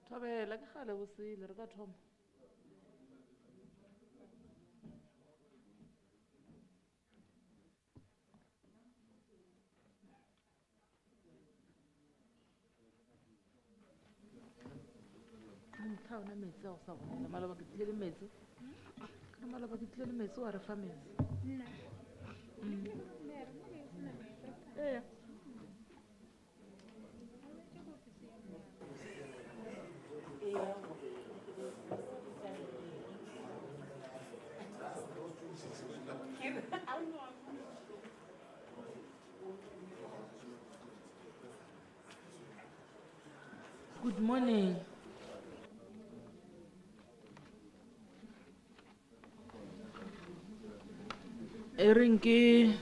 Thobela ke gale go sele re ka thoma. Motho ona metsi a go sa gonela malaba ke tlile metsi. Ka malaba ke tlile metsi wa re fa metsi. Yeah. Good morning. Erin ke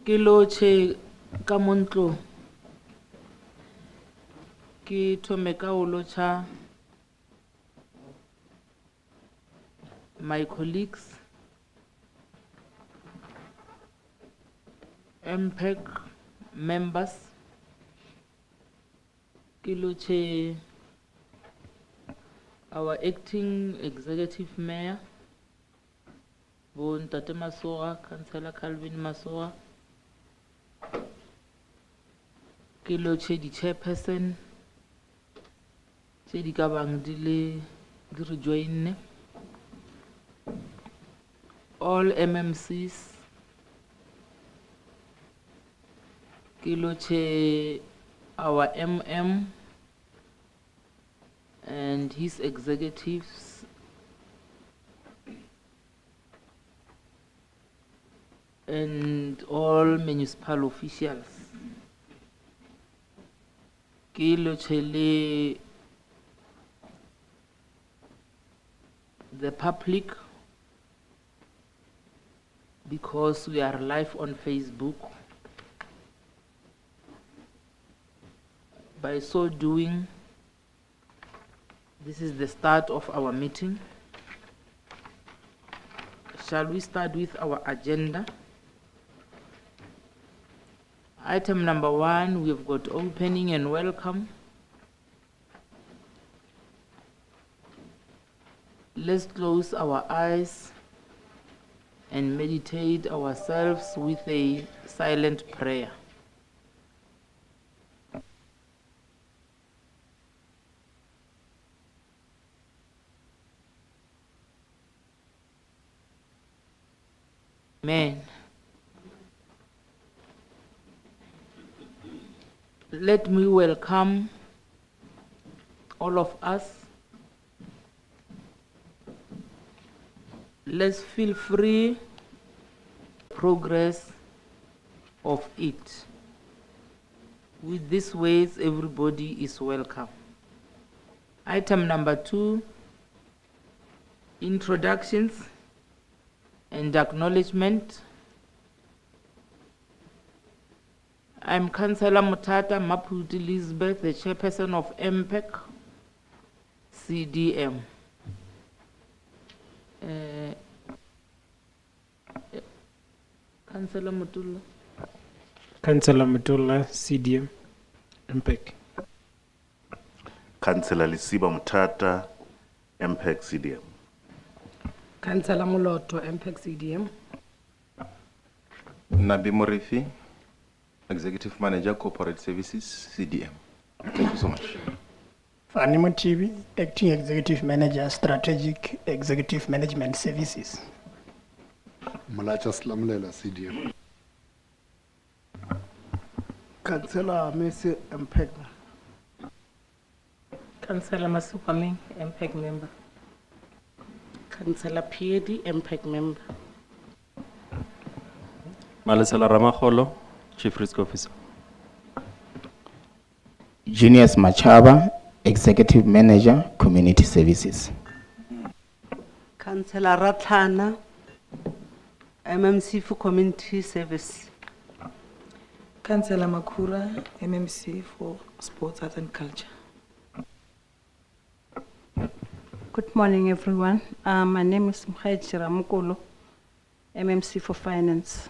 loche ka montlo ke thome ka o locha my colleagues MPAC members ke loche our acting executive mayor Bon Tate Masoga, Councillor Calvin Masoga, ke loche di chairperson tse di ka bang di re joinne, all MMCs, ke loche our MM and his executives, and all municipal officials. Ke loche the public, because we are live on Facebook. By so doing, this is the start of our meeting. Shall we start with our agenda? Item number 1, we've got opening and welcome. Let's close our eyes and meditate ourselves with a silent prayer. Amen. Let me welcome all of us. Let's feel free progress of it. With these ways, everybody is welcome. Item number 2, introductions and acknowledgement. I'm Councillor Mutata Maputi Elizabeth, the chairperson of MPAC CDM. Councillor Mutula. Councillor Mutula, CDM, MPAC. Councillor Lisiba Mutata, MPAC CDM. Councillor Muloto, MPAC CDM. Nabi Morifi, Executive Manager, Corporate Services, CDM. Thank you so much. Fanimo TV, Acting Executive Manager, Strategic Executive Management Services. Malacha Slamlela, CDM. Councillor Messi, MPAC. Councillor Masukwaming, MPAC member. Councillor Piedi, MPAC member. Malesela Ramaholo, Chief Risk Officer. Junius Machaba, Executive Manager, Community Services. Councillor Ratlana, MMC for Community Service. Councillor Makura, MMC for Sports, Arts and Culture. Good morning, everyone. My name is Mkhaid Shiramukolo, MMC for Finance.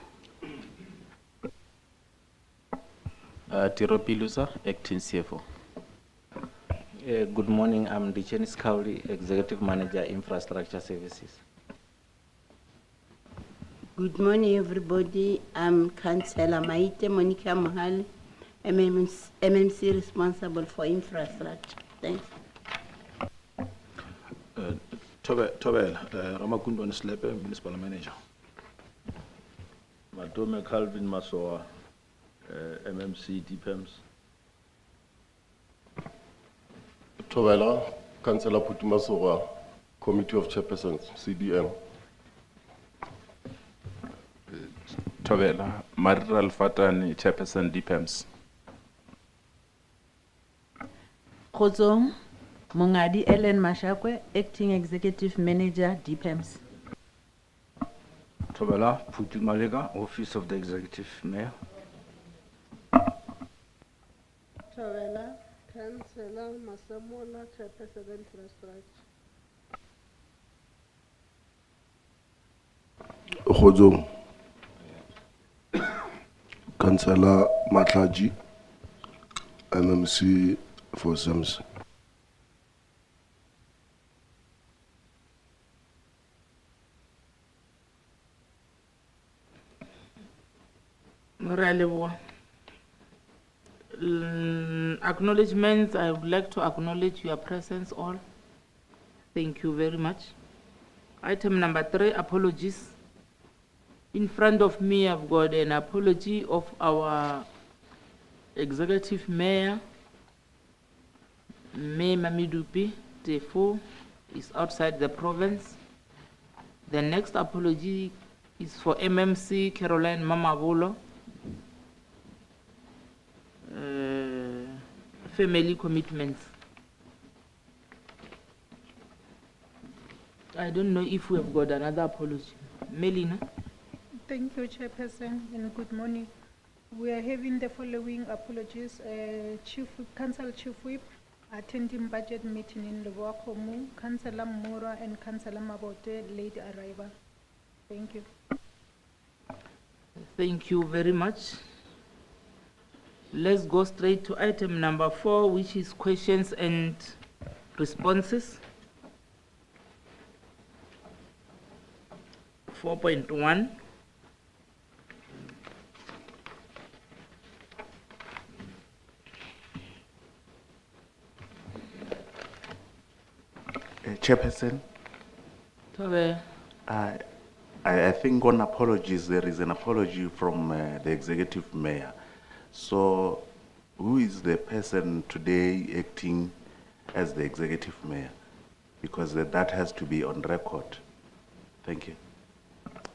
Tiro Pilusa, acting CFO. Good morning, I'm Dichenis Kauri, Executive Manager, Infrastructure Services. Good morning, everybody. I'm Councillor Maite Monica Mohale, MMC responsible for infrastructure. Thanks. Tobel, Ramakundon Slepe, Municipal Manager. Matome Calvin Masoa, MMC DPEMS. Tobela, Councillor Putimasora, Committee of Chairpersons, CDM. Tobela, Maral Fatani, Chairperson DPEMS. Khozong, Mongadi Ellen Mashakwe, Acting Executive Manager, DPEMS. Tobela, Putu Malega, Office of the Executive Mayor. Tobela, Councillor Masamola, Chairperson Infrastructure. Khozong, Councillor Matlaji, MMC for SAMS. Acknowledgements, I would like to acknowledge your presence all. Thank you very much. Item number 3, apologies. In front of me, I've got an apology of our Executive Mayor, Mayor Mamidupi Tefo, is outside the province. The next apology is for MMC Caroline Mamavolo, family commitments. I don't know if we have got another apology. Melina? Thank you, Chairperson, and good morning. We are having the following apologies. Council Chief Whip attending budget meeting in Lewakomu, Councillor Mora and Councillor Mabote, late arrival. Thank you. Thank you very much. Let's go straight to item number 4, which is questions and responses. 4.1. Chairperson, Tobe. I think on apologies, there is an apology from the Executive Mayor. So who is the person today acting as the Executive Mayor? Because that has to be on record. Thank you.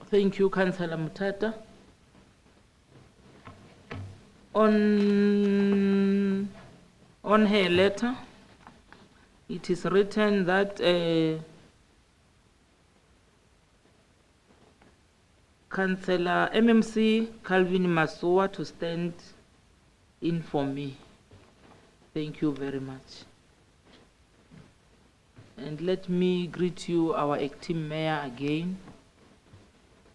Thank you, Councillor Mutata. On her letter, it is written that Councillor MMC Calvin Masoa to stand in for me. Thank you very much. And let me greet you, our acting mayor again,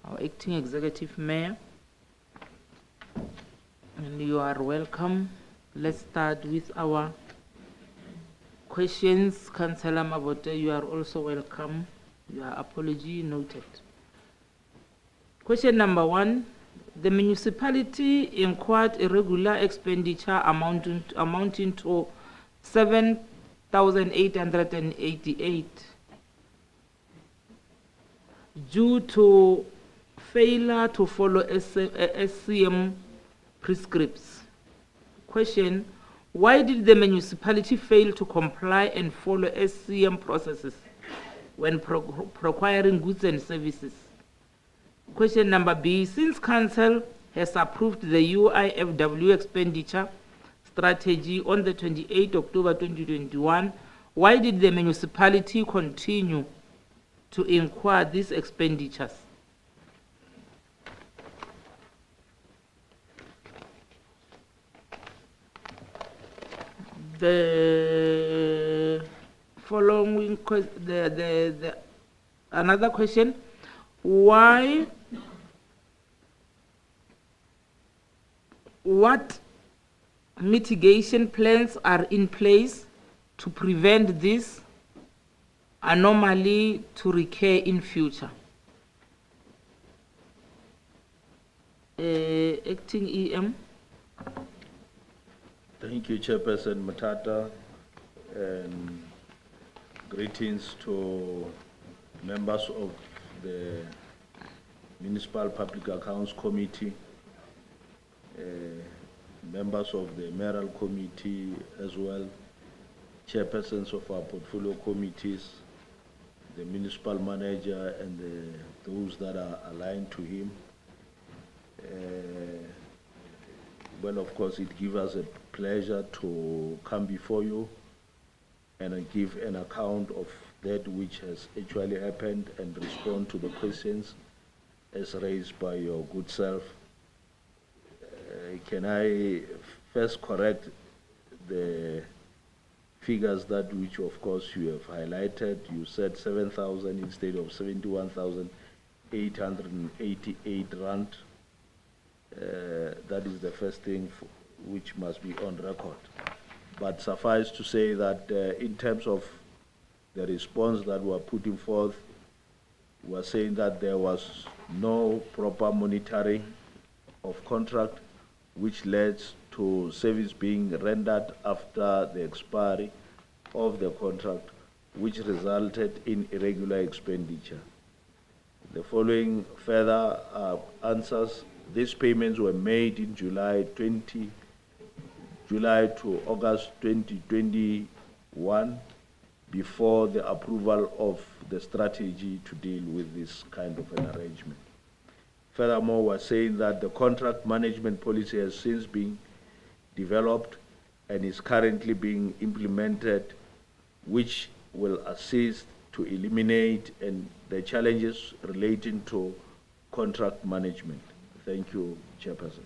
our acting executive mayor. And you are welcome. Let's start with our questions. Councillor Mabote, you are also welcome. Your apology noted. Question number 1. The municipality incurred irregular expenditure amounting to 7,888 due to failure to follow SCM prescripts. Question: why did the municipality fail to comply and follow SCM processes when procuring goods and services? Question number B: since Council has approved the UIFW expenditure strategy on the 28th October 2021, why did the municipality continue to inquire these expenditures? The following another question: what mitigation plans are in place to prevent this anomaly to recur in future? Acting EM. Thank you, Chairperson Matata, and greetings to members of the Municipal Public Accounts Committee, members of the Mayoral Committee as well, chairpersons of our portfolio committees, the municipal manager, and those that are aligned to him. Well, of course, it gives us a pleasure to come before you and give an account of that which has actually happened and respond to the questions as raised by your good self. Can I first correct the figures that which of course you have highlighted? You said 7,000 instead of 71,888 rand. That is the first thing which must be on record. But suffice to say that in terms of the response that we're putting forth, we're saying that there was no proper monitoring of contract, which led to service being rendered after the expiry of the contract, which resulted in irregular expenditure. The following further answers: these payments were made in July to August 2021, before the approval of the strategy to deal with this kind of an arrangement. Furthermore, we're saying that the contract management policy has since been developed and is currently being implemented, which will assist to eliminate the challenges relating to contract management. Thank you, Chairperson.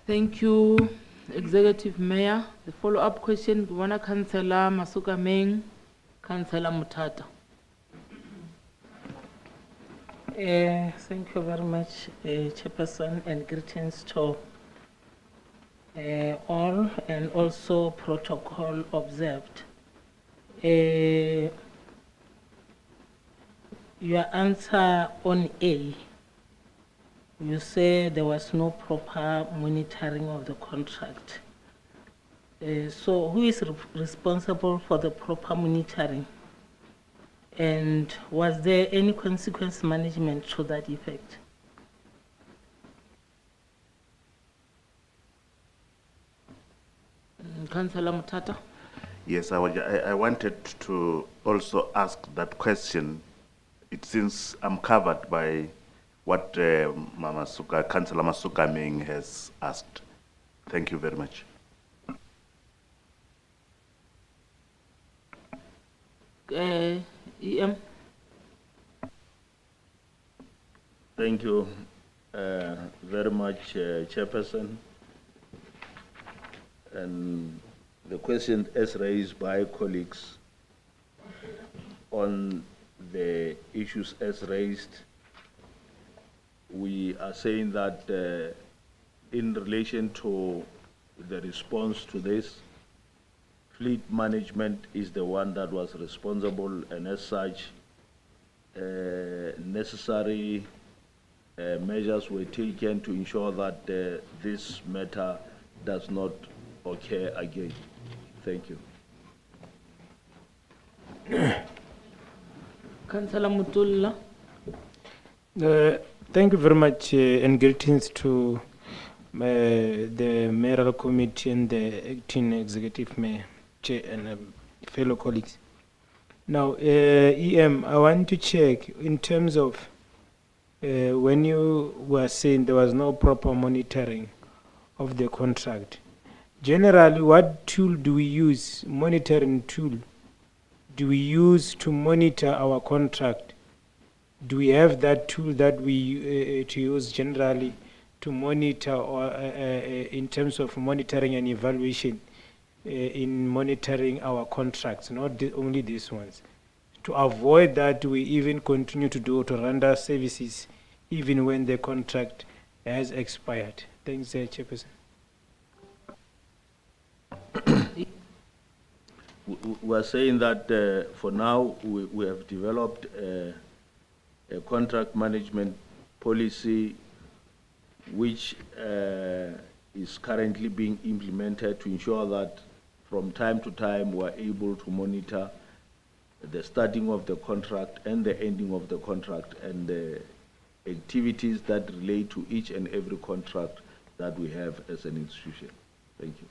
Thank you, Executive Mayor. The follow-up question, Gwana Councillor Masuka Meng, Councillor Mutata. Thank you very much, Chairperson, and greetings to all, and also protocol observed. Your answer on A, you say there was no proper monitoring of the contract. So who is responsible for the proper monitoring? And was there any consequence management to that effect? Councillor Mutata. Yes, I wanted to also ask that question. It seems I'm covered by what Councillor Masuka Meng has asked. Thank you very much. EM. Thank you very much, Chairperson. And the question as raised by colleagues on the issues as raised, we are saying that in relation to the response to this, fleet management is the one that was responsible, and as such, necessary measures were taken to ensure that this matter does not occur again. Thank you. Councillor Mutulla. Thank you very much, and greetings to the Mayoral Committee and the Acting Executive Mayor, Chair, and fellow colleagues. Now, EM, I want to check in terms of when you were saying there was no proper monitoring of the contract. Generally, what tool do we use, monitoring tool, do we use to monitor our contract? Do we have that tool that we to use generally to monitor or in terms of monitoring and evaluation in monitoring our contracts, not only these ones, to avoid that we even continue to render services even when the contract has expired? Thanks, Chairperson. We are saying that for now we have developed a contract management policy which is currently being implemented to ensure that from time to time we are able to monitor the starting of the contract and the ending of the contract and the activities that relate to each and every contract that we have as an institution. Thank you.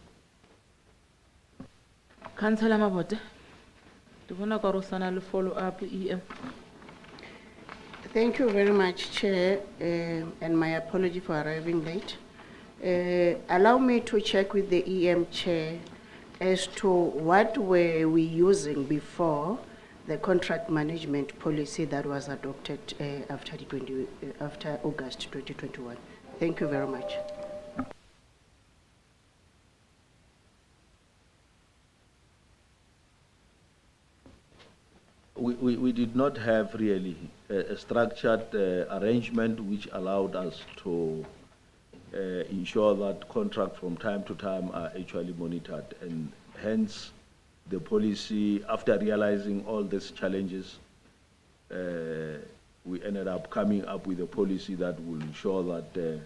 Councillor Mabote, do you want to follow up EM? Thank you very much, Chair, and my apology for arriving late. Allow me to check with the EM Chair as to what were we using before the contract management policy that was adopted after August 2021. Thank you very much. We did not have really a structured arrangement which allowed us to ensure that contracts from time to time are actually monitored, and hence the policy, after realizing all these challenges, we ended up coming up with a policy that will ensure that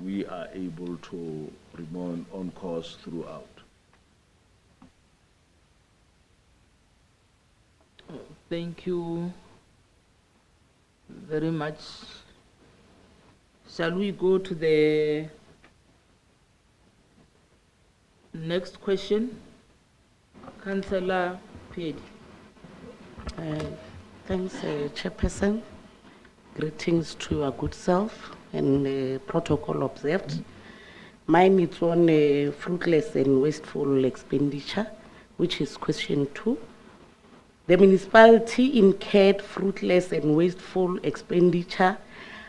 we are able to remain on course throughout. Thank you very much. Shall we go to the next question? Councillor Piedi. Thanks, Chairperson. Greetings to your good self and protocol observed. Mine is on fruitless and wasteful expenditure, which is question 2. The municipality incurred fruitless and wasteful expenditure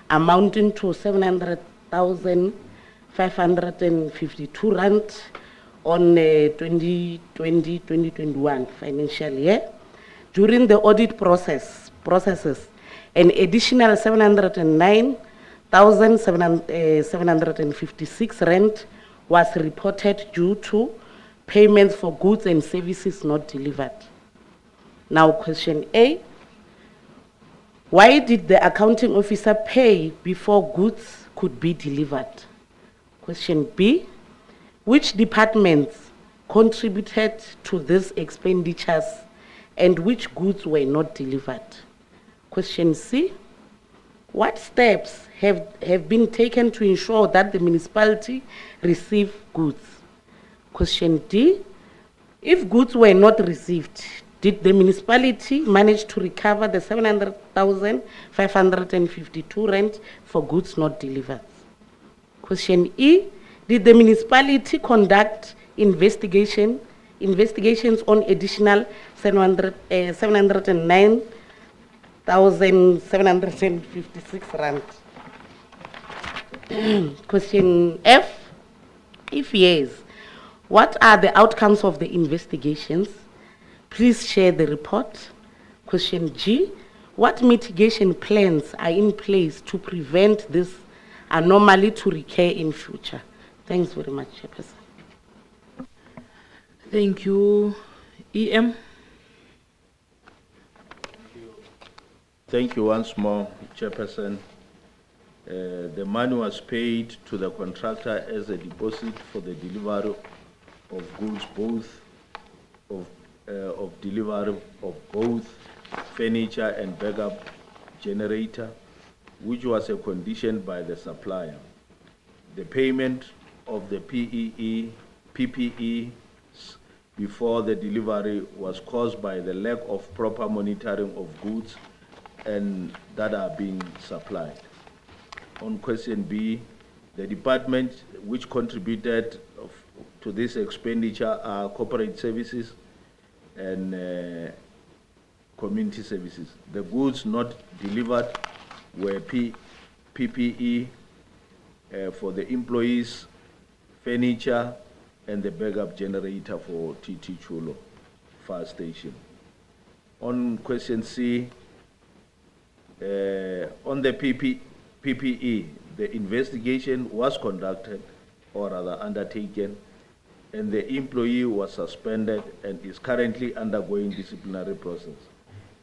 amounting to 700,552 rand on 2020-2021 financial year. During the audit processes, an additional 709,756 rand was reported due to payments for goods and services not delivered. Now, question A, why did the accounting officer pay before goods could be delivered? Question B, which departments contributed to these expenditures and which goods were not delivered? Question C, what steps have been taken to ensure that the municipality receive goods? Question D, if goods were not received, did the municipality manage to recover the 700,552 rand for goods not delivered? Question E, did the municipality conduct investigations on additional 709,756 rand? Question F, if yes, what are the outcomes of the investigations? Please share the report. Question G, what mitigation plans are in place to prevent this anomaly to recur in future? Thanks very much, Chairperson. Thank you. EM. Thank you once more, Chairperson. The money was paid to the contractor as a deposit for the delivery of goods, both of delivery of both furniture and backup generator, which was a condition by the supplier. The payment of the PPE before the delivery was caused by the lack of proper monitoring of goods and that are being supplied. On question B, the department which contributed to this expenditure are corporate services and community services. The goods not delivered were PPE for the employees, furniture, and the backup generator for TT Chulo fire station. On question C, on the PPE, the investigation was conducted, or rather undertaken, and the employee was suspended and is currently undergoing disciplinary process.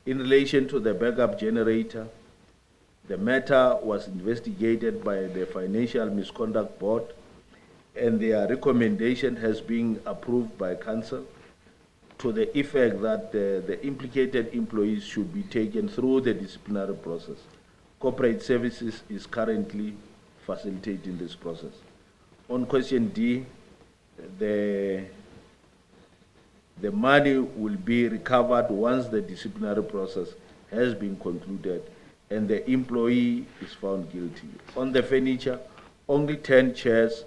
In relation to the backup generator, the matter was investigated by the Financial Misconduct Board, and their recommendation has been approved by Council to the effect that the implicated employees should be taken through the disciplinary process. Corporate Services is currently facilitating this process. On question D, the money will be recovered once the disciplinary process has been concluded and the employee is found guilty. On the furniture, only 10 chairs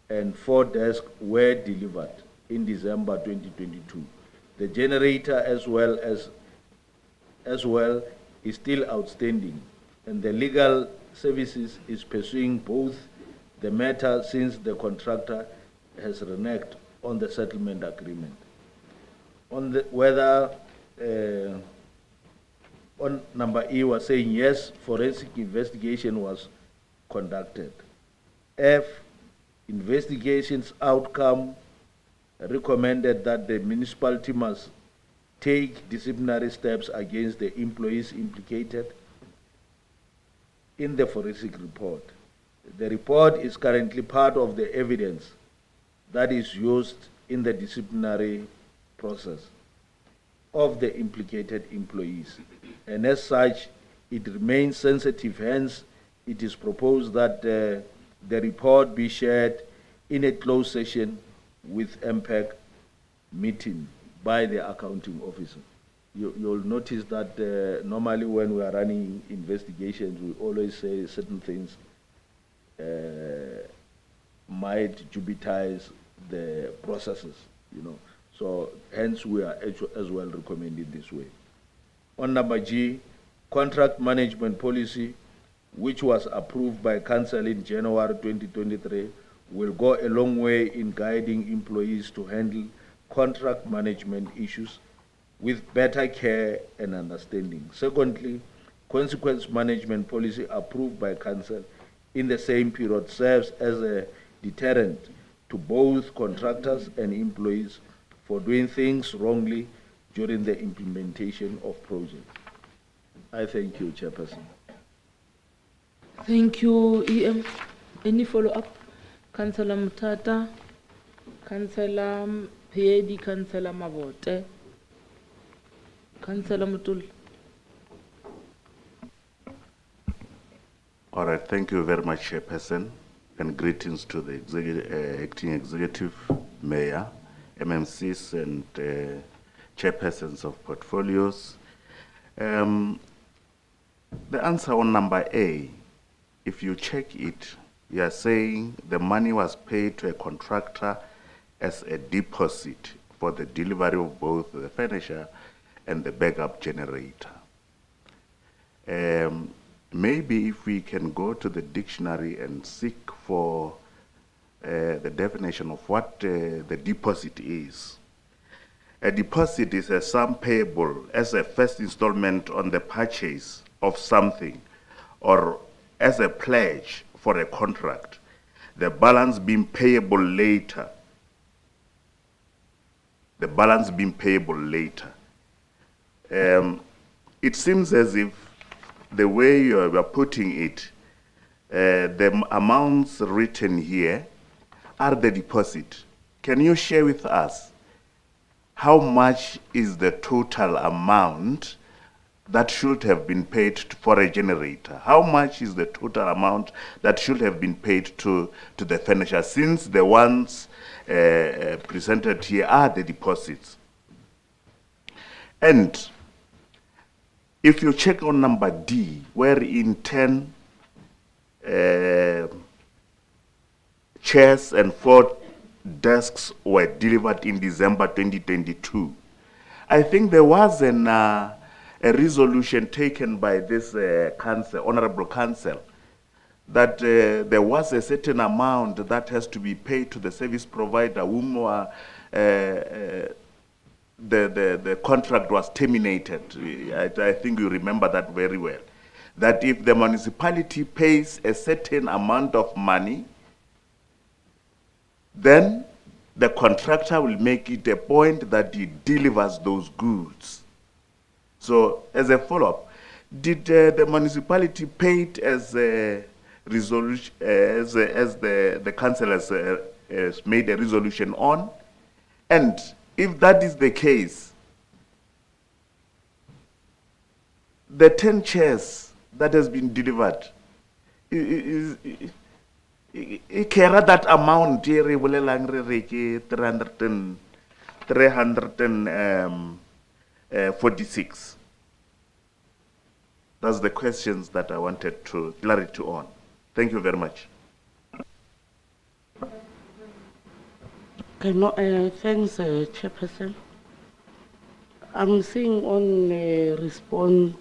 and 4 desks were delivered in December 2022. The generator as well is still outstanding, and the legal services is pursuing both the matter since the contractor has reneged on the settlement agreement. On the whether on number E was saying yes, forensic investigation was conducted. F, investigation's outcome recommended that the municipality must take disciplinary steps against the employees implicated in the forensic report. The report is currently part of the evidence that is used in the disciplinary process of the implicated employees, and as such, it remains sensitive. Hence, it is proposed that the report be shared in a closed session with MPAC meeting by the accounting officer. You'll notice that normally when we are running investigations, we always say certain things might jeopardize the processes, you know. So hence we are as well recommending this way. On number G, contract management policy, which was approved by Council in January 2023, will go a long way in guiding employees to handle contract management issues with better care and understanding. Secondly, consequence management policy approved by Council in the same period serves as a deterrent to both contractors and employees for doing things wrongly during the implementation of projects. I thank you, Chairperson. Thank you, EM. Any follow-up? Councillor Mutata, Councillor Piedi, Councillor Mabote, Councillor Mutul. All right, thank you very much, Chairperson, and greetings to the acting executive mayor, MMCs, and chairpersons of portfolios. The answer on number A, if you check it, you are saying the money was paid to a contractor as a deposit for the delivery of both the furniture and the backup generator. Maybe if we can go to the dictionary and seek for the definition of what the deposit is. A deposit is a sum payable as a first installment on the purchase of something or as a pledge for a contract, the balance being payable later. The balance being payable later. It seems as if the way you are putting it, the amounts written here are the deposit. Can you share with us how much is the total amount that should have been paid for a generator? How much is the total amount that should have been paid to the furniture, since the ones presented here are the deposits? And if you check on number D, wherein 10 chairs and 4 desks were delivered in December 2022, I think there was an a resolution taken by this council, honorable council, that there was a certain amount that has to be paid to the service provider whom the contract was terminated. I think you remember that very well. That if the municipality pays a certain amount of money, then the contractor will make it a point that he delivers those goods. So, as a follow-up, did the municipality pay it as a resolution, as the council has made a resolution on? And if that is the case, the 10 chairs that has been delivered, care that amount here 346. That's the questions that I wanted to clarity on. Thank you very much. Okay, no, thanks, Chairperson. I'm seeing on response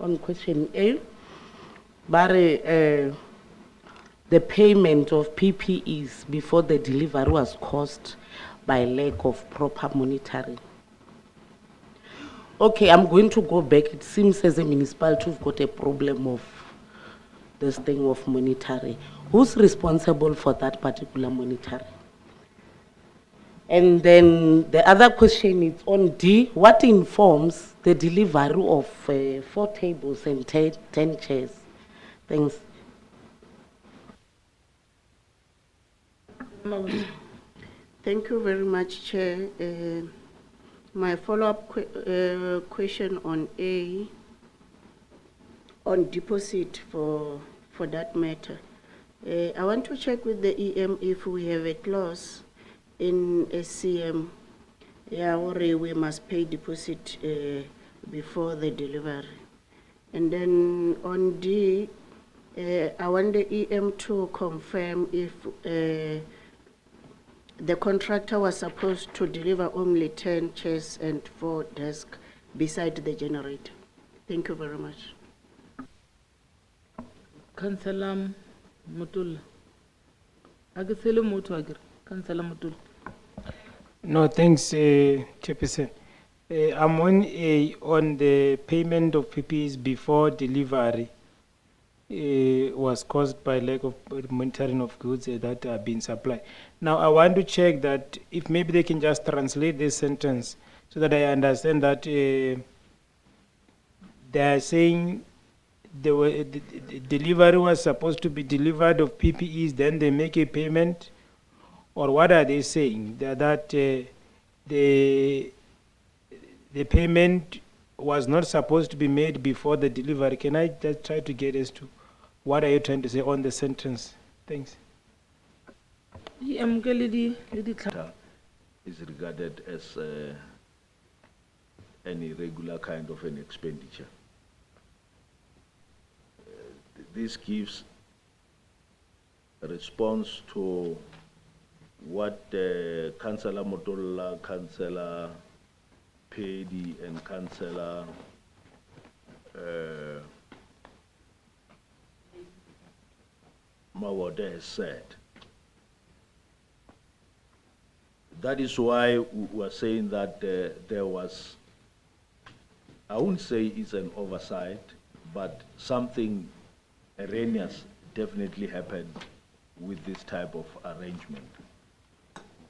on question A, but the payment of PPEs before the delivery was caused by lack of proper monitoring. Okay, I'm going to go back. It seems as a municipality we've got a problem of this thing of monitoring. Who's responsible for that particular monitoring? And then the other question is on D, what informs the delivery of 4 tables and 10 chairs? Thanks. Thank you very much, Chair. My follow-up question on A, on deposit for that matter. I want to check with the EM if we have a clause in SCM, where we must pay deposit before the delivery. And then on D, I want the EM to confirm if the contractor was supposed to deliver only 10 chairs and 4 desks beside the generator. Thank you very much. Councillor Mutul. Agisele Mutu agir. Councillor Mutul. No, thanks, Chairperson. I'm on the payment of PPEs before delivery. Was caused by lack of monitoring of goods that are being supplied. Now, I want to check that if maybe they can just translate this sentence so that I understand that they are saying the delivery was supposed to be delivered of PPEs, then they make a payment, or what are they saying? That the payment was not supposed to be made before the delivery. Can I just try to get as to what are you trying to say on the sentence? Thanks. Is regarded as any regular kind of an expenditure. This gives a response to what Councillor Motola, Councillor Pedi, and Councillor Mawode has said. That is why we were saying that there was, I wouldn't say it's an oversight, but something erroneous definitely happened with this type of arrangement.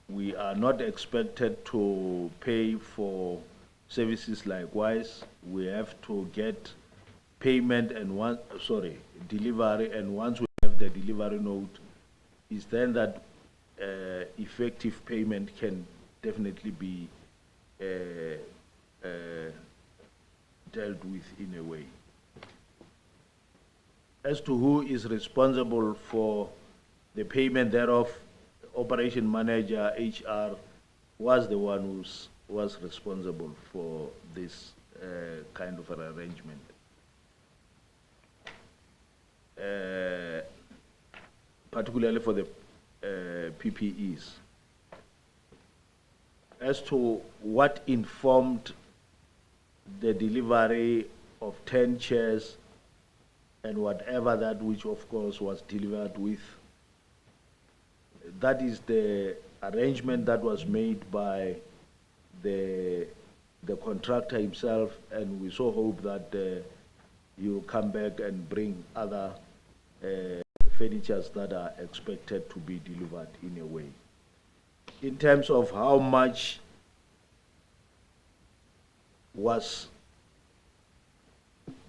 We are not expected to pay for services likewise. We have to get payment and delivery, and once we have the delivery note, is then that effective payment can definitely be dealt with in a way. As to who is responsible for the payment thereof, operation manager, HR, was the one who was responsible for this kind of an arrangement. Particularly for the PPEs. As to what informed the delivery of 10 chairs and whatever that which of course was delivered with. That is the arrangement that was made by the contractor himself, and we so hope that he will come back and bring other furnitures that are expected to be delivered in a way. In terms of how much was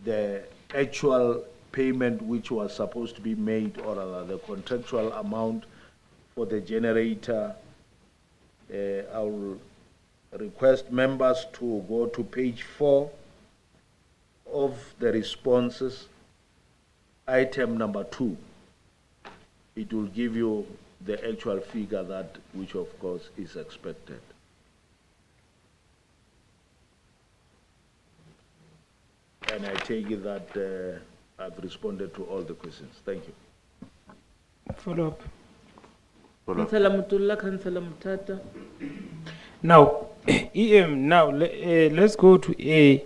the actual payment which was supposed to be made, or rather the contractual amount for the generator, I will request members to go to page 4 of the responses, item number 2. It will give you the actual figure that which of course is expected. And I take it that I've responded to all the questions. Thank you. Follow up. Councillor Mutulla, Councillor Mutata. Now, EM, now let's go to A.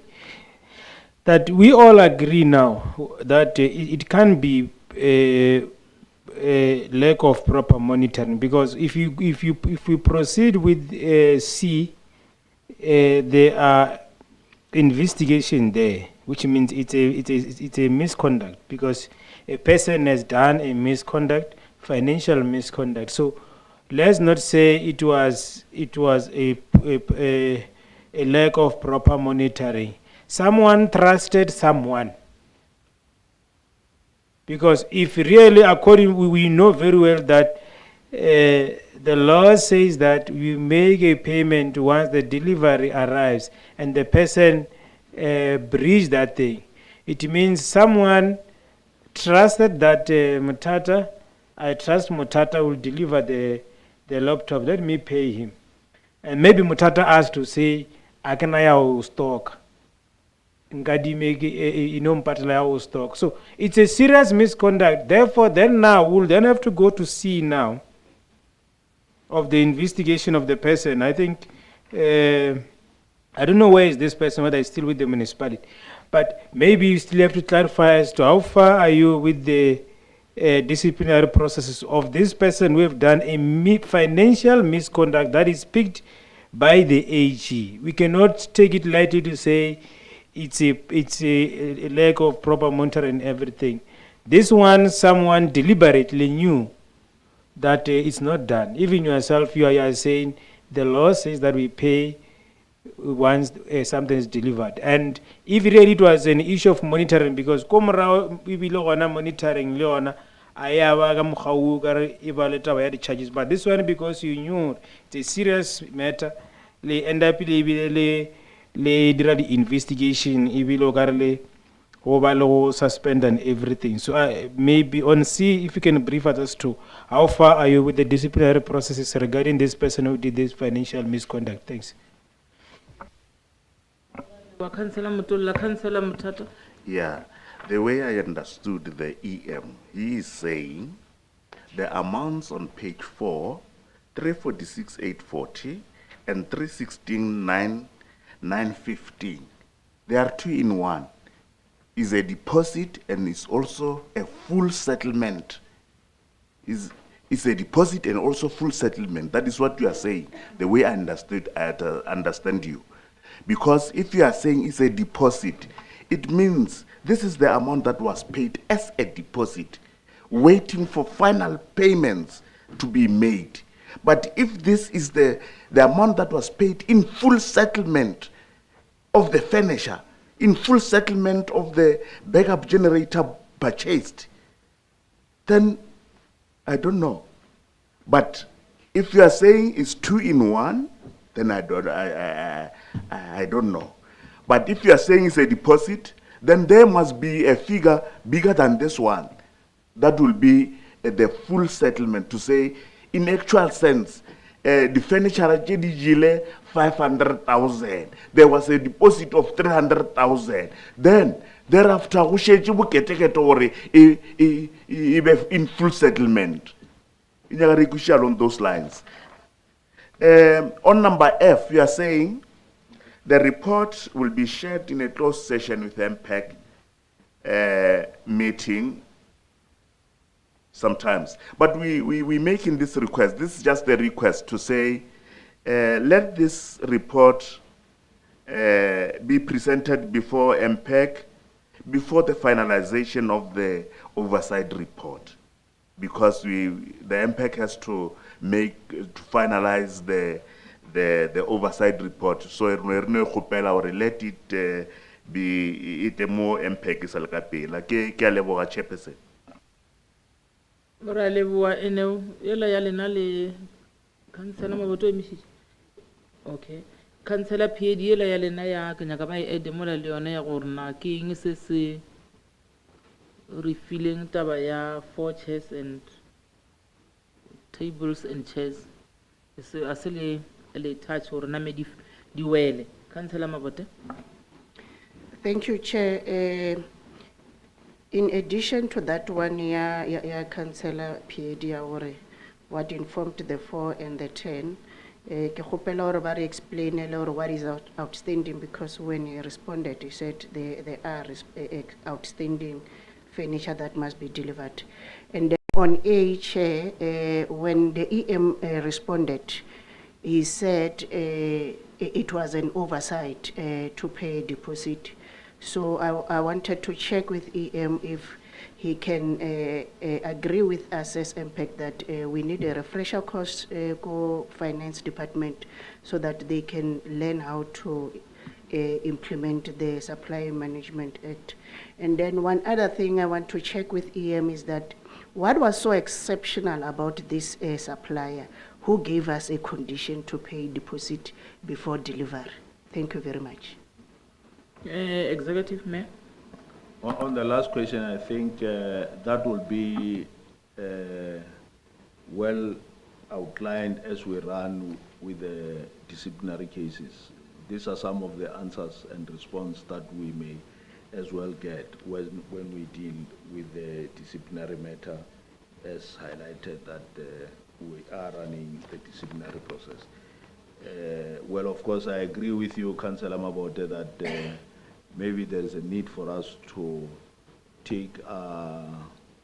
That we all agree now that it can be a lack of proper monitoring, because if we proceed with C, there are investigation there, which means it's a misconduct, because a person has done a misconduct, financial misconduct. So let's not say it was a lack of proper monitoring. Someone trusted someone. Because if really, according, we know very well that the law says that we make a payment once the delivery arrives and the person breached that thing. It means someone trusted that Mutata, I trust Mutata will deliver the laptop, let me pay him. And maybe Mutata asked to say, I can stock. Stock. So it's a serious misconduct. Therefore, then now we'll then have to go to C now of the investigation of the person. I think I don't know where is this person, whether he's still with the municipality, but maybe you still have to clarify as to how far are you with the disciplinary processes of this person who have done a financial misconduct that is picked by the AG. We cannot take it lightly to say it's a lack of proper monitoring and everything. This one, someone deliberately knew that it's not done. Even yourself, you are saying the law says that we pay once something is delivered. And if really it was an issue of monitoring, because we be monitoring the charges, but this one, because you knew it's a serious matter, they end up the investigation, suspend and everything. So maybe on C, if you can brief us as to how far are you with the disciplinary processes regarding this person who did this financial misconduct. Thanks. Councillor Mutulla, Councillor Mutata. Yeah, the way I understood the EM, he is saying the amounts on page 4, 346,840 and 316,915, they are 2 in 1. Is a deposit and is also a full settlement. Is a deposit and also full settlement. That is what you are saying, the way I understand you. Because if you are saying it's a deposit, it means this is the amount that was paid as a deposit, waiting for final payments to be made. But if this is the amount that was paid in full settlement of the furniture, in full settlement of the backup generator purchased, then I don't know. But if you are saying it's 2 in 1, then I don't know. But if you are saying it's a deposit, then there must be a figure bigger than this one. That will be the full settlement, to say, in actual sense, the furniture 500,000. There was a deposit of 300,000. Then thereafter, we should in full settlement. On those lines. On number F, you are saying The report will be shared in a closed session with MPAC meeting sometimes. But we making this request. This is just the request to say, let this report be presented before MPAC, before the finalization of the oversight report, because the MPAC has to finalize the oversight report. So let it be more MPAC is like Chairperson. Ora leboa ene yela ya lena le councillor Maboto emisitse. Okay. Councillor PhD yela ya lena ya ke nyaka ba e demola le yona ya gore na ke eng se se refilling taba ya 4 chairs and tables and chairs. Se asele le touch gore na me di wele. Councillor Maboto. Thank you, Chair. In addition to that one, Councillor PhD, what informed the 4 and the 10, ke kgopela hore ba re explain what is outstanding, because when he responded, he said there are outstanding furniture that must be delivered. And then on A, Chair, when the EM responded, he said it was an oversight to pay deposit. So I wanted to check with EM if he can agree with us as MPAC that we need a refresher course go finance department so that they can learn how to implement the Supply Management Act. And then one other thing I want to check with EM is that what was so exceptional about this supplier who gave us a condition to pay deposit before delivery? Thank you very much. Executive Mayor. On the last question, I think that will be well outlined as we run with the disciplinary cases. These are some of the answers and response that we may as well get when we deal with the disciplinary matter, as highlighted that we are running the disciplinary process. Well, of course, I agree with you, Councillor Mabote, that maybe there's a need for us to take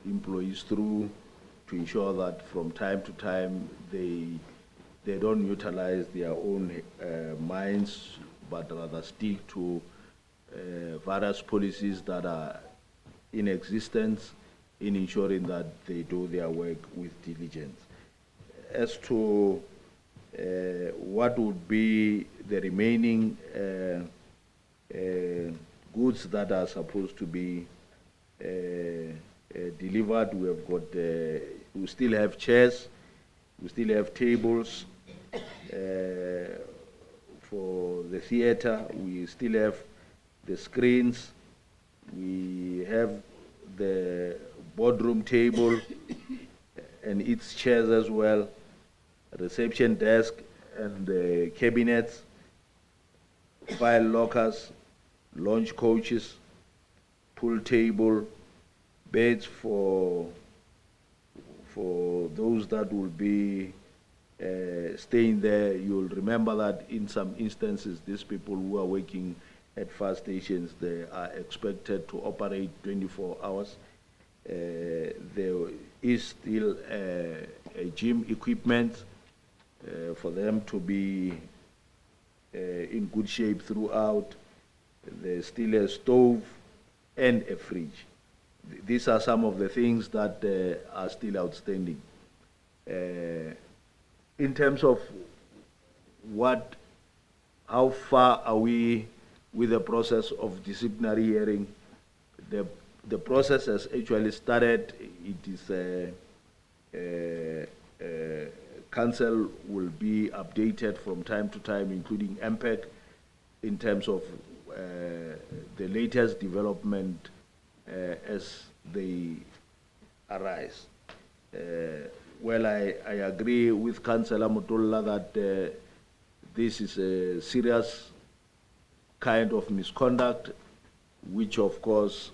employees through to ensure that from time to time they don't utilize their own minds, but rather stick to various policies that are in existence in ensuring that they do their work with diligence. As to what would be the remaining goods that are supposed to be delivered, we have got, we still have chairs, we still have tables for the theater, we still have the screens, we have the boardroom table and its chairs as well, reception desk and the cabinets, file lockers, launch coaches, pool table, beds for those that will be staying there. You'll remember that in some instances, these people who are working at fire stations, they are expected to operate 24 hours. There is still a gym equipment for them to be in good shape throughout. There's still a stove and a fridge. These are some of the things that are still outstanding. In terms of how far are we with the process of disciplinary hearing, the process has actually started. It is council will be updated from time to time, including MPAC, in terms of the latest development as they arise. Well, I agree with Councillor Mutola that this is a serious kind of misconduct, which of course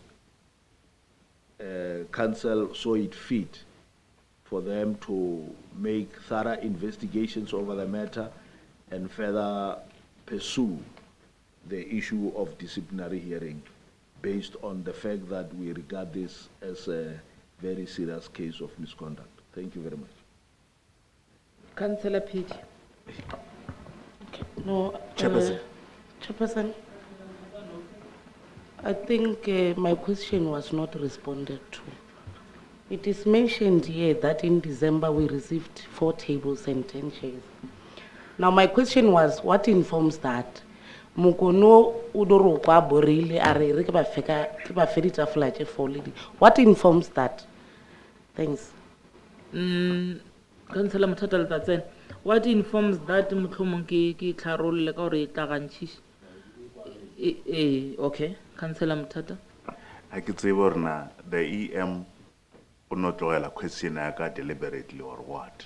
Council saw it fit for them to make thorough investigations over the matter and further pursue the issue of disciplinary hearing based on the fact that we regard this as a very serious case of misconduct. Thank you very much. Councillor Pete. No, Chairperson. Chairperson, I think my question was not responded to. It is mentioned here that in December we received 4 tables and 10 chairs. Now my question was, what informs that? Mukono udoro kwa borile are re ke ba fedi tafula tše 4 ledi. What informs that? Thanks. Councillor Mutata Letatsene, what informs that mohlomong ke tlharolle ka gore e tlagantšhiše? Okay, Councillor Mutata. I could say, Warna, the EM will not a question I got deliberately or what.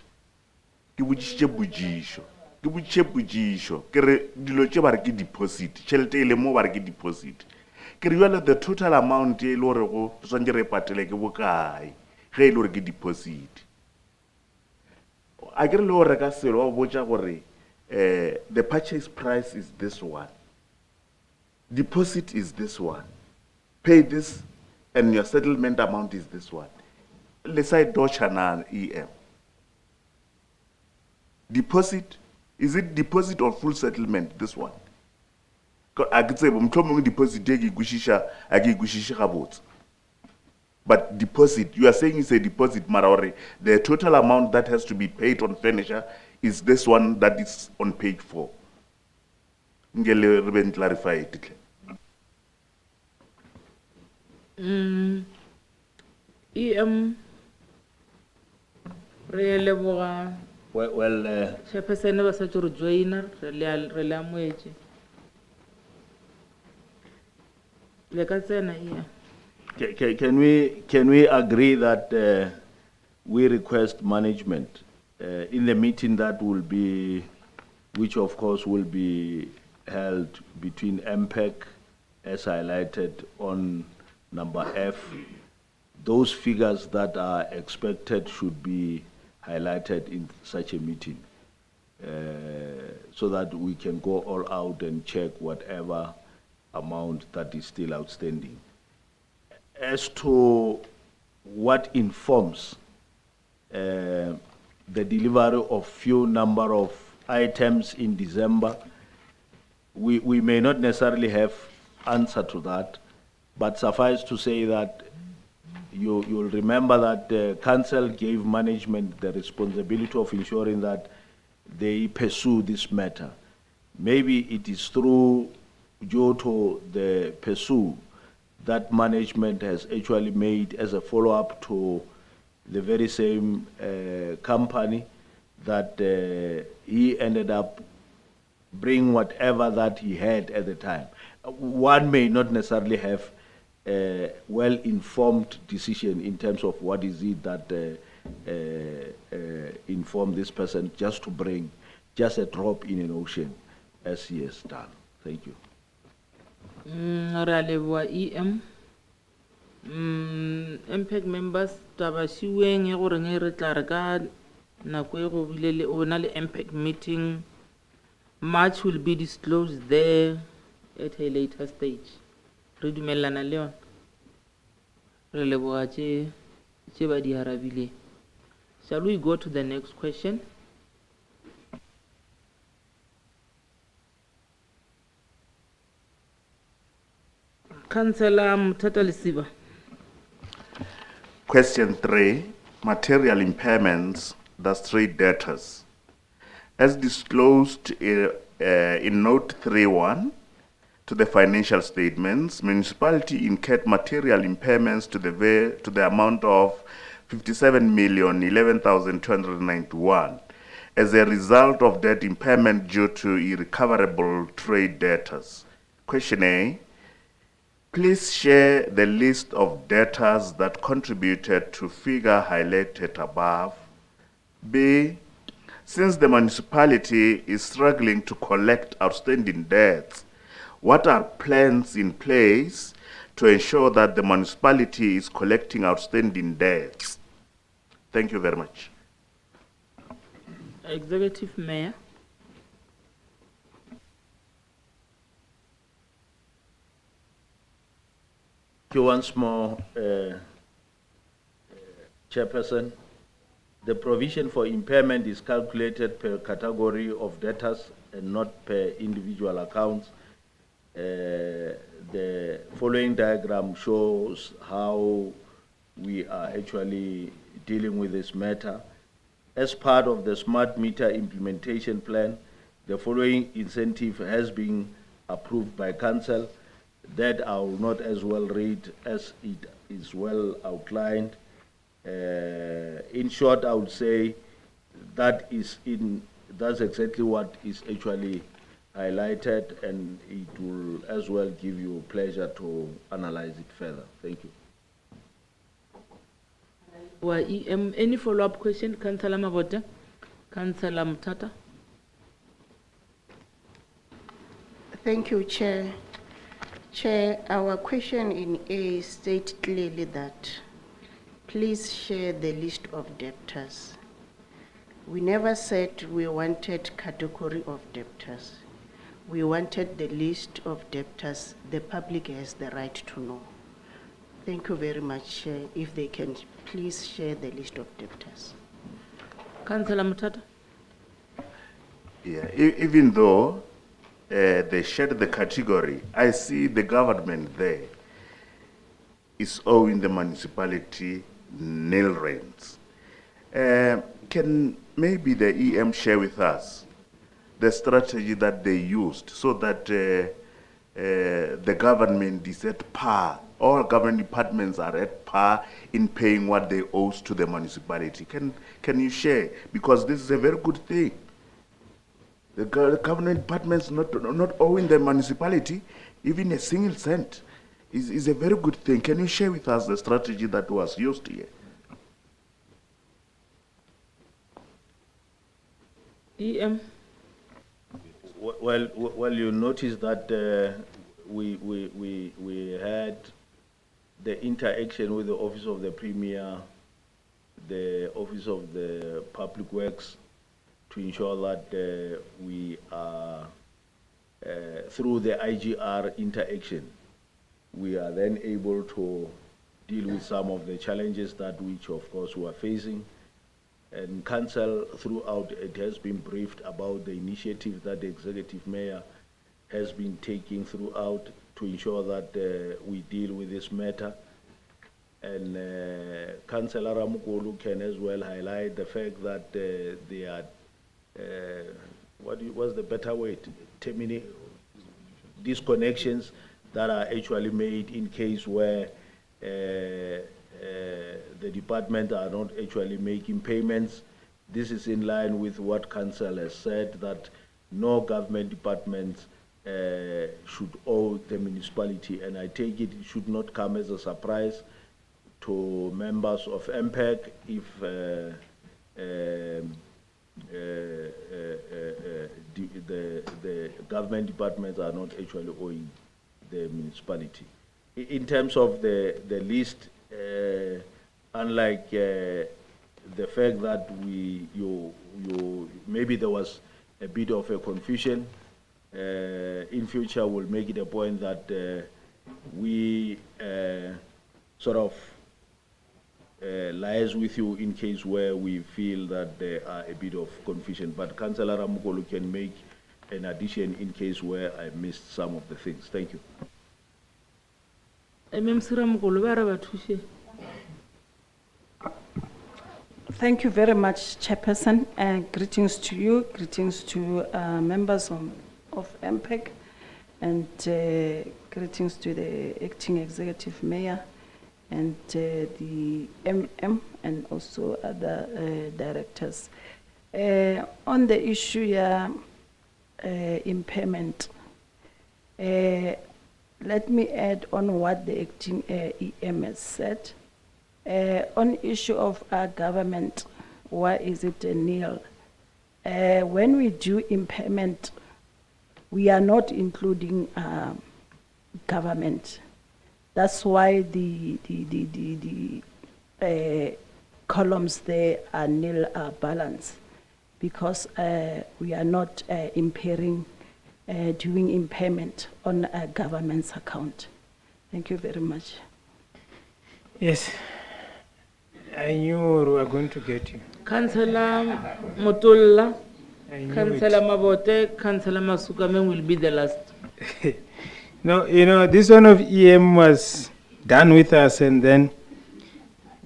Ki butše botšišo. Ki butše botšišo. Ke re dilo tše ba re ke deposit. Tšhelete e le mo ba re ke deposit. Ke re jwale the total amount e le gore go swantse re patele ke bokae ge e le gore ke deposit. A ke re le gore ka selo wa botša gore the purchase price is this one. Deposit is this one. Pay this and your settlement amount is this one. Let's say Dochana EM. Deposit, is it deposit or full settlement, this one? I could say, deposit, but deposit, you are saying it's a deposit, Marori. The total amount that has to be paid on furniture is this one that is on page 4. Ngele clarify it. EM re leboga Chairperson ba sa tšo re joiner re le amoetše le ka tsena EM. Can we agree that we request management in the meeting that will be, which of course will be held between MPAC as highlighted on number F, those figures that are expected should be highlighted in such a meeting so that we can go all out and check whatever amount that is still outstanding. As to what informs the delivery of few number of items in December, we may not necessarily have answer to that, but suffice to say that you'll remember that the council gave management the responsibility of ensuring that they pursue this matter. Maybe it is through Joto the pursue that management has actually made as a follow-up to the very same company that he ended up bring whatever that he had at the time. One may not necessarily have a well-informed decision in terms of what is it that informed this person just to bring just a drop in an ocean as he has done. Thank you. Re leboa EM. MPAC members taba šiweng e gore nge re tla re ka nako e go bile le ona le MPAC meeting. March will be disclosed there at a later stage. Re dumellana le yona. Re leboga tše ba di arabile. Shall we go to the next question? Councillor Mutata Lesiba. Question 3, material impairments, that's trade debtors. As disclosed in note 3.1 to the financial statements, municipality incurred material impairments to the amount of 57,011,291 as a result of that impairment due to irrecoverable trade debtors. Question A, please share the list of debtors that contributed to figure highlighted above. B, since the municipality is struggling to collect outstanding debts, what are plans in place to ensure that the municipality is collecting outstanding debts? Thank you very much. Executive Mayor. you once more, Chairperson. The provision for impairment is calculated per category of debtors and not per individual accounts. The following diagram shows how we are actually dealing with this matter. As part of the smart meter implementation plan, the following incentive has been approved by Council that I will not as well read as it is well outlined. In short, I would say that's exactly what is actually highlighted, and it will as well give you pleasure to analyze it further. Thank you. Any follow-up question, Councillor Mabota? Councillor Mtata? Thank you, Chair. Chair, our question in A states clearly that please share the list of debtors. We never said we wanted category of debtors. We wanted the list of debtors. The public has the right to know. Thank you very much, Chair. If they can please share the list of debtors. Councillor Mutata? Yeah, even though they shared the category, I see the government there is owing the municipality nil rents. Can maybe the EM share with us the strategy that they used so that the government is at par, all government departments are at par in paying what they owe to the municipality? Can you share? Because this is a very good thing. The government departments not owing the municipality even a single cent is a very good thing. Can you share with us the strategy that was used here? EM. Well, you notice that we had the interaction with the Office of the Premier, the Office of the Public Works, to ensure that we are, through the IGR interaction, we are then able to deal with some of the challenges that which, of course, we are facing. And Council, throughout, it has been briefed about the initiative that the Executive Mayor has been taking throughout to ensure that we deal with this matter. And Councillor Ramukulu can as well highlight the fact that they are, what's the better way to terminate disconnections that are actually made in case where the department are not actually making payments. This is in line with what Council has said, that no government department should owe the municipality, and I take it should not come as a surprise to members of MPAC if the government departments are not actually owing the municipality. In terms of the list, unlike the fact that maybe there was a bit of a confusion, in future we'll make it a point that we sort of liaise with you in case where we feel that there are a bit of confusion. But Councillor Ramukolo can make an addition in case where I missed some of the things. Thank you. Thank you very much, Chairperson. Greetings to you, greetings to members of MPAC, and greetings to the Acting Executive Mayor and the MM and also other directors. On the issue impairment, let me add on what the Acting EM has said. On issue of our government, why is it a nil? When we do impairment, we are not including government. That's why the columns there are nil, balance, because we are not impairing, doing impairment on a government's account. Thank you very much. Yes. I knew we were going to get you. Councillor Motola, I knew Councillor it. Mabote, Councillor Masukame will be the last. No, you know, this one of EM was done with us, and then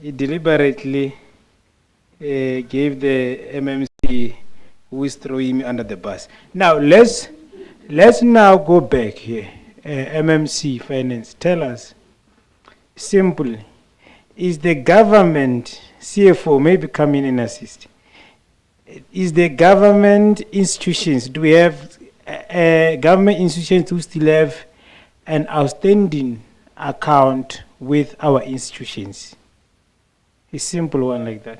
he deliberately gave the MMC who is throwing me under the bus. Now let's now go back here. MMC Finance, tell us simply, is the government CFO maybe come in and assist? Is the government institutions, do we have government institutions who still have an outstanding account with our institutions? A simple one like that.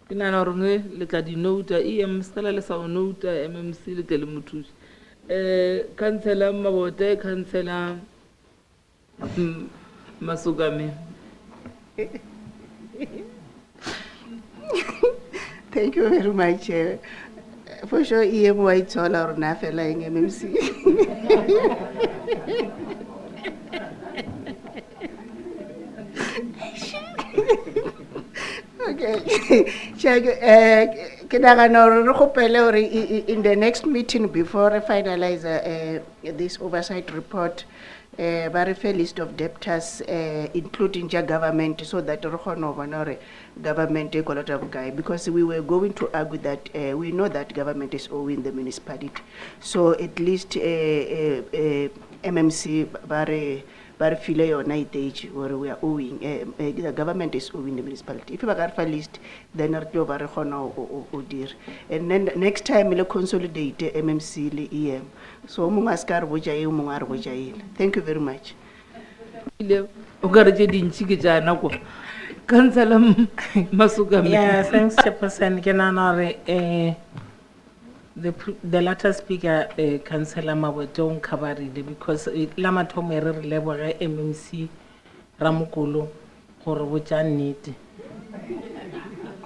Kinana ronge le tla di nota EM stela le sa nota MMC le tele mothusi. Councillor Mabote, Councillor Masukame. Thank you very much. For sure, EM White all or Nafela in MMC. Okay. Check. In the next meeting before I finalize this oversight report, very fair list of debtors, including the government, so that government take a lot of guy, because we were going to argue that we know that government is owing the municipality, so at least MMC very file your night age where we are owing the government is owing the municipality. If you have a list, then our very dear, and then next time we'll consolidate MMC EM. So thank you very much. Councillor Masukame. Yeah, thanks, Chairperson. The latter speaker, Councillor Mabote, covered it because Lama Tomere level MMC Ramukulu or which I need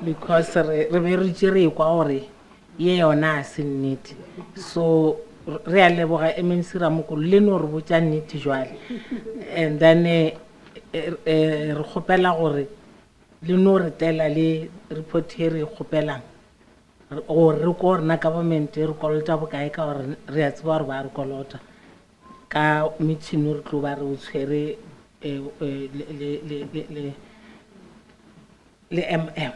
because very ye or nas in need. So real level MMC Ramukulu Lenor which I need usual. And then Hopela or Lenor tell Ali report here Hopela. Or record na government recall tabo kai ka or reats war ba recolota ka mitchinur klubar usere le MM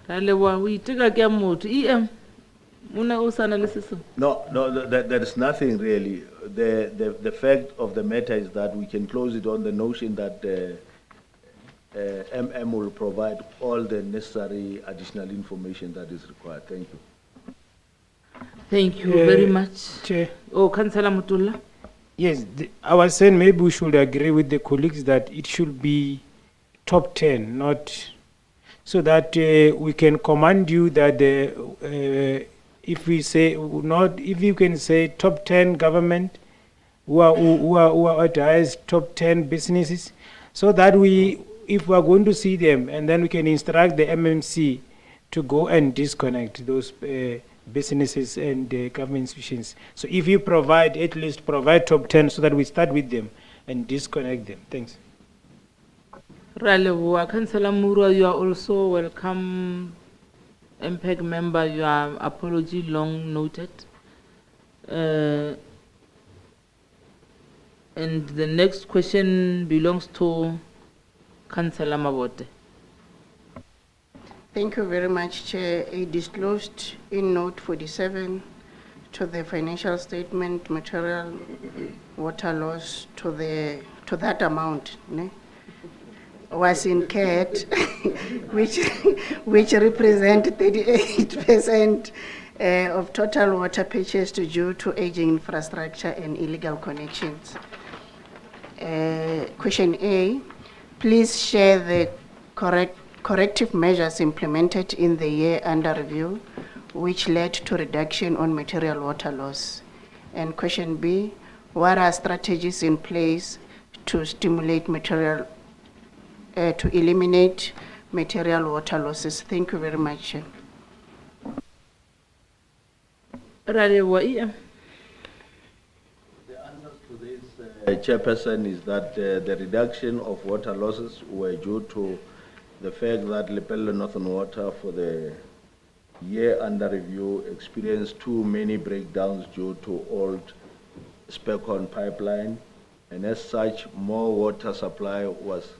Realewa we take a mot EM Muna usana lesiso. No, there is nothing really. The fact of the matter is that we can close it on the notion that MM will provide all the necessary additional information that is required. Thank you. Thank you very much. Chair. Oh, Councillor Mutula. Yes, I was saying maybe we should agree with the colleagues that it should be top 10, not so that we can command you that if we say not, if you can say top 10 government who are authorized top 10 businesses, so that if we are going to see them, and then we can instruct the MMC to go and disconnect those businesses and government institutions. So if you provide, at least provide top 10 so that we start with them and disconnect them. Thanks. Ralewa, Councillor Murwa, you are also welcome. MPAC member, your apology long noted. And the next question belongs to Councillor Mabote. Thank you very much, Chair. It disclosed in note 47 to the financial statement material water loss to that amount was incurred, which represent 38% of total water purchased due to aging infrastructure and illegal connections. Question A, please share the corrective measures implemented in the year under review, which led to reduction on material water loss. And question B, what are strategies in place to stimulate material, to eliminate material water losses? Thank you very much. Ralewa, The answers to these Chairperson, is that the reduction of water losses were due to the fact that Lepelle Northern Water for the year under review experienced too many breakdowns due to old spec-on pipeline, and as such, more water supply was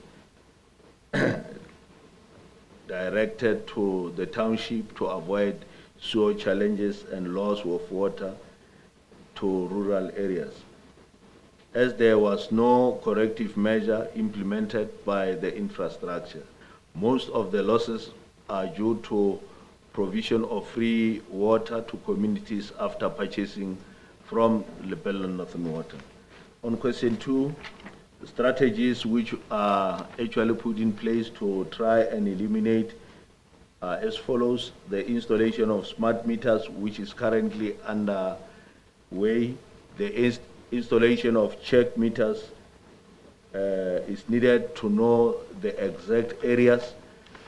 directed to the township to avoid sewer challenges and loss of water to rural areas. As there was no corrective measure implemented by the infrastructure, most of the losses are due to provision of free water to communities after purchasing from Lepelle Northern Water. On question 2, strategies which are actually put in place to try and eliminate as follows: the installation of smart meters, which is currently underway. The installation of check meters is needed to know the exact areas.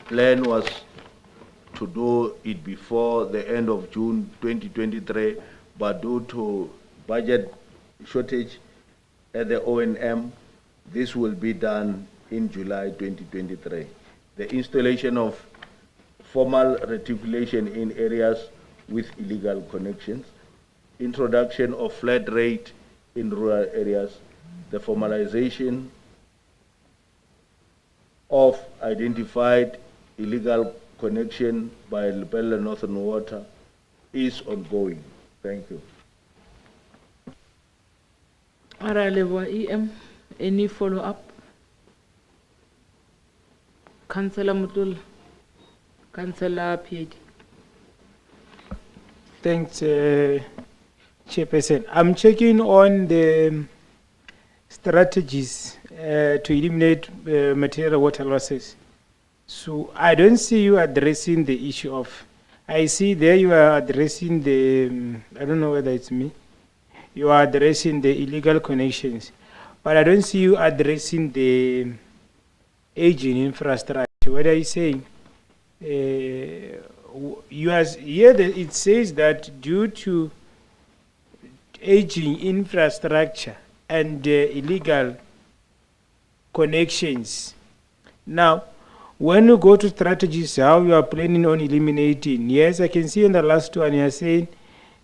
Plan was to do it before the end of June 2023, but due to budget shortage at the O&M, this will be done in July 2023. The installation of formal reticulation in areas with illegal connections, introduction of flat rate in rural areas, the formalization of identified illegal connection by Lepelle Northern Water is ongoing. Thank you. EM, any follow-up? Councillor Mutul, Councillor Piedi. Thanks, Chairperson. I'm checking on the strategies to eliminate material water losses. So I don't see you addressing the issue of, I see there you are addressing the, I don't know whether it's me, you are addressing the illegal connections, but I don't see you addressing the aging infrastructure. What are you saying? It says that due to aging infrastructure and illegal connections. Now, when you go to strategies, how you are planning on eliminating? Yes, I can see in the last one you are saying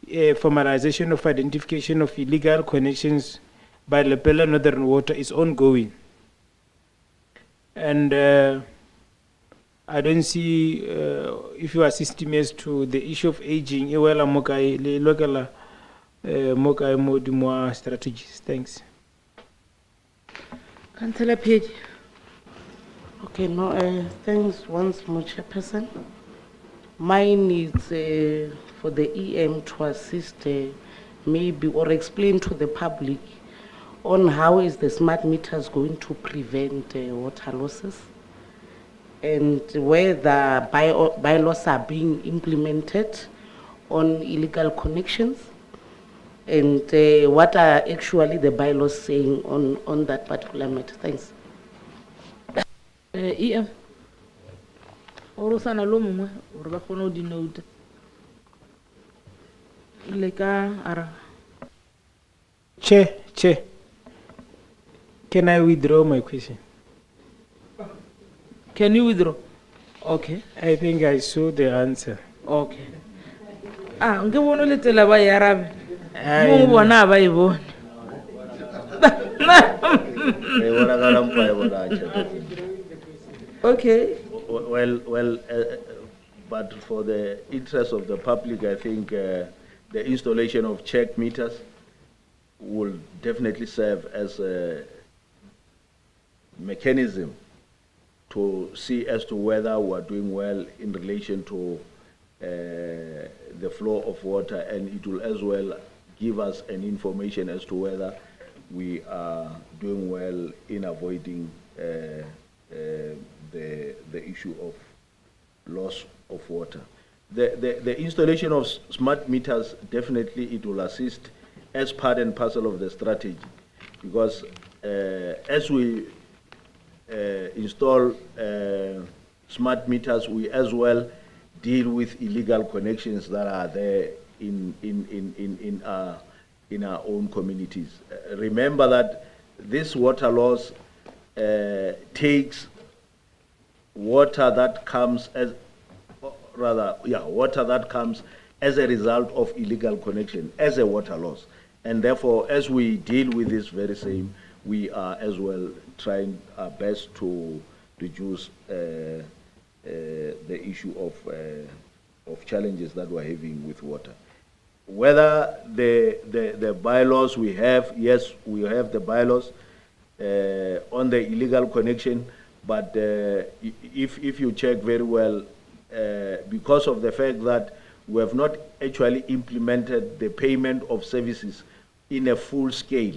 formalization of identification of illegal connections by Lepelle Northern Water is ongoing. And I don't see if you assist me as to the issue of aging, local strategies. Thanks. Councillor Piedi. Okay, no, thanks once more, Chairperson. Mine is for the EM to assist maybe or explain to the public on how is the smart meters going to prevent water losses and where the bylaws are being implemented on illegal connections and what are actually the bylaws saying on that particular matter. Thanks. EM. Orosana lo mongwe gore ba kgone go di note. Le ka ara. Chair, can I withdraw my question? Can you withdraw? Okay. I think I saw the answer. Okay. Nge bono le tsela ba ya arabe. Mo bona ba e bone. Okay. Well, but for the interest of the public, I think the installation of check meters will definitely serve as a mechanism to see as to whether we're doing well in relation to the flow of water, and it will as well give us an information as to whether we are doing well in avoiding the issue of loss of water. The installation of smart meters, definitely it will assist as part and parcel of the strategy, because as we install smart meters, we as well deal with illegal connections that are there in our own communities. Remember that this water loss takes water that comes as, water that comes as a result of illegal connection as a water loss. And therefore, as we deal with this very same, we are as well trying our best to reduce the issue of challenges that we're having with water. Whether the bylaws we have, yes, we have the bylaws on the illegal connection, but if you check very well, because of the fact that we have not actually implemented the payment of services in a full scale,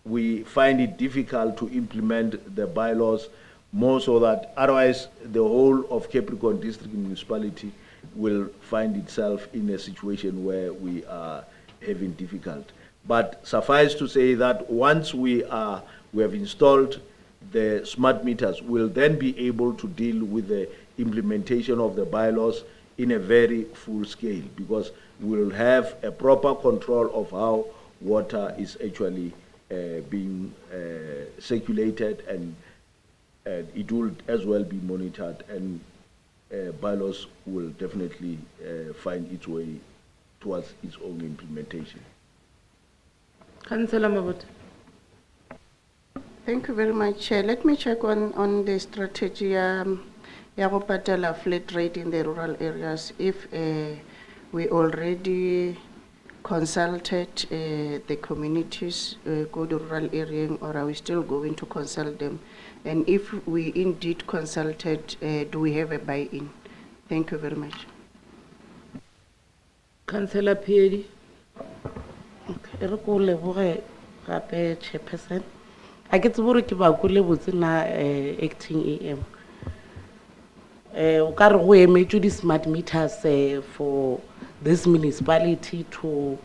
we find it difficult to implement the bylaws, more so that otherwise the whole of Capricorn District Municipality will find itself in a situation where we are having difficulty. But suffice to say that once we have installed the smart meters, we'll then be able to deal with the implementation of the bylaws in a very full scale, because we'll have a proper control of how water is actually being circulated, and it will as well be monitored, and bylaws will definitely find its way towards its own implementation. Councillor Mabot. Thank you very much, Chair. Let me check on the strategy ya go patela flat rate in the rural areas. If we already consulted the communities go to rural area, or are we still going to consult them? And if we indeed consulted, do we have a buy-in? Thank you very much. Councillor Piedi. Chairperson. I get to work about acting EM. We made these smart meters for this municipality to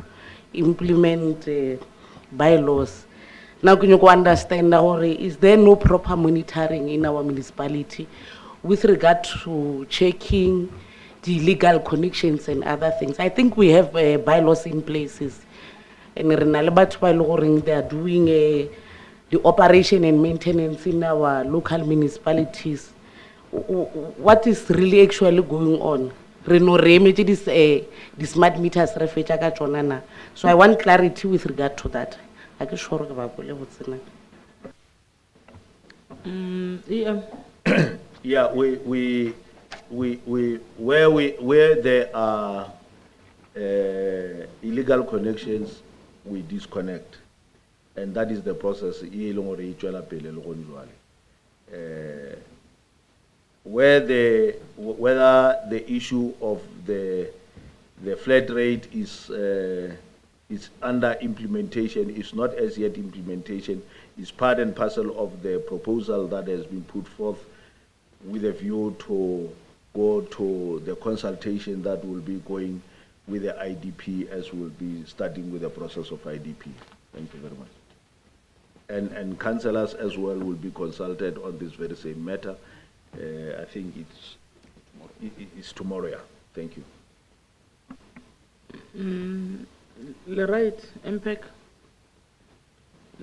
implement bylaws. Now, can you understand, is there no proper monitoring in our municipality with regard to checking the legal connections and other things? I think we have bylaws in places, and they are doing the operation and maintenance in our local municipalities. What is really actually going on? The smart meters. So I want clarity with regard to that. I can sure about Yeah, where there are illegal connections, we disconnect, and that is the process. Whether the issue of the flat rate is under implementation, is not as yet implementation, is part and parcel of the proposal that has been put forth with a view to go to the consultation that will be going with the IDP, as we'll be starting with the process of IDP. Thank you very much. And councillors as well will be consulted on this very same matter. I think it's tomorrow. Yeah. Thank you. Le right, MPAC.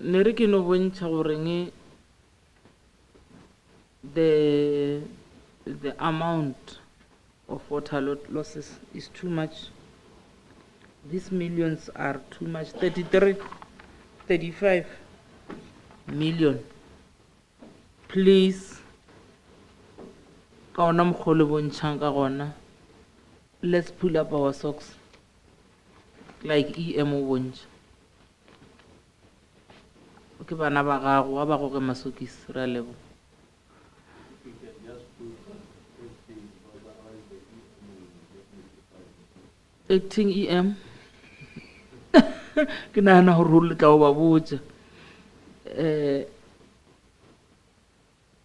Neriki no wincha orengi the amount of water losses is too much. These millions are too much. 35 million. Please, let's pull up our socks like EMO won't. Okay, masokis level. Acting EM. Can I rule it over?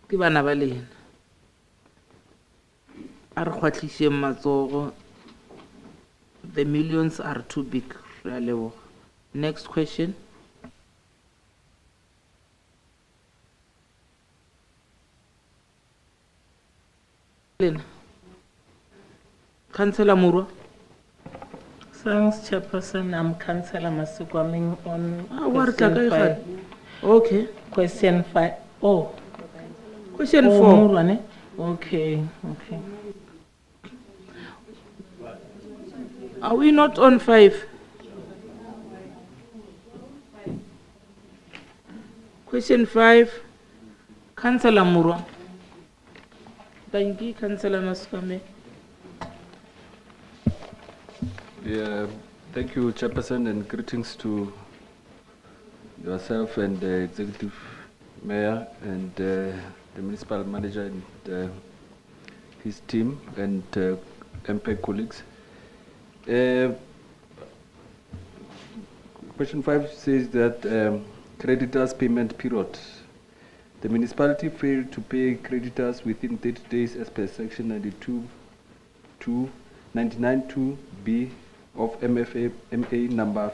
Kibana balena are khwatlishe matsogo. The millions are too big. Next question. Councillor Murwa. Thanks, Chairperson. I'm Councillor Masugwaming on Okay, Question 5. Oh. question Oh, 4. Murwane. Okay, okay. Are we not on 5? Question 5, Councillor Murwa. Thank you, Councillor Maskame. Yeah, thank you, Chairperson, and greetings to yourself and the Executive Mayor and the Municipal Manager and his team and MPAC colleagues. Question 5 says that creditors' payment period. The municipality failed to pay creditors within 30 days as per section 99(2)(b) of MA number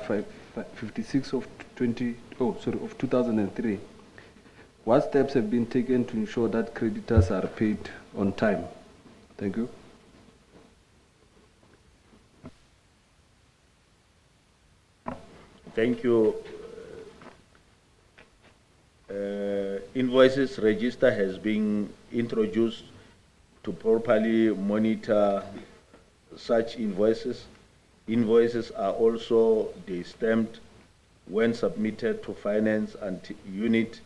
56 of 2003. What steps have been taken to ensure that creditors are paid on time? Thank you. Thank you. Invoices register has been introduced to properly monitor such invoices. Invoices are also stamped when submitted to finance and unit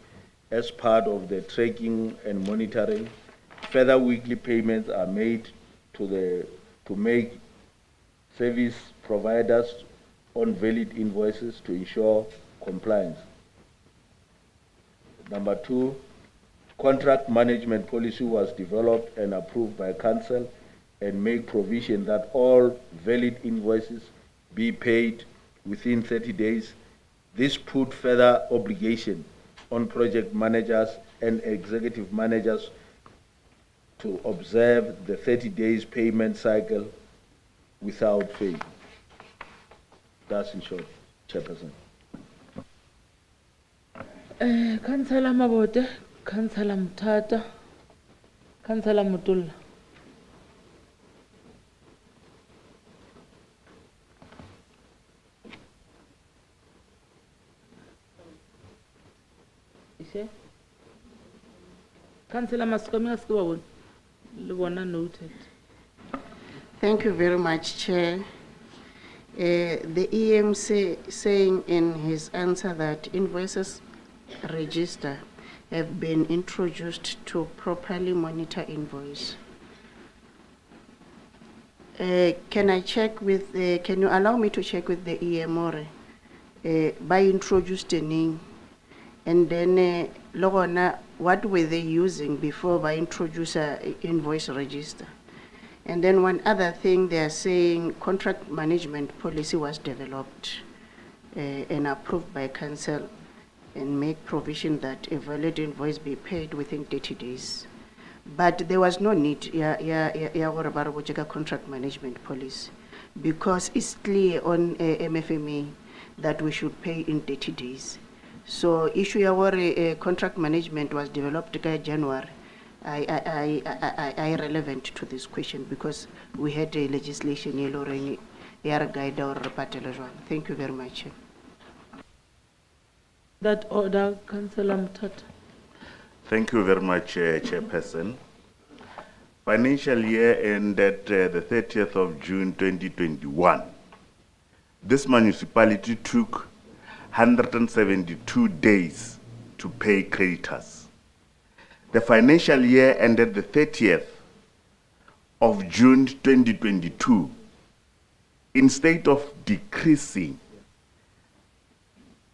as part of the tracking and monitoring. Further weekly payments are made to make service providers on valid invoices to ensure compliance. Number 2, contract management policy was developed and approved by Council and make provision that all valid invoices be paid within 30 days. This put further obligation on project managers and executive managers to observe the 30 days payment cycle without fail. That's in short, Chairperson. Councillor Mabote, Councillor Mutata, Councillor Mutulla. Councillor Maskome, noted. Thank you very much, Chair. The EM saying in his answer that invoices register have been introduced to properly monitor invoice. Can I check with, can you allow me to check with the EMORE by introduced the name and then Logona, what were they using before by introduce invoice register? And then one other thing, they are saying contract management policy was developed and approved by Council and make provision that a valid invoice be paid within 30 days. But there was no need, contract management policy, because it's clear on MFMA that we should pay in 30 days. So issue our contract management was developed in January. I relevant to this question because we had a legislation guide or Thank you very much. That order, Councillor Mutata. Thank you very much, Chairperson. Financial year ended the 30th of June 2021. This municipality took 172 days to pay creditors. The financial year ended the 30th of June 2022. Instead of decreasing,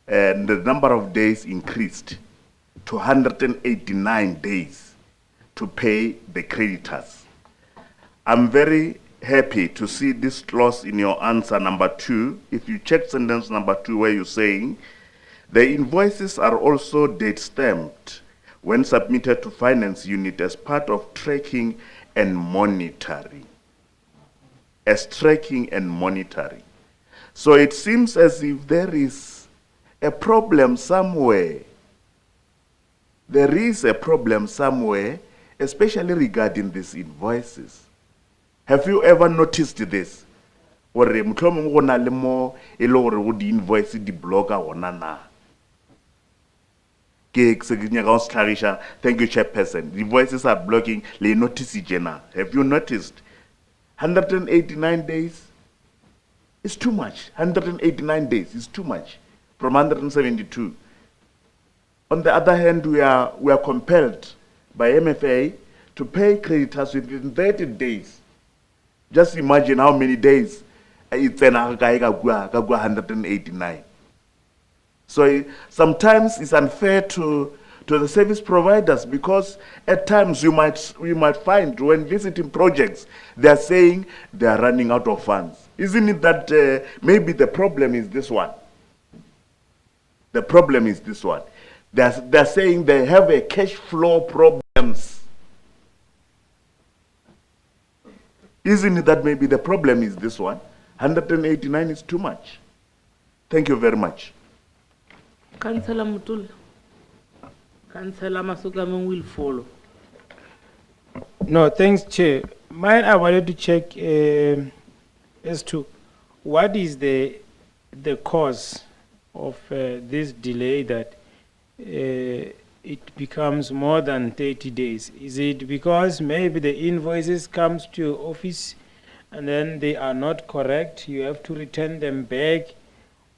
and the number of days increased to 189 days to pay the creditors. I'm very happy to see this clause in your answer number 2. If you check sentence number 2 where you're saying, the invoices are also date stamped when submitted to finance unit as part of tracking and monitoring. As tracking and monitoring. So it seems as if there is a problem somewhere. There is a problem somewhere, especially regarding these invoices. Have you ever noticed this? Or mtlomong go na le mo e le gore go di invoice di blocker ona na? Thank you, Chairperson. The voices are blocking. Le notice jena. Have you noticed? 189 days is too much. 189 days is too much from 172. On the other hand, we are compelled by MFA to pay creditors within 30 days. Just imagine how many days it's 189. So sometimes it's unfair to the service providers, because at times we might find when visiting projects, they are saying they are running out of funds. Isn't it that maybe the problem is this one? The problem is this one. They're saying they have a cash flow problems. Isn't it that maybe the problem is this one? 189 is too much. Thank you very much. Councillor Mutul. Councillor Masukame will follow. No, thanks, Chair. Mine, I wanted to check as to what is the cause of this delay that it becomes more than 30 days. Is it because maybe the invoices comes to your office and then they are not correct, you have to return them back,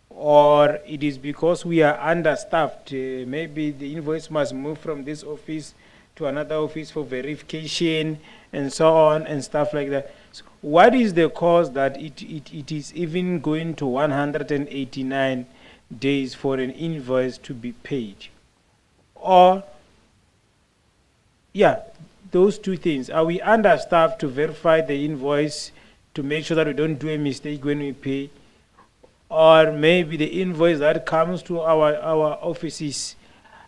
or it is because we are understaffed? Maybe the invoice must move from this office to another office for verification and so on and stuff like that. So what is the cause that it is even going to 189 days for an invoice to be paid? Or, yeah, those two things. Are we understaffed to verify the invoice to make sure that we don't do a mistake when we pay? Or maybe the invoice that comes to our offices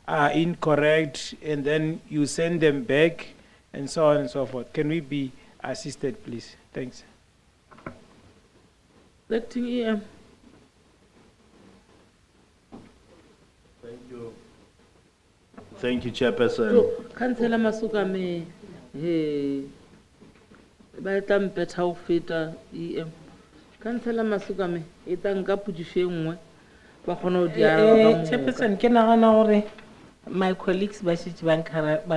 are incorrect and then you send them back and so on and so forth. Can we be assisted, please? Thanks. Acting EM. Thank you. Thank you, Chairperson. So, Councillor Masukame, ba tla mpetha ho feta EM. Councillor Masukame, e tla nka pudiso e nngwe ba kgona ho dia Chairperson, ke nagana hore my colleagues ba shitse ba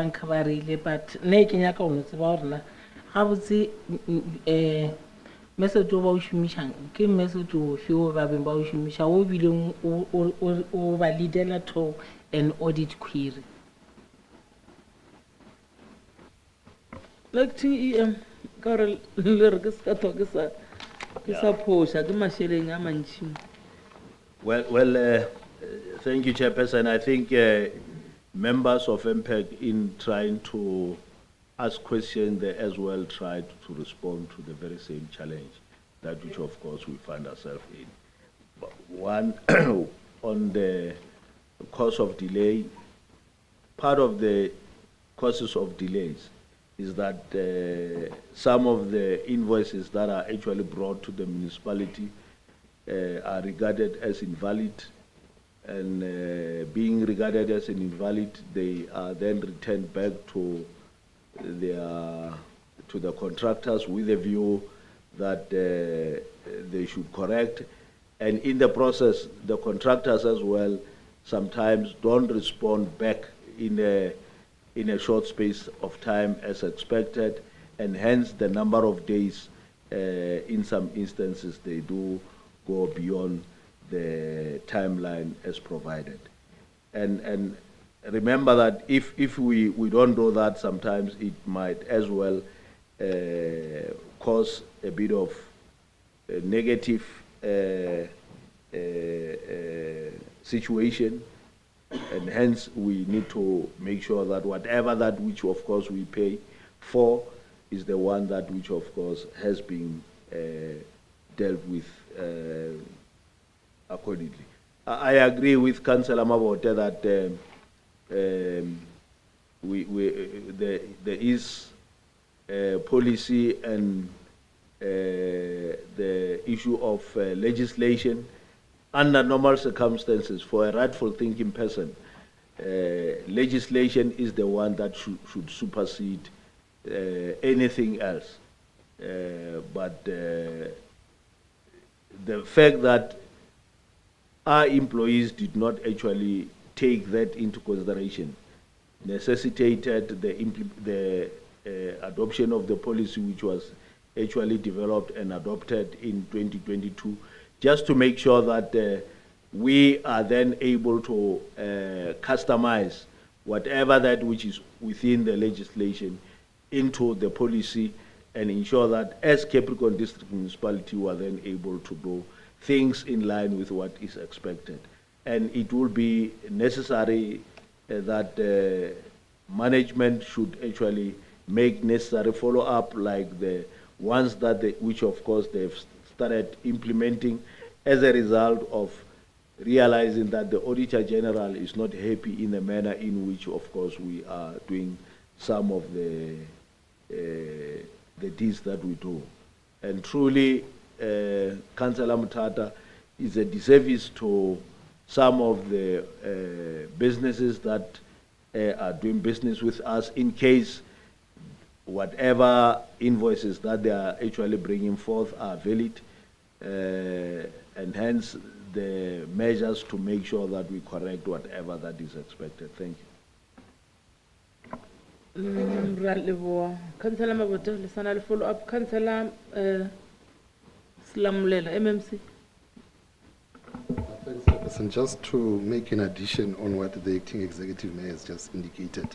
nkabarile, but ne ke nyaka ho tseba hore na ga botse message o ba o shumishang ke message o fio ba beng ba o shumisha o bileng o ba leadela to an audit query. Acting EM ka re le re ke ska to ke sa phosha ke masheleng a mantši. Well, thank you, Chairperson. I think members of MPAC, in trying to ask questions, they as well tried to respond to the very same challenge, that which of course we find ourselves in. One, on the cause of delay, part of the causes of delays is that some of the invoices that are actually brought to the municipality are regarded as invalid, and being regarded as an invalid, they are then returned back to the contractors with a view that they should correct, and in the process, the contractors as well sometimes don't respond back in a short space of time as expected, and hence the number of days in some instances they do go beyond the timeline as provided. And remember that if we don't do that, sometimes it might as well cause a bit of a negative situation, and hence we need to make sure that whatever that which of course we pay for is the one that which of course has been dealt with accordingly. I agree with Councillor Mabota that there is policy and the issue of legislation. Under normal circumstances, for a rightful thinking person, legislation is the one that should supersede anything else. But the fact that our employees did not actually take that into consideration necessitated the adoption of the policy, which was actually developed and adopted in 2022, just to make sure that we are then able to customize whatever that which is within the legislation into the policy and ensure that as Capricorn District Municipality, we are then able to do things in line with what is expected. And it will be necessary that management should actually make necessary follow-up, like the ones that which of course they've started implementing as a result of realizing that the Auditor General is not happy in the manner in which of course we are doing some of the deeds that we do. And truly, Councillor Mutata, is a disservice to some of the businesses that are doing business with us, in case whatever invoices that they are actually bringing forth are valid, and hence the measures to make sure that we correct whatever that is expected. Thank you. Councillor Mabote, listener follow up. Councillor Slamulela, MMC. Thanks, Chairperson. Just to make an addition on what the acting executive mayor has just indicated,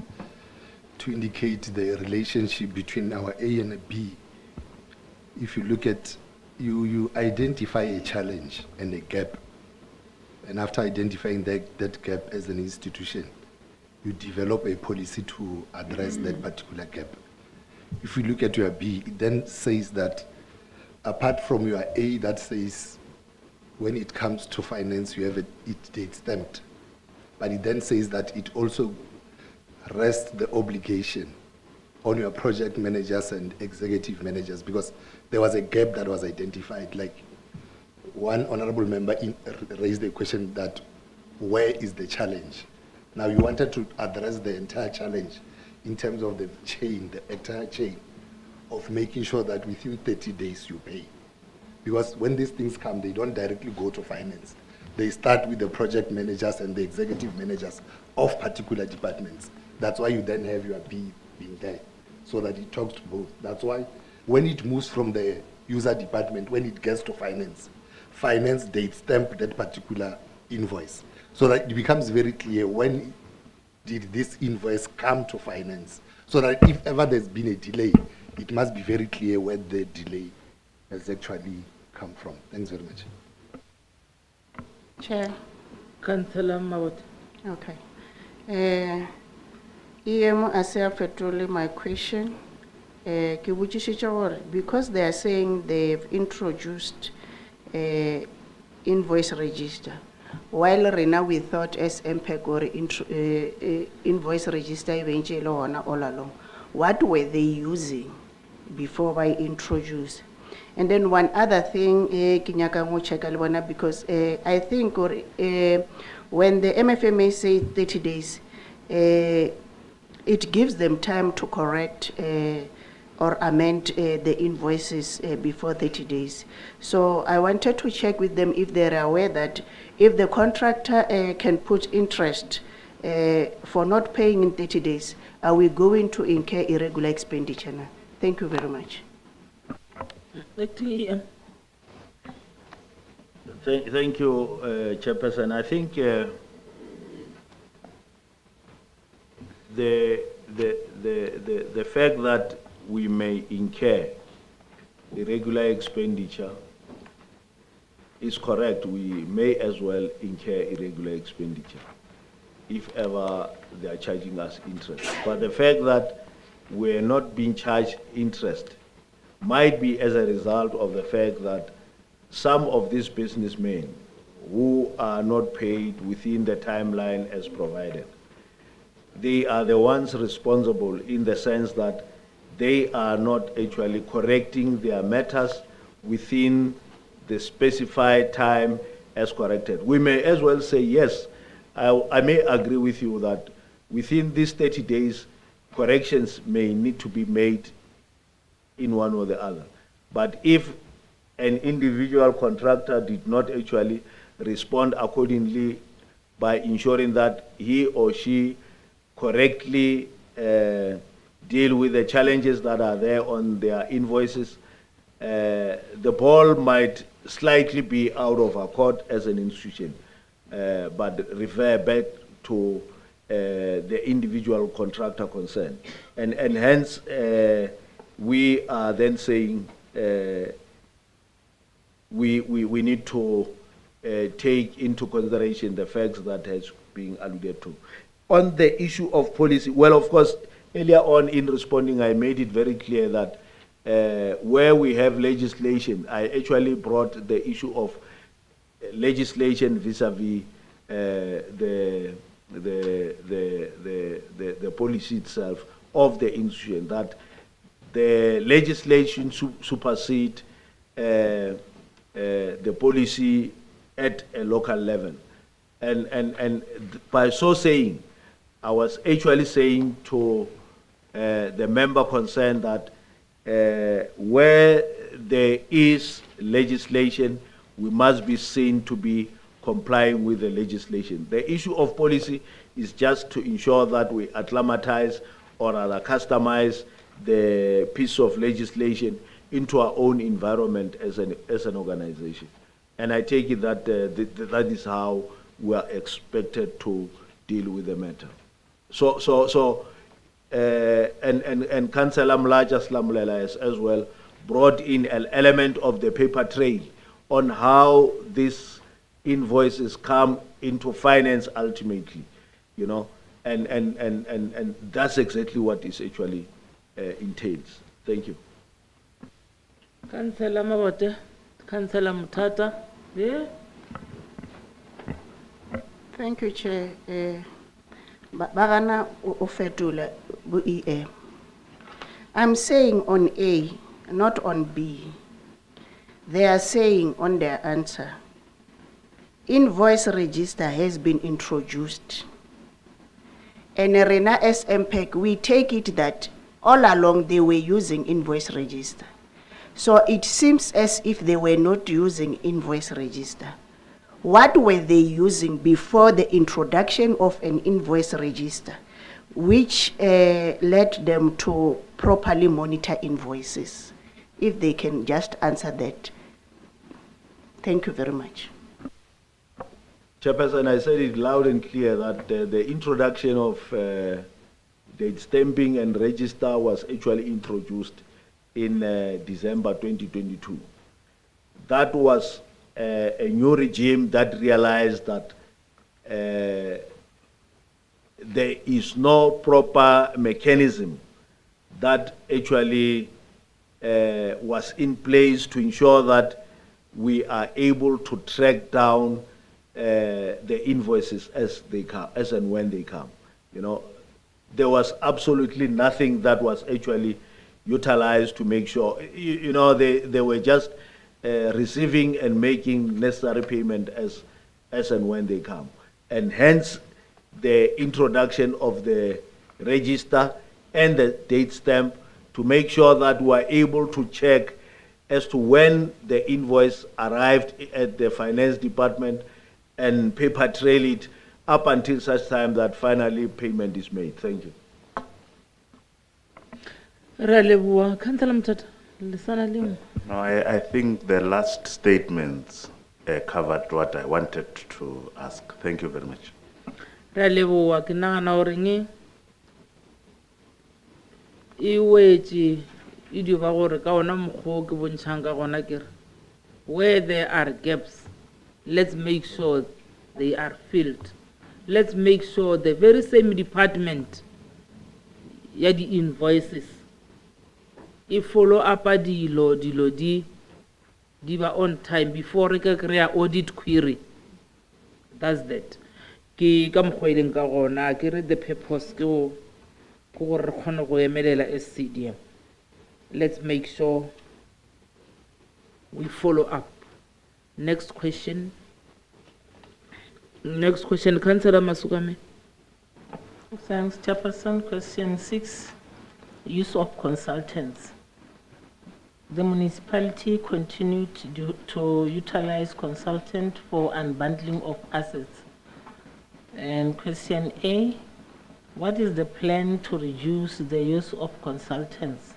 to indicate the relationship between our A and a B. If you look at, you identify a challenge and a gap, and after identifying that gap as an institution, you develop a policy to address that particular gap. If you look at your B, it then says that apart from your A that says when it comes to finance, you have it date stamped. But it then says that it also rests the obligation on your project managers and executive managers, because there was a gap that was identified. Like one honorable member raised a question that where is the challenge? Now you wanted to address the entire challenge in terms of the chain, the entire chain of making sure that within 30 days you pay. Because when these things come, they don't directly go to finance. They start with the project managers and the executive managers of particular departments. That's why you then have your B being there, so that it talks to both. That's why when it moves from the user department, when it gets to finance, finance date stamp that particular invoice, so that it becomes very clear when did this invoice come to finance, so that if ever there's been a delay, it must be very clear where the delay has actually come from. Thanks very much. Chair. Councillor Mawat. Okay. EM Asia my question. Because they are saying they've introduced invoice register, while right now we thought as MPAC or invoice register eventually all along, what were they using before I introduced? And then one other thing, because I think when the MFMA say 30 days, it gives them time to correct or amend the invoices before 30 days. So I wanted to check with them if they're aware that if the contractor can put interest for not paying in 30 days, are we going to incur irregular expenditure now? Thank you very much. Thank you, Chairperson. I think the fact that we may incur irregular expenditure is correct. We may as well incur irregular expenditure if ever they are charging us interest. But the fact that we're not being charged interest might be as a result of the fact that some of these businessmen who are not paid within the timeline as provided, they are the ones responsible in the sense that they are not actually correcting their matters within the specified time as corrected. We may as well say, yes, I may agree with you that within these 30 days, corrections may need to be made in one or the other. But if an individual contractor did not actually respond accordingly by ensuring that he or she correctly deal with the challenges that are there on their invoices. The ball might slightly be out of our court as an institution, but refer back to the individual contractor concerned. And hence, we are then saying we need to take into consideration the facts that has been alluded to. On the issue of policy, well, of course, earlier on in responding, I made it very clear that where we have legislation, I actually brought the issue of legislation vis-a-vis the policy itself of the institution, that the legislation supersede the policy at a local level. And by so saying, I was actually saying to the member concerned that where there is legislation, we must be seen to be complying with the legislation. The issue of policy is just to ensure that we acclimatize or rather customize the piece of legislation into our own environment as an organization. And I take it that that is how we are expected to deal with the matter. And Councillor Mlaja Slamulela has as well brought in an element of the paper trail on how these invoices come into finance ultimately, you know, and that's exactly what it actually entails. Thank you. Councillor Mabote, Councillor Mutata, yeah. Thank you, Chair. Bagana Ofetula, EM. I'm saying on A, not on B. They are saying on their answer, invoice register has been introduced. And Rena as MPAC, we take it that all along they were using invoice register. So it seems as if they were not using invoice register. What were they using before the introduction of an invoice register, which led them to properly monitor invoices? If they can just answer that. Thank you very much. Chairperson, I said it loud and clear that the introduction of date stamping and register was actually introduced in December 2022. That was a new regime that realized that there is no proper mechanism that actually was in place to ensure that we are able to track down the invoices as they come, as and when they come. You know, there was absolutely nothing that was actually utilized to make sure, you know, they were just receiving and making necessary payment as and when they come. And hence the introduction of the register and the date stamp to make sure that we are able to check as to when the invoice arrived at the finance department and paper trail it up until such time that finally payment is made. Thank you. No, I think the last statements covered what I wanted to ask. Thank you very much. Where there are gaps, let's make sure they are filled. Let's make sure the very same department, the invoices, if follow up a dilo di on time before we can audit query. That's that. Ki kam khweleng ka gona ke re the purpose ke go re khona go emelela as CDM. Let's make sure we follow up. Next question. Next question, Councillor Masukame. Thanks, Chairperson. Question 6, use of consultants. The municipality continued to utilize consultant for unbundling of assets. And question A, what is the plan to reduce the use of consultants?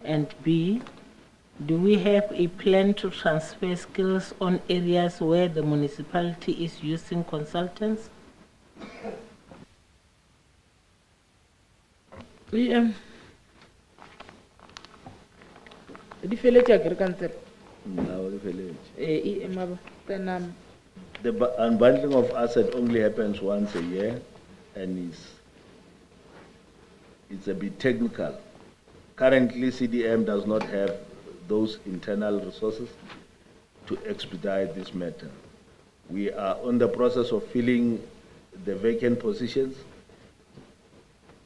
And B, do we have a plan to transfer skills on areas where the municipality is using consultants? EM. Di feletša ke re councillor. Now the village. EM aba tenam. The unbundling of asset only happens once a year, and it's a bit technical. Currently, CDM does not have those internal resources to expedite this matter. We are on the process of filling the vacant positions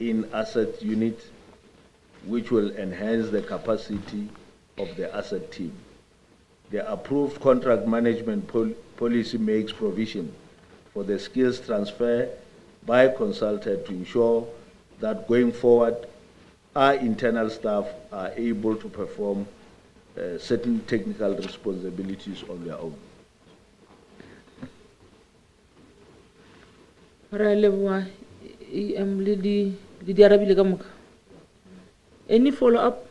in asset unit, which will enhance the capacity of the asset team. The approved contract management policy makes provision for the skills transfer by consultant to ensure that going forward, our internal staff are able to perform certain technical responsibilities on their own. Any follow-up?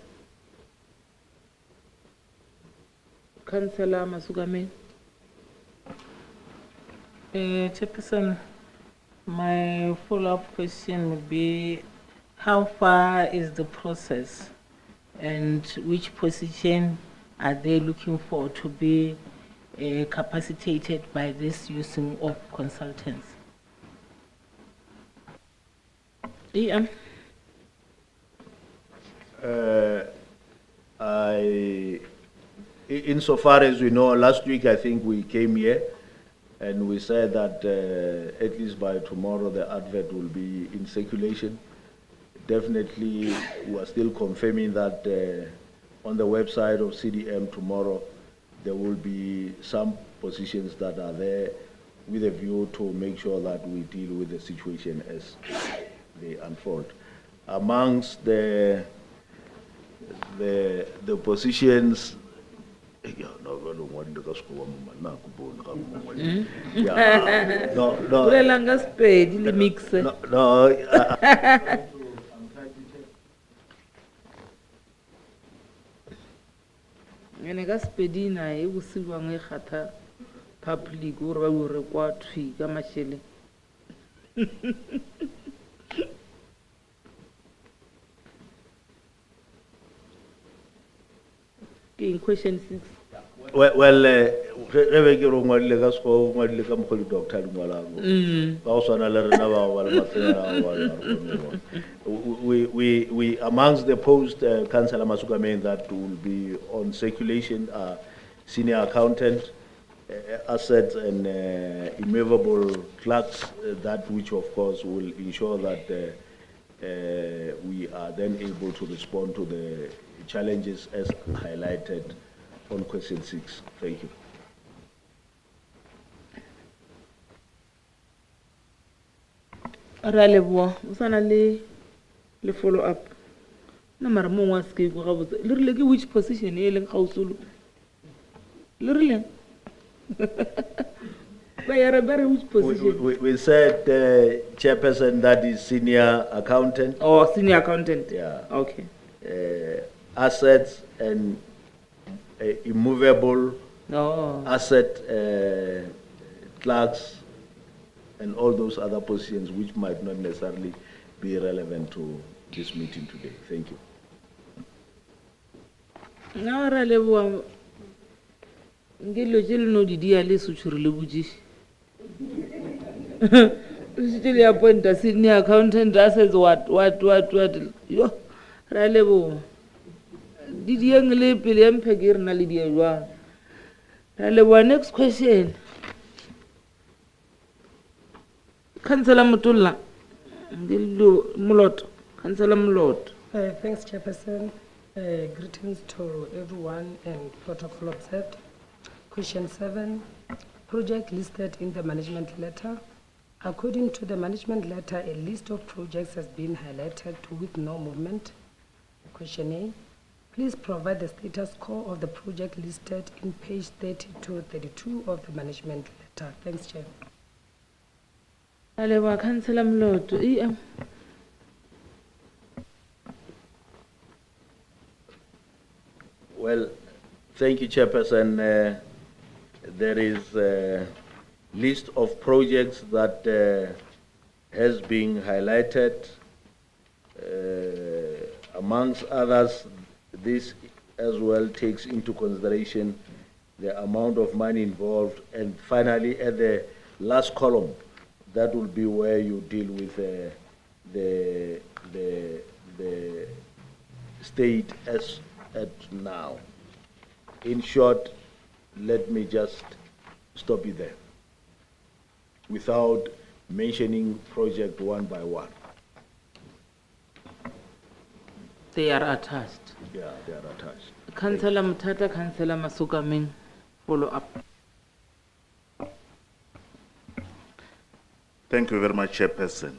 Councillor Masugame. Chairperson, my follow-up question would be, how far is the process and which position are they looking for to be capacitated by this using of consultants? EM. Insofar as we know, last week I think we came here and we said that at least by tomorrow the advert will be in circulation. Definitely, we are still confirming that on the website of CDM tomorrow, there will be some positions that are there with a view to make sure that we deal with the situation as they unfold. Amongst the positions, Ene ka spedi na e bosiwa nge khatha public o re ba o re kwa thwi ka mashele. Okay, question 6. Well, re ke ro ngwadile ka sko ngwadile ka mogolo doctor ngwalango ba o swana le rena ba ba le matsena we amongst the post councillor Masugame that will be on circulation senior accountant, assets and immovable clerks, that which of course will ensure that we are then able to respond to the challenges as highlighted on question 6. Thank you. Ra leboa o sana le follow up na mara mo wa ske go ga botse le rile ke which position e leng gausolo le rile ba ya re bare which position we said chairperson, that is senior accountant. Oh, senior accountant. Yeah. Okay. Assets and immovable asset clerks and all those other positions which might not necessarily be relevant to this meeting today. Thank you. Na ra leboa ngelo jelo no di dia le sutshuru le buji still appoint a senior accountant says what yo ra leboa di dieng le pele MPAC e rena le dia jwa ra leboa. Next question, Councillor Mutulla ngelo Mulot. Councillor Mulot. Thanks, Chairperson. Greetings to everyone and protocol observed. Question 7, project listed in the management letter. According to the management letter, a list of projects has been highlighted with no movement. Question A, please provide the status quo of the project listed in page 30 to 32 of the management letter. Thanks, Chair. Alewa Councillor Mloto, EM. Well, thank you, Chairperson. There is a list of projects that has been highlighted. Amongst others, this as well takes into consideration the amount of money involved. And finally, at the last column, that will be where you deal with the state as at now. In short, let me just stop you there without mentioning project one by one. They are attached. Yeah, they are attached. Councillor Mtata, Councillor Masukaming, follow up. Thank you very much, Chairperson.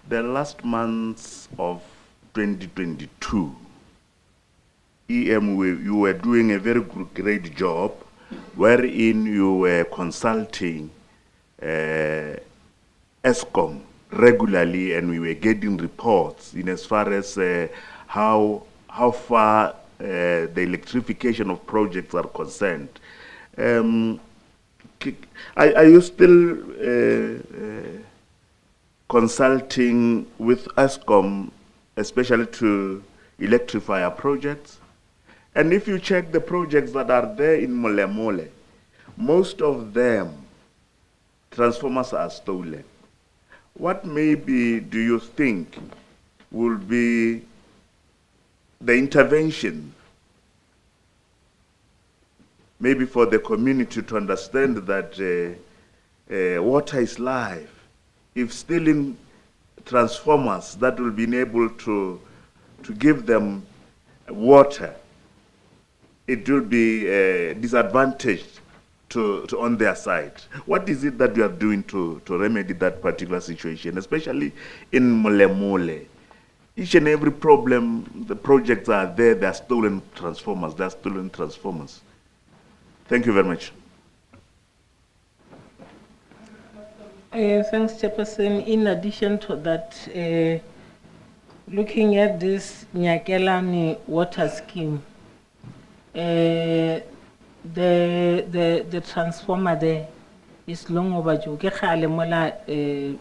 The last months of 2022, you were doing a very great job, wherein you were consulting ESCOM regularly, and we were getting reports in as far as how far the electrification of projects are concerned. Are you still consulting with ESCOM, especially to electrify our projects? And if you check the projects that are there in Molemole, most of them, transformers are stolen. What maybe do you think will be the intervention, maybe for the community to understand that water is life? If stealing transformers, that will be able to give them water, it will be disadvantaged to on their side. What is it that you are doing to remedy that particular situation, especially in Molemole? Each and every problem, the projects are there, they are stolen transformers, they are stolen transformers. Thank you very much. Thanks, Chairperson. In addition to that, looking at this Nyakelani water scheme, the transformer there is long overdue. Ke kgale mola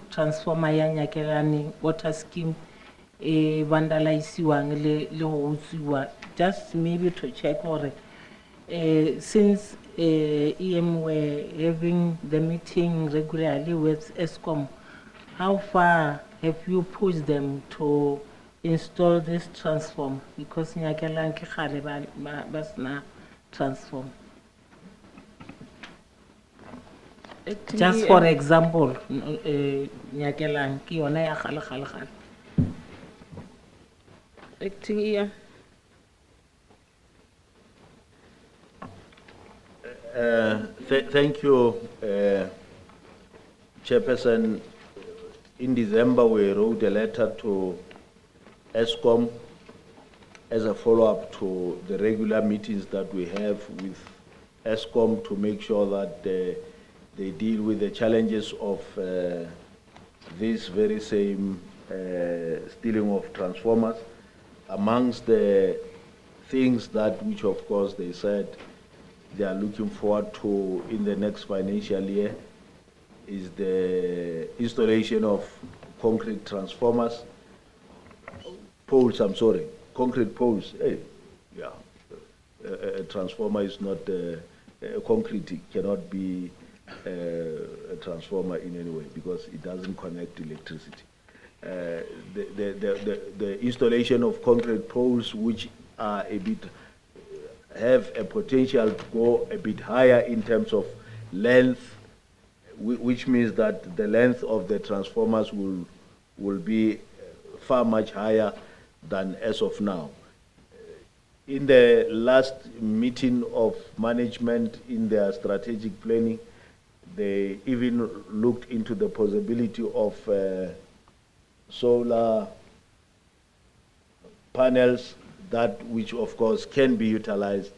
transformer ya Nyakelani water scheme vandaliziwang le ho utsiwa. Just maybe to check or since EM were having the meeting regularly with ESCOM, how far have you pushed them to install this transform? Because Nyakelang ke kgale ba sna transform. Just for example, Nyakelang ke yona ya kgale. Acting here. Thank you, Chairperson. In December, we wrote a letter to ESCOM as a follow-up to the regular meetings that we have with ESCOM to make sure that they deal with the challenges of this very same stealing of transformers. Amongst the things that which of course they said they are looking forward to in the next financial year is the installation of concrete transformers, concrete poles. Hey, yeah, a transformer is not concrete. It cannot be a transformer in any way because it doesn't connect electricity. The installation of concrete poles, which are have a potential to go a bit higher in terms of length, which means that the length of the transformers will be far much higher than as of now. In the last meeting of management in their strategic planning, they even looked into the possibility of solar panels, that which of course can be utilized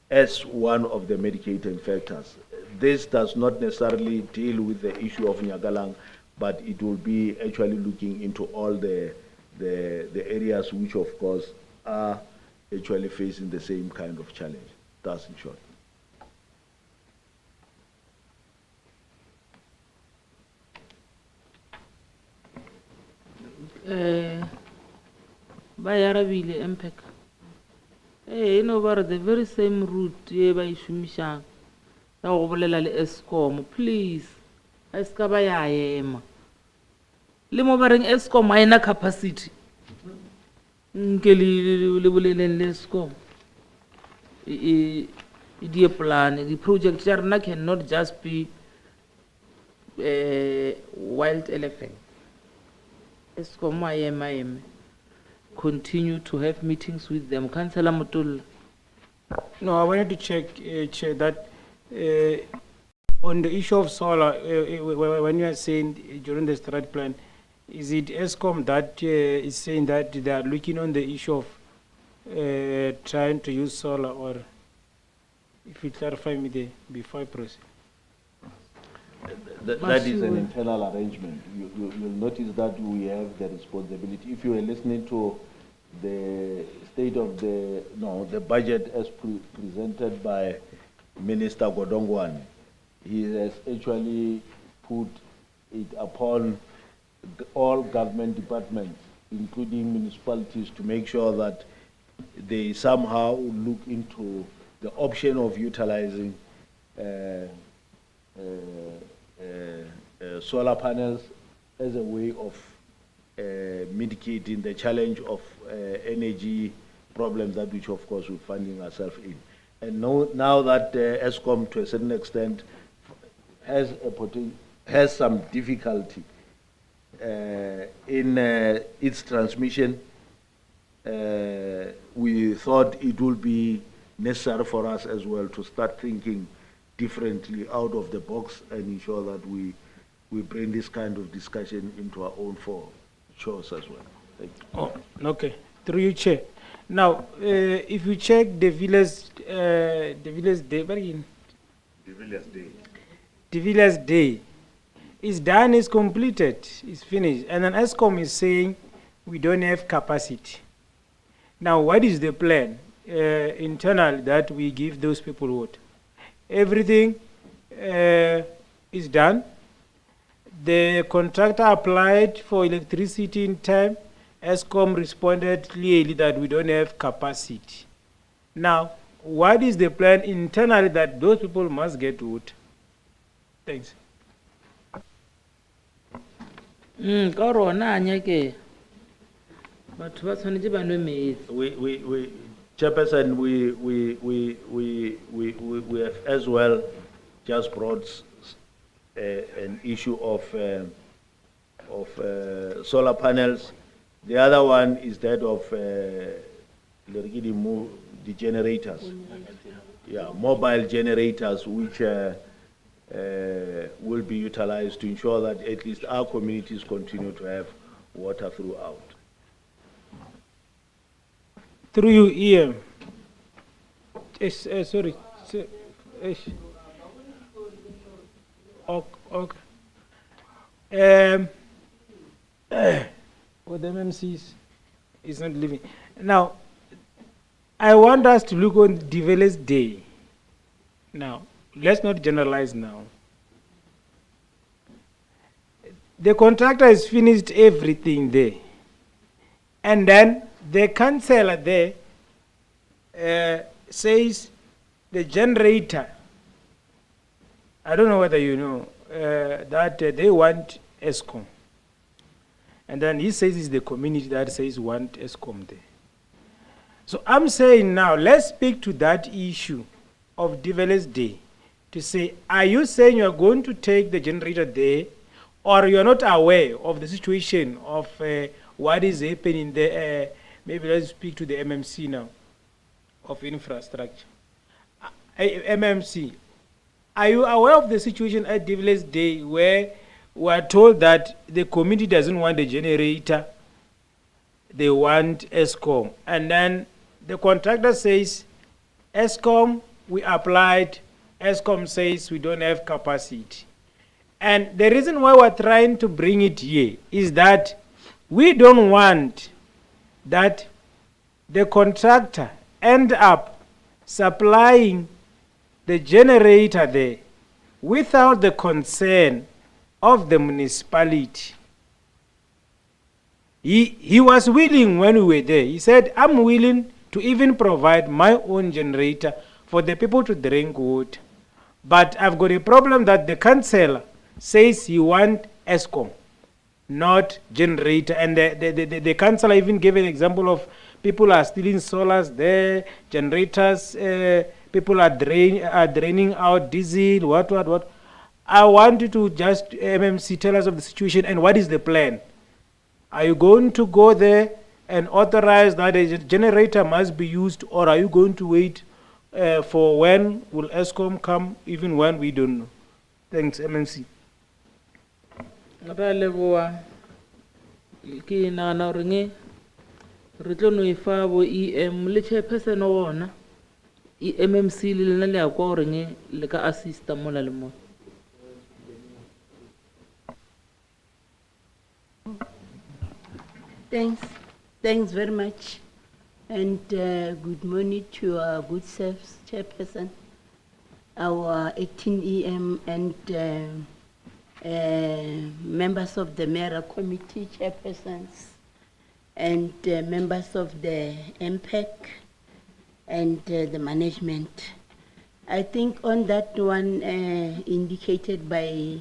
as one of the mitigating factors. This does not necessarily deal with the issue of Nyagalang, but it will be actually looking into all the areas which, of course, are actually facing the same kind of challenge. That's in short. Bayarabile MPAC. You know about the very same route ye ba ishumishang. Ya go bolela le Eskom, please. Eska ba ya ema. Le mo ba reng Eskom ha ena capacity. Nke le boleleng le Eskom. The plan, the project jarna cannot just be wild elephant. Eskom ha ema. Continue to have meetings with them. Councillor Mutul. No, I wanted to check, Chair, that on the issue of solar, when you are saying during the strat plan, is it ESCOM that is saying that they are looking on the issue of trying to use solar, or if you clarify me there before I proceed? That is an internal arrangement. You'll notice that we have the responsibility. If you are listening to the state of the budget as presented by Minister POLOKWANE, he has actually put it upon all government departments, including municipalities, to make sure that they somehow look into the option of utilizing solar panels as a way of mitigating the challenge of energy problems that which, of course, we're finding ourselves in. And now that ESCOM, to a certain extent, has some difficulty in its transmission, we thought it would be necessary for us as well to start thinking differently out of the box and ensure that we bring this kind of discussion into our own four chores as well. Thank you. Oh, okay. Through you, Chair. Now, if you check the Villas Day is done, is completed, is finished, and then ESCOM is saying we don't have capacity. Now, what is the plan internal that we give those people what? Everything is done. The contractor applied for electricity in time. ESCOM responded clearly that we don't have capacity. Now, what is the plan internally that those people must get wood? Thanks. Chairperson, we have as well just brought an issue of solar panels. The other one is that of the generators. Yeah, mobile generators, which will be utilized to ensure that at least our communities continue to have water throughout. Through you, EM. Yes, sorry. Okay. With MMCs is not living. Now, I want us to look on Developers Day. Now, let's not generalize now. The contractor has finished everything there. And then the councillor there says the generator, I don't know whether you know, that they want ESCOM. And then he says it's the community that says want ESCOM there. So I'm saying now, let's speak to that issue of Developers Day to say, are you saying you're going to take the generator there, or you're not aware of the situation of what is happening there? Maybe let's speak to the MMC now of infrastructure. MMC, are you aware of the situation at Developers Day where we are told that the community doesn't want the generator, they want ESCOM, and then the contractor says, ESCOM, we applied, ESCOM says we don't have capacity. And the reason why we're trying to bring it here is that we don't want that the contractor end up supplying the generator there without the consent of the municipality. He was willing when we were there. He said, I'm willing to even provide my own generator for the people to drink water. But I've got a problem that the councillor says he wants ESCOM, not generator. And the councillor even gave an example of people are stealing solars there, generators, people are draining out diesel, what. I want you to just, MMC, tell us of the situation and what is the plan? Are you going to go there and authorize that a generator must be used, or are you going to wait for when will ESCOM come, even when we don't know? Thanks, MMC. Ra leboa ke nagana gore nge re tlo no ifa bo EM le chairperson o ona MMC le lena le a kwa gore nge le ka assista mola le mo. Thanks very much, and good morning to our good selves, chairperson, our 18 EM, and members of the mayoral committee, chairpersons, and members of the MPAC, and the management. I think on that one indicated by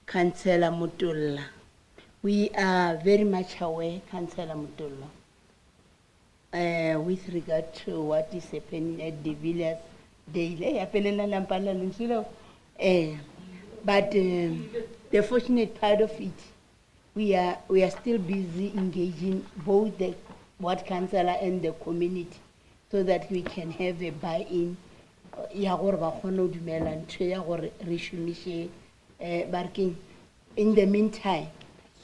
Councillor Mutulla, we are very much aware, Councillor Mutulla, with regard to what is happening at the villas daily. But the fortunate part of it, we are still busy engaging both the ward councillor and the community, so that we can have a buy-in. In the meantime,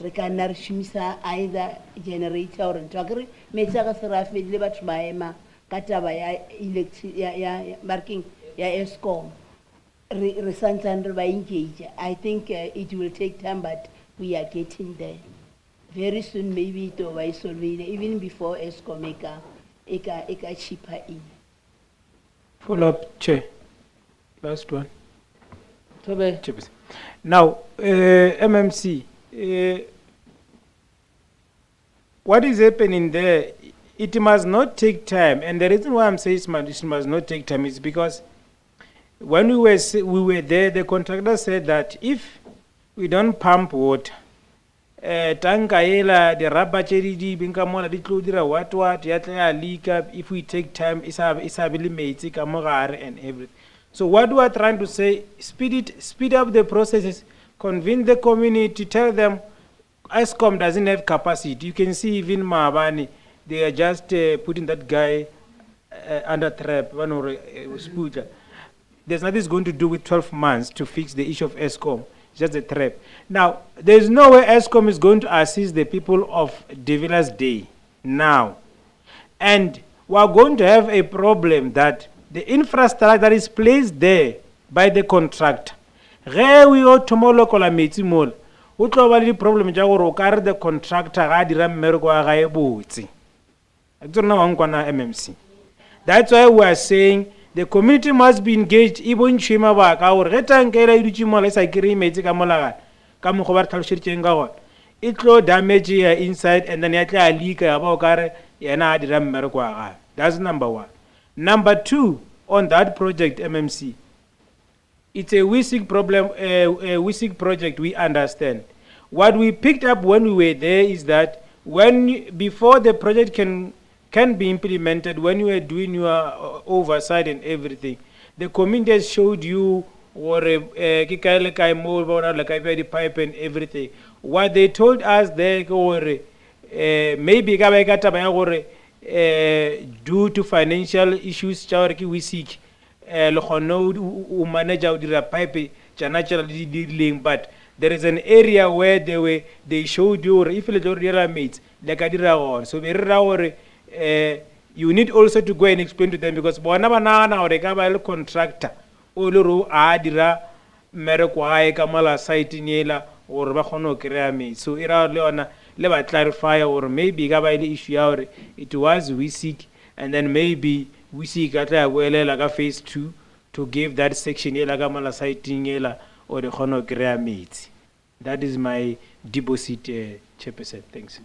we can either generator or integrity. Metsaga serafi le batho ba ema ka taba ya barking ya ESCOM. I think it will take time, but we are getting there. Very soon, maybe it will be solved, even before ESCOM eka cheaper in. Follow up, Chair. Last one. Tobe. Now, MMC, what is happening there, it must not take time. And the reason why I'm saying it must not take time is because when we were there, the contractor said that if we don't pump water, tanka ela the rubber cherry binka mola di tlo dira what ya tla leak up. If we take time, it's metsi ka mogare and everything. So what we are trying to say, speed up the processes, convince the community, tell them ESCOM doesn't have capacity. You can see even Mahabani, they are just putting that guy under trap. There's nothing going to do with 12 months to fix the issue of ESCOM. It's just a trap. Now, there's no way ESCOM is going to assist the people of Devilas Day now. And we're going to have a problem that the infrastructure that is placed there by the contractor, the problem the contractor MMC. That's why we are saying the community must be engaged. Even Chima Baka or Retankera Ichimola Sakiri Metika Molaga, Kamukobar Talshirchenga. It will damage here inside and then Yatla leak about Yana Diram Merquaga. That's number one. Number two, on that project, MMC, it's a WISIG problem, a WISIG project, we understand. What we picked up when we were there is that before the project can be implemented, when you were doing your oversight and everything, the community has showed you the pipe and everything. What they told us there, maybe due to financial issues, we seek manage our pipe, but there is an area where they showed you if the mates like so you need also to go and explain to them, because contractor mmereko hae ka mola site nyela gore ba kgone go kry-a metsi. So e ra le yona le ba clarify gore maybe ka ba ile issue ya gore it was WISIC, and then maybe WISIC ka tla ya boelela ka phase 2 to give that section yela ka mola site nyela or de kgone go kry-a metsi. That is my deposit, Chairperson. Thanks.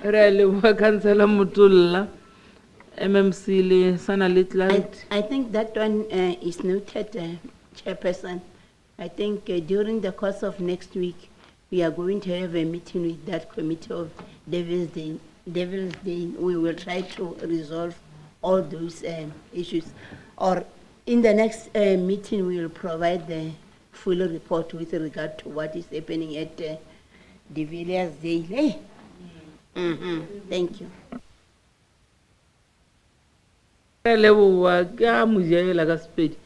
Really, Councillor Mutulla, MMC le sana little. I think that one is noted, Chairperson. I think during the course of next week, we are going to have a meeting with that committee of Devil's Day. We will try to resolve all those issues. Or in the next meeting, we will provide the full report with regard to what is happening at De Villiers Day. Thank you. Lewa ka mujela ka speed.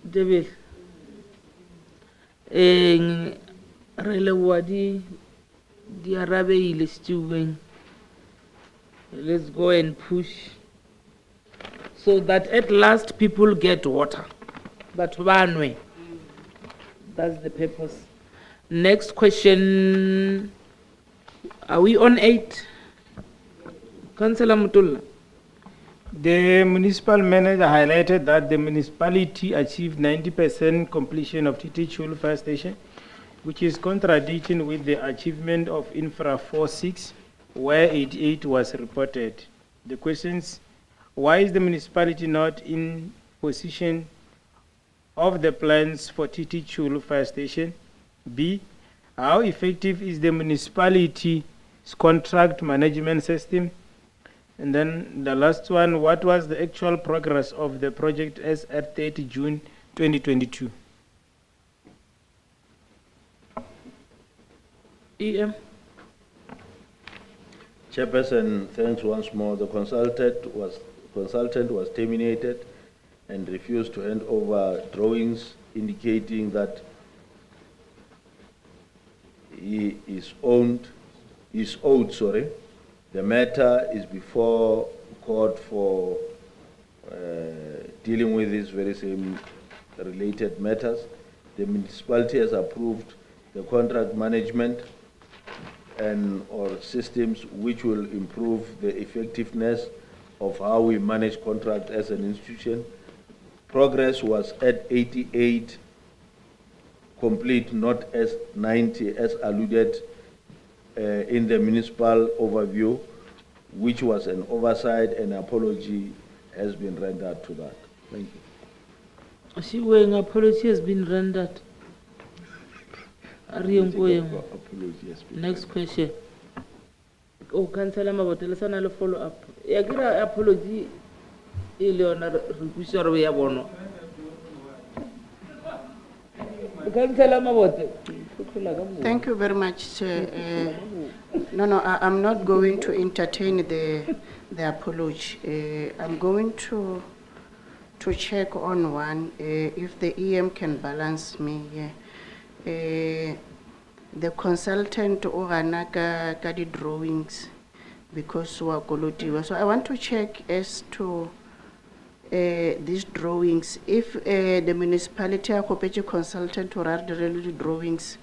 David. Re lewa di arabe ile stewing. Let's go and push so that at last people get water. But one way. That's the purpose. Next question. Are we on 8? Councillor Mutulla. The municipal manager highlighted that the municipality achieved 90% completion of TT Chulu Fire Station, which is contradicting with the achievement of Infra 46, where 88 was reported. The questions: why is the municipality not in position of the plans for TT Chulu Fire Station? B, how effective is the municipality's contract management system? And then the last one, what was the actual progress of the project as at 30 June 2022? EM. Chairperson, thanks once more. The consultant was terminated and refused to hand over drawings indicating that he is owed. The matter is before court for dealing with these very same related matters. The municipality has approved the contract management and or systems which will improve the effectiveness of how we manage contract as an institution. Progress was at 88 complete, not as 90 as alluded in the municipal overview, which was an oversight, and apology has been rendered to that. Thank you. She weighing apology has been rendered. Next question. Oh, Councillor Mabote, let's have a follow up. I get an apology. Thank you very much. I'm not going to entertain the apology. I'm going to check on one, if the EM can balance me. The consultant Oranaka got the drawings because Wakolotiwa. So I want to check as to these drawings. If the municipality Akopechi consultant or are the drawings,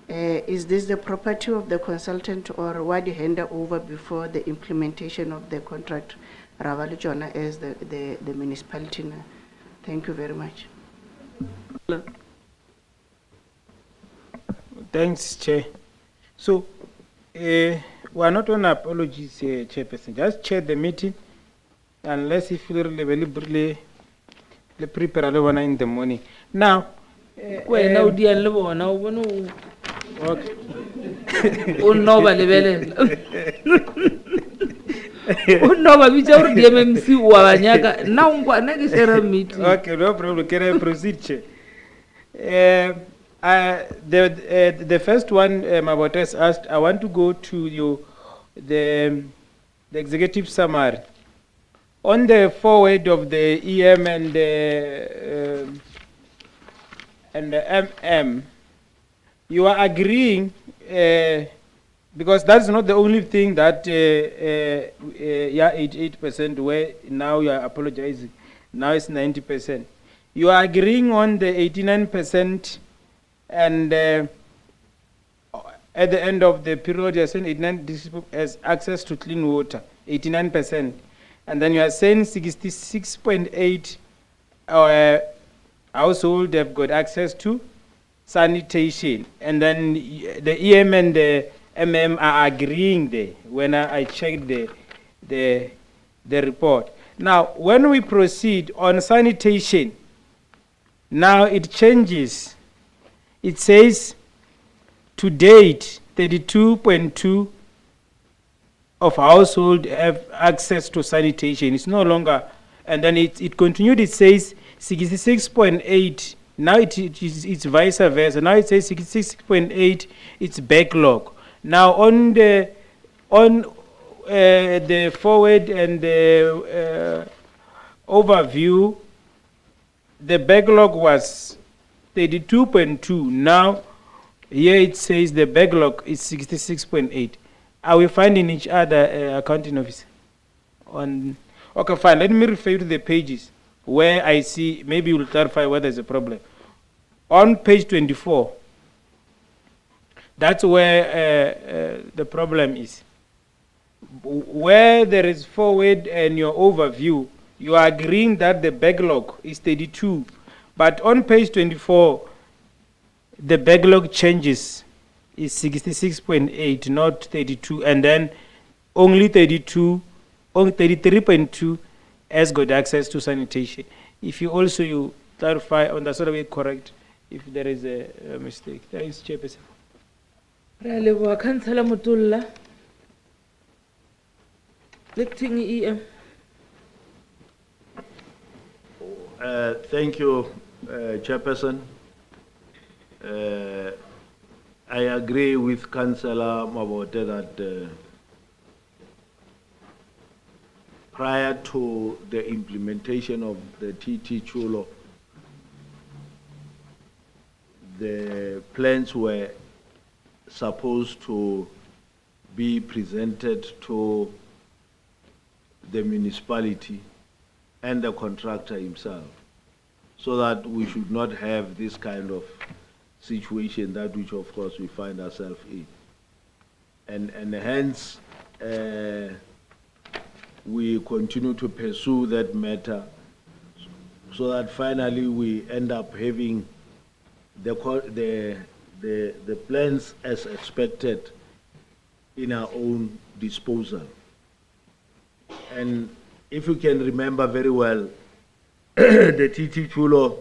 is this the property of the consultant or what you hand over before the implementation of the contract? Ravali Jona as the municipality. Thank you very much. Thanks, Chair. So, we are not on apologies, Chairperson. Just chair the meeting, unless you feel really prepare in the morning. Now, okay. Okay, no problem. Can I proceed, Chair? The first one Mabotes asked, I want to go to the executive summary. On the forward of the EM and the MM, you are agreeing because that's not the only thing that, yeah, 88% where now you are apologizing. Now it's 90%. You are agreeing on the 89%, and at the end of the period, you are saying 89% has access to clean water, 89%. And then you are saying 66.8 household have got access to sanitation. And then the EM and the MM are agreeing there when I checked the report. Now, when we proceed on sanitation, now it changes. It says, to date, 32.2 of household have access to sanitation. It's no longer, and then it continued, it says 66.8. Now it's vice versa. Now it says 66.8, it's backlog. Now on the forward and the overview, the backlog was 32.2. Now here it says the backlog is 66.8. Are we finding each other, accounting officer? Okay, fine. Let me refer you to the pages where I see, maybe you'll clarify where there's a problem. On page 24, that's where the problem is. Where there is forward and your overview, you are agreeing that the backlog is 32. But on page 24, the backlog changes is 66.8, not 32, and then only 33.2 has got access to sanitation. If you also clarify on that, sort of way correct if there is a mistake. Thanks, Chairperson. Councillor Mutulla, acting EM. Thank you, Chairperson. I agree with Councillor Mabote that prior to the implementation of the TT Chulo, the plans were supposed to be presented to the municipality and the contractor himself, so that we should not have this kind of situation that which of course we find ourselves in. And hence we continue to pursue that matter so that finally we end up having the plans as expected in our own disposal. And if you can remember very well, the TT Chulo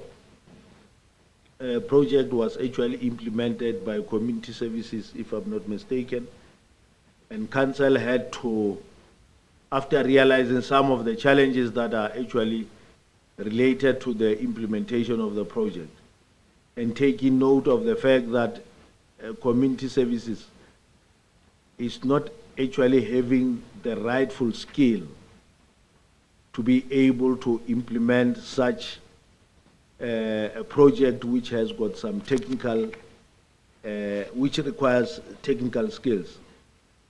project was actually implemented by community services, if I'm not mistaken, and council had to, after realizing some of the challenges that are actually related to the implementation of the project, and taking note of the fact that community services is not actually having the rightful skill to be able to implement such a project which has got some technical, which requires technical skills.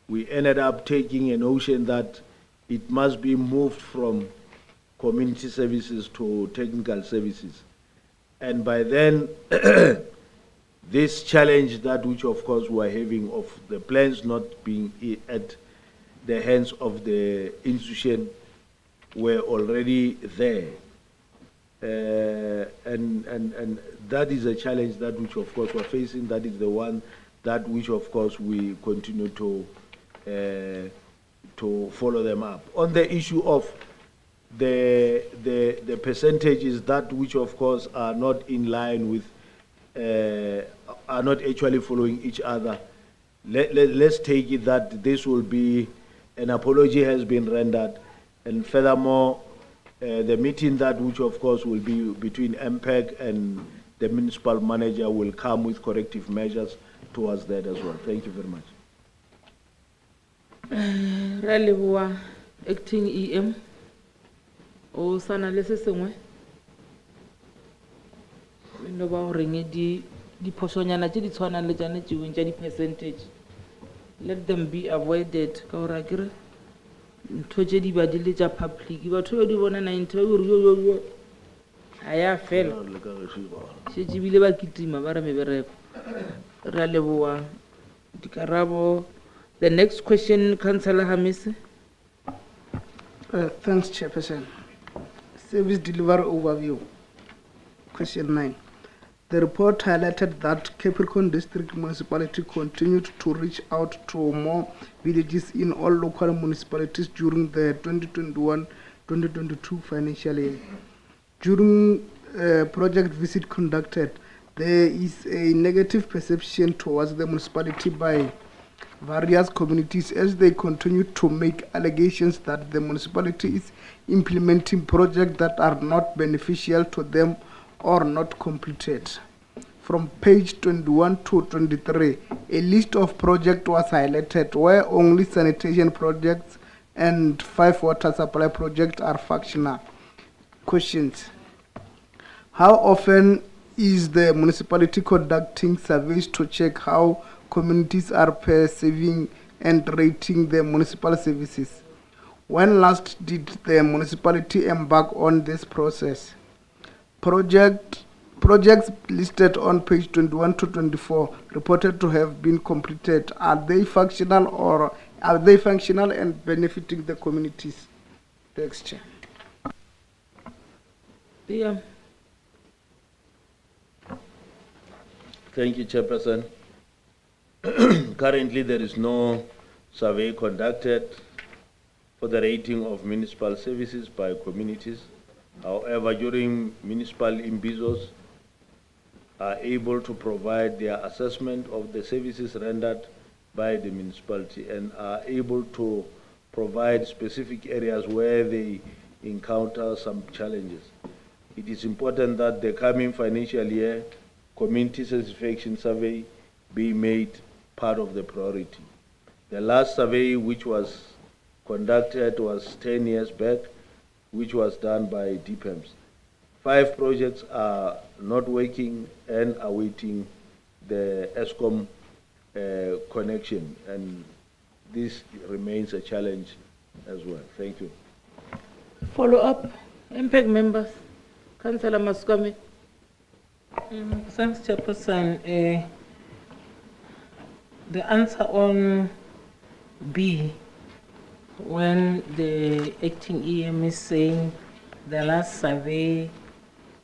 We ended up taking a notion that it must be moved from community services to technical services. And by then, this challenge that which of course we are having of the plans not being at the hands of the institution were already there. And that is a challenge that which of course we're facing. That is the one that which of course we continue to follow them up. On the issue of the percentages that which of course are not in line with, are not actually following each other, let's take it that this will be, an apology has been rendered, and furthermore, the meeting that which of course will be between MPAC and the municipal manager will come with corrective measures towards that as well. Thank you very much. Raleboa, acting EM. O sana le se sengwe. No ba o renge di phosonyana tse di tshwanang le tsane tšeweng tša di percentage. let them be avoided. Ka hore akere ntho tse di badile tša public batho ba di bona na ntho yo ha ya fela šetše ebile ba kitima ba re mebereko re a leboa dikarabo. The next question, Councillor Hamise. Thanks, Chairperson. Service delivery overview. Question 9. The report highlighted that Capricorn District Municipality continued to reach out to more villages in all local municipalities during the 2021-2022 financial year. During a project visit conducted, there is a negative perception towards the municipality by various communities as they continue to make allegations that the municipality is implementing projects that are not beneficial to them or not completed. From page 21 to 23, a list of projects was highlighted where only sanitation projects and 5 water supply projects are functional. Questions. How often is the municipality conducting surveys to check how communities are perceiving and rating the municipal services? When last did the municipality embark on this process? Projects listed on page 21 to 24 reported to have been completed. Are they functional and benefiting the communities? Thanks, Chair. Yeah. Thank you, Chairperson. Currently, there is no survey conducted for the rating of municipal services by communities. However, during municipal imbizos are able to provide their assessment of the services rendered by the municipality and are able to provide specific areas where they encounter some challenges. It is important that the coming financial year community satisfaction survey be made part of the priority. The last survey which was conducted was 10 years back, which was done by DPEMS. 5 projects are not working and awaiting the ESCOM connection, and this remains a challenge as well. Thank you. Follow up, MPAC members. Councillor Masukame. Thanks, Chairperson. The answer on B, when the acting EM is saying the last survey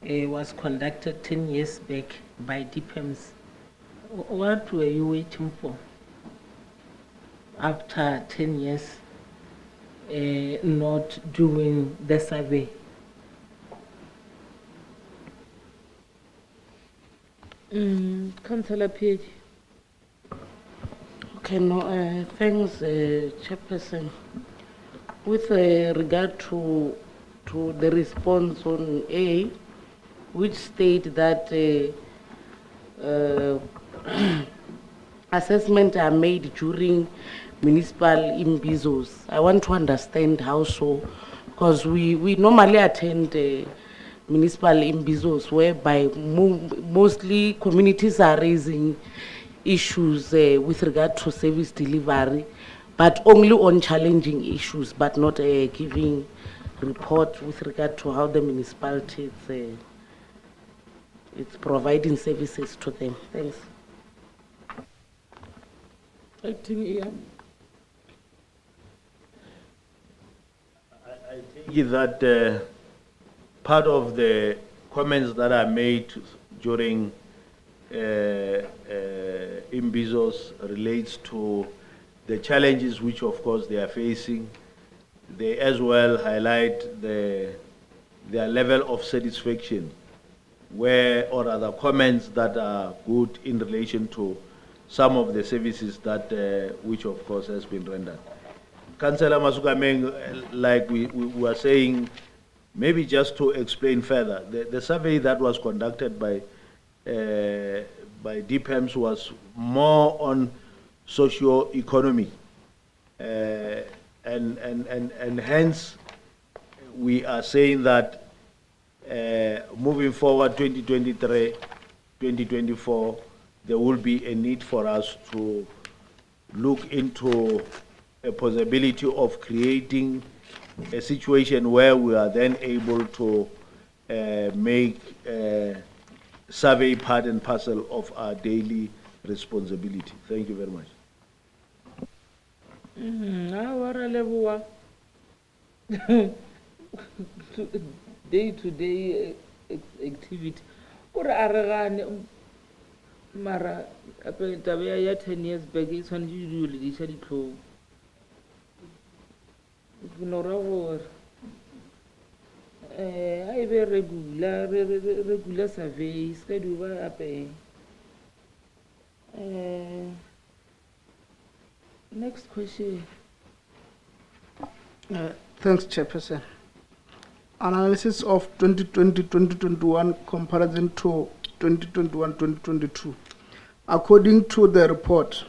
was conducted 10 years back by DPEMS, what were you waiting for after 10 years not doing the survey? Councillor Page. Okay, no, thanks, Chairperson. With regard to the response on A, which state that assessments are made during municipal imbizos, I want to understand how so, because we normally attend municipal imbizos whereby mostly communities are raising issues with regard to service delivery, but only on challenging issues, but not giving report with regard to how the municipality it's providing services to them. Thanks. I think that part of the comments that are made during imbizos relates to the challenges which of course they are facing. They as well highlight their level of satisfaction, or other comments that are good in relation to some of the services that which of course has been rendered. Councillor Masukameng, like we were saying, maybe just to explain further, the survey that was conducted by DPEMS was more on socio-economy, and hence we are saying that moving forward 2023, 2024, there will be a need for us to look into a possibility of creating a situation where we are then able to make survey part and parcel of our daily responsibility. Thank you very much. Day-to-day activity. Or aragane mara ape tabe ya 10 years back is when you do the ditlho. Ignora gore I be regular surveys ka di ba ape. Next question. Thanks, Chairperson. Analysis of 2020-2021 comparison to 2021-2022. According to the report,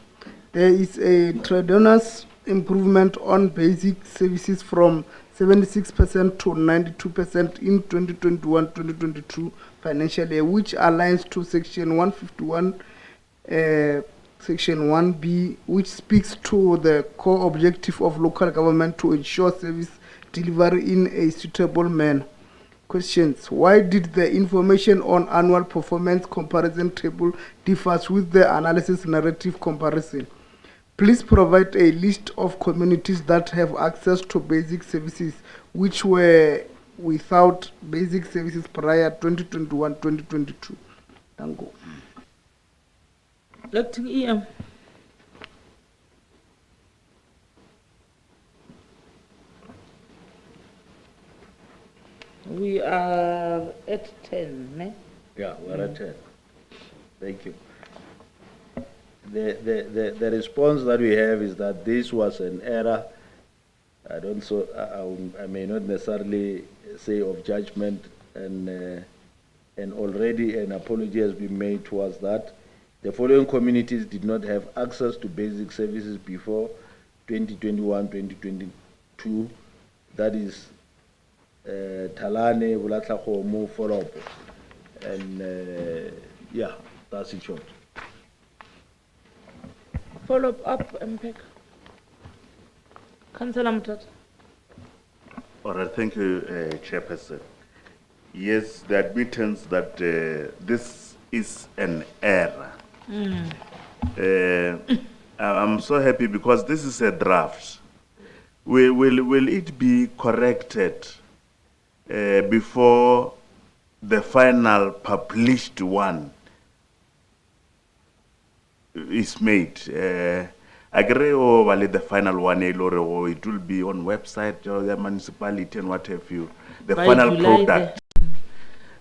there is a tremendous improvement on basic services from 76% to 92% in 2021-2022 financial year, which aligns to Section 151, Section 1B, which speaks to the core objective of local government to ensure service delivery in a suitable manner. Questions: why did the information on annual performance comparison table differs with the analysis narrative comparison? Please provide a list of communities that have access to basic services which were without basic services prior 2021-2022. Thank you. Acting EM. We are at 10, ne? Yeah, we're at 10. Thank you. The response that we have is that this was an error. I may not necessarily say of judgment, and already an apology has been made towards that. The following communities did not have access to basic services before 2021-2022. That is Talane, Vulatlahomo, Foropo. And yeah, that's in short. Follow up, MPAC. Councillor Mutata. All right, thank you, Chairperson. Yes, the admittance that this is an error. I'm so happy because this is a draft. Will it be corrected before the final published one is made? I agree over the final one, it will be on website or the municipality and what have you. The By final July product.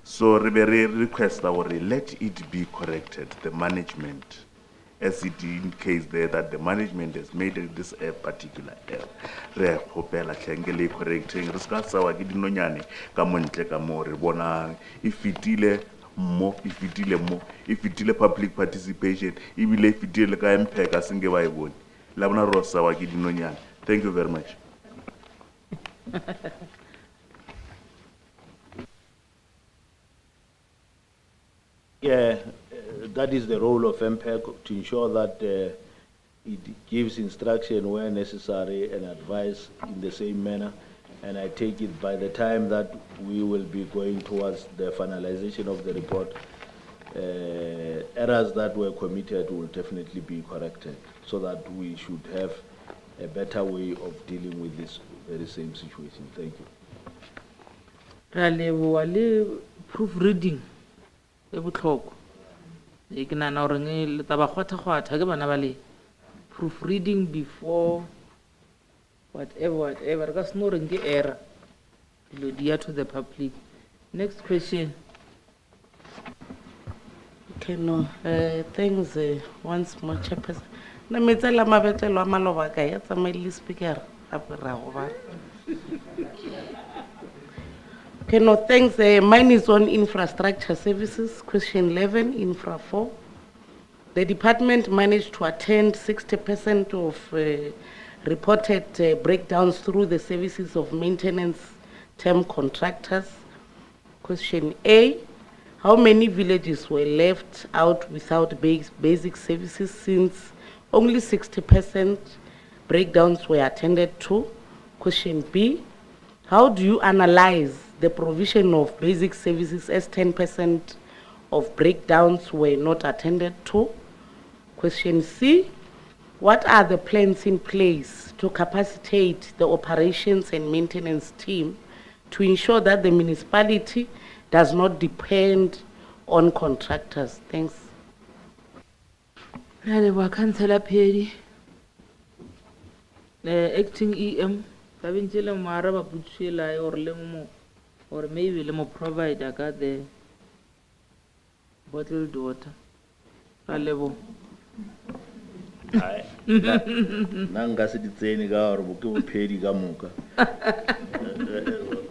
So request our let it be corrected, the management, as it indicates there that the management has made this a particular error. Re hopela tlengele correcting riska sawa ke dinonyane ka montle ka mo re bona ifitile mo ifitile public participation ibile ifitile ka MPAC asinge ba iboni la bona ro sawa ke dinonyane. Thank you very much. Yeah, that is the role of MPAC, to ensure that it gives instruction where necessary and advice in the same manner. And I take it by the time that we will be going towards the finalization of the report, errors that were committed will definitely be corrected, so that we should have a better way of dealing with this very same situation. Thank you. Rale proofreading. Proofreading before whatever, because no error to the public. Next question. Okay, no, thanks once more, Chairperson. Na metsela mabetelo a maloba ka ya tsamaile speaker a ra go ba. Okay, no, thanks. Mine is on infrastructure services, question 11, infra 4. The department managed to attend 60% of reported breakdowns through the services of maintenance term contractors. Question A, how many villages were left out without basic services since Only 60% breakdowns were attended to. Question B, how do you analyze the provision of basic services as 10% of breakdowns were not attended to? Question C, what are the plans in place to capacitate the operations and maintenance team to ensure that the municipality does not depend on contractors? Thanks. Councillor Perry. Acting EM, Kabinchela Maraba Butchela or Lemo, or maybe Lemo provide I got the bottled water. Level. Nanga siditseni ka or buke phedi ka moka.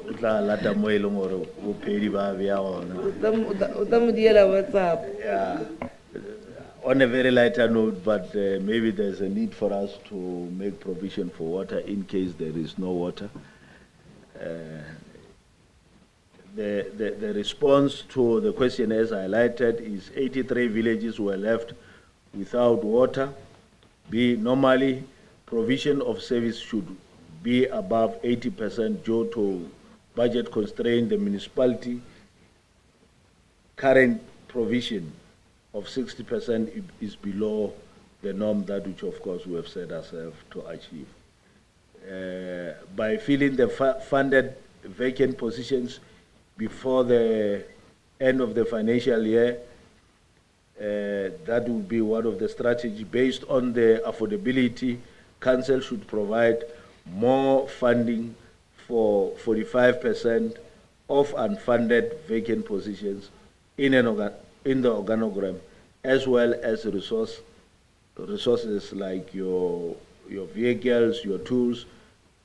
Utla lata mo eleng gore bo phedi ba bia ona. Utamdiela WhatsApp. Yeah. On a very lighter note, but maybe there's a need for us to make provision for water in case there is no water. The response to the question as highlighted is 83 villages were left without water. B, normally provision of service should be above 80% due to budget constraint. The municipality current provision of 60% is below the norm, that which of course we have set ourselves to achieve. By filling the funded vacant positions before the end of the financial year, that would be one of the strategies. Based on the affordability, council should provide more funding for 45% of unfunded vacant positions in the organogram, as well as resources like your vehicles, your tools,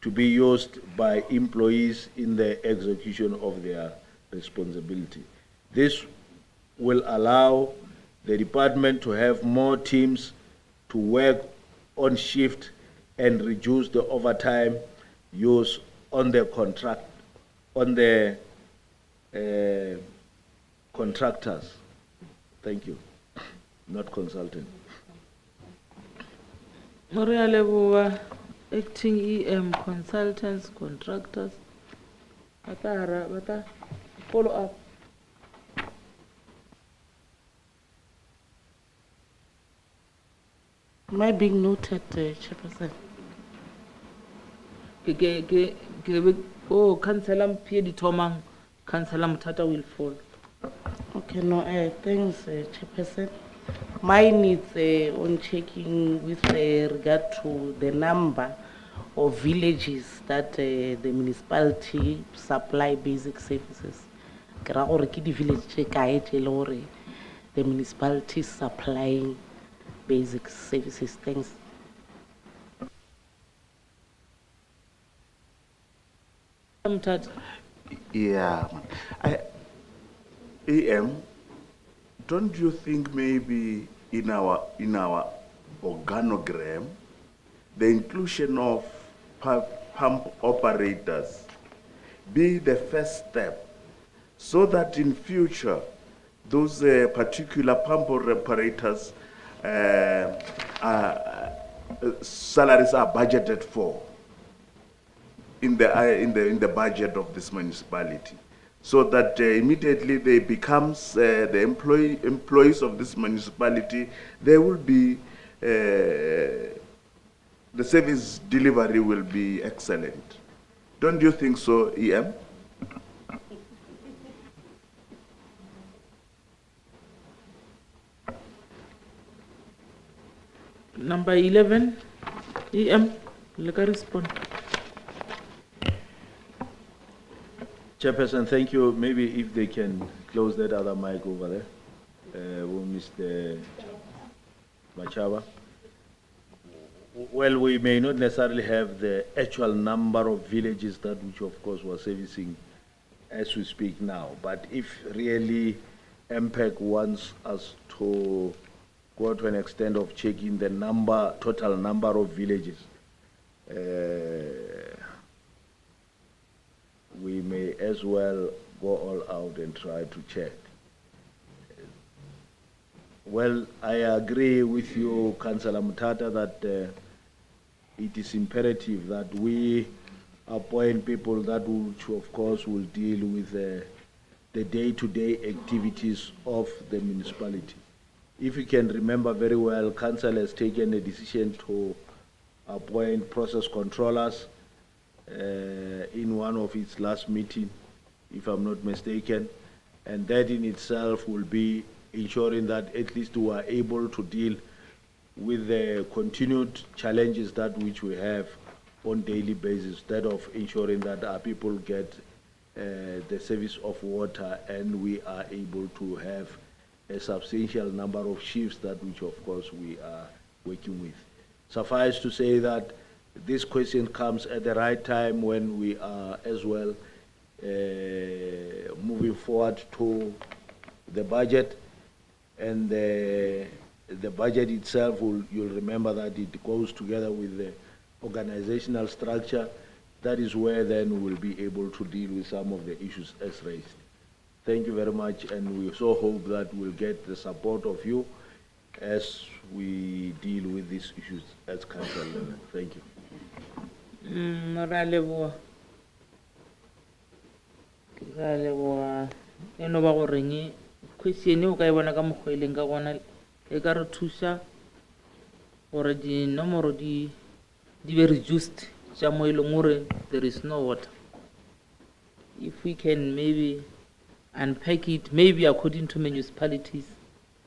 to be used by employees in the execution of their responsibility. This will allow the department to have more teams to work on shift and reduce the overtime use on the contractors. Thank you. Not consultant. Maria Leboa, acting EM, consultants, contractors. Bata, follow up. Am I being noted, Chairperson? Oh, Councillor Piedi Tomang, Councillor Mutata will fall. Okay, no, thanks, Chairperson. Mine is on checking with regard to the number of villages that the municipality supply basic services. The village the municipality supplying basic services. Thanks. Yeah, EM, don't you think maybe in our organogram, the inclusion of pump operators be the first step, so that in future those particular pump operators salaries are budgeted for in the budget of this municipality, so that immediately they becomes the employees of this municipality, there will be the service delivery will be excellent. Don't you think so, EM? Number 11, EM, let us respond. Chairperson, thank you. Maybe if they can close that other mic over there, Mr. Machaba. Well, we may not necessarily have the actual number of villages that which of course we're servicing as we speak now, but if really MPAC wants us to go to an extent of checking the total number of villages, we may as well go all out and try to check. Well, I agree with you, Councillor Mutata, that it is imperative that we appoint people that which, of course, will deal with the day-to-day activities of the municipality. If you can remember very well, Council has taken a decision to appoint process controllers in one of its last meeting, if I'm not mistaken, and that in itself will be ensuring that at least we are able to deal with the continued challenges that which we have on daily basis, instead of ensuring that our people get the service of water and we are able to have a substantial number of shifts that which of course we are working with. Suffice to say that this question comes at the right time when we are as well moving forward to the budget, and the budget itself, you'll remember that it goes together with the organizational structure. That is where then we'll be able to deal with some of the issues as raised. Thank you very much, and we so hope that we'll get the support of you as we deal with these issues as council level. Thank you. Eno ba go reng question o ka e bona ka mokgweleng ka gona e ka re thusa gore dinomoro di be reduced tša mo e leng gore there is no water. If we can maybe unpack it, maybe according to municipalities.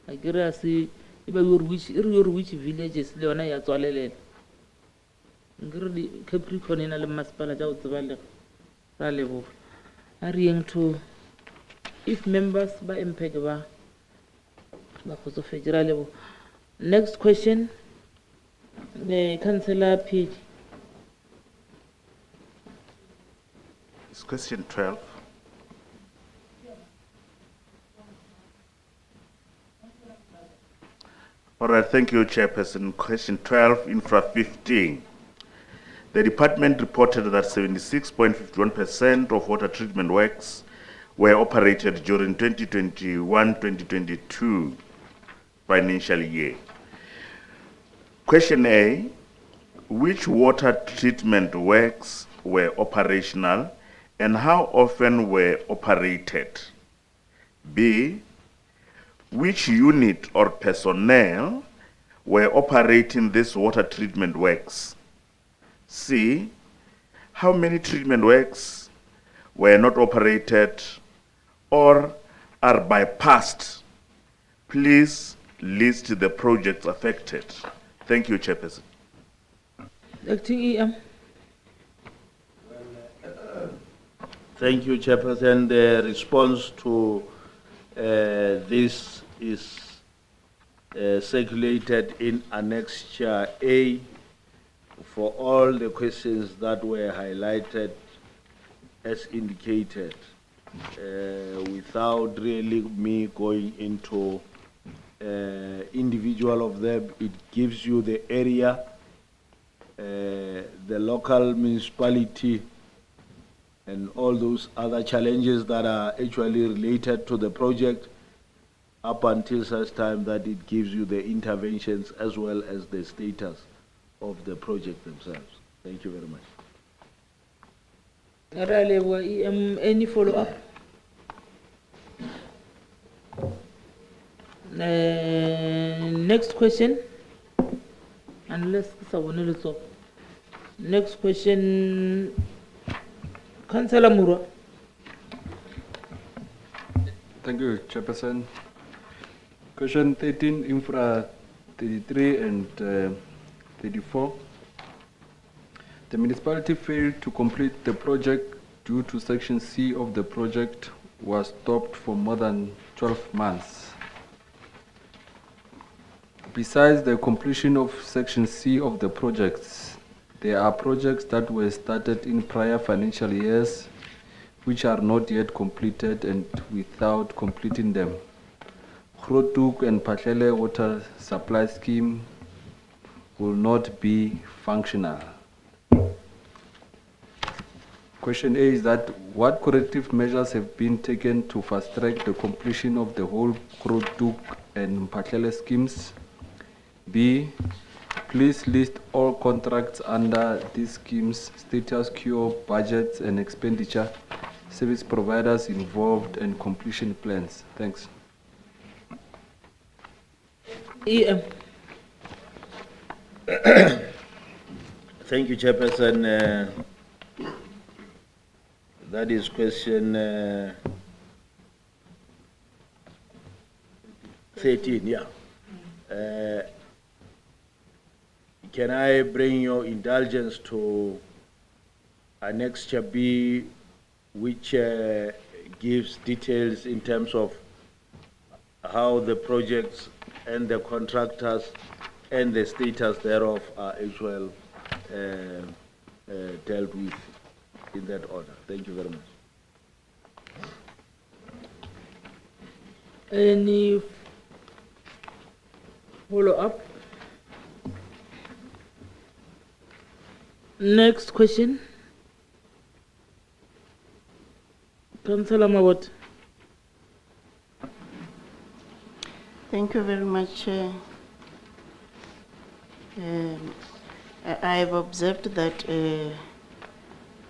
I guess see which villages le yona ya tswalelela. Ngiri Capricorn ena le masipala tša go tsebalega ra leboga. A reng to if members by MPAC ba kgotsofetse ra leboga. Next question, the Councillor PH. It's question 12. All right, thank you, Chairperson. Question 12, Infra 15. The department reported that 76.51% of water treatment works were operated during 2021-2022 financial year. Question A, which water treatment works were operational and how often were operated? B, which unit or personnel were operating this water treatment works? C, how many treatment works were not operated or are bypassed? Please list the projects affected. Thank you, Chairperson. Acting EM. Thank you, Chairperson. The response to this is circulated in Annexure A for all the questions that were highlighted as indicated. Without really me going into individual of them, it gives you the area, the local municipality, and all those other challenges that are actually related to the project up until such time that it gives you the interventions as well as the status of the project themselves. Thank you very much. Any follow-up? Next question. Unless next question, Councillor Mura. Thank you, Chairperson. Question 13, Infra 33 and 34. The municipality failed to complete the project due to Section C of the project was stopped for more than 12 months. Besides the completion of Section C of the projects, there are projects that were started in prior financial years which are not yet completed, and without completing them, Groothoek and Patlele water supply scheme will not be functional. Question A is that what corrective measures have been taken to fast track the completion of the whole Krotuk and Mpatlele schemes? B, please list all contracts under these schemes, status quo, budgets and expenditure, service providers involved and completion plans. Thanks. EM. Thank you, Chairperson. That is question 13, yeah. Can I bring your indulgence to Annexure B, which gives details in terms of how the projects and the contractors and the status thereof are actually dealt with in that order. Thank you very much. Any follow-up? Next question. Councillor Mawat. Thank you very much, Chair. I have observed that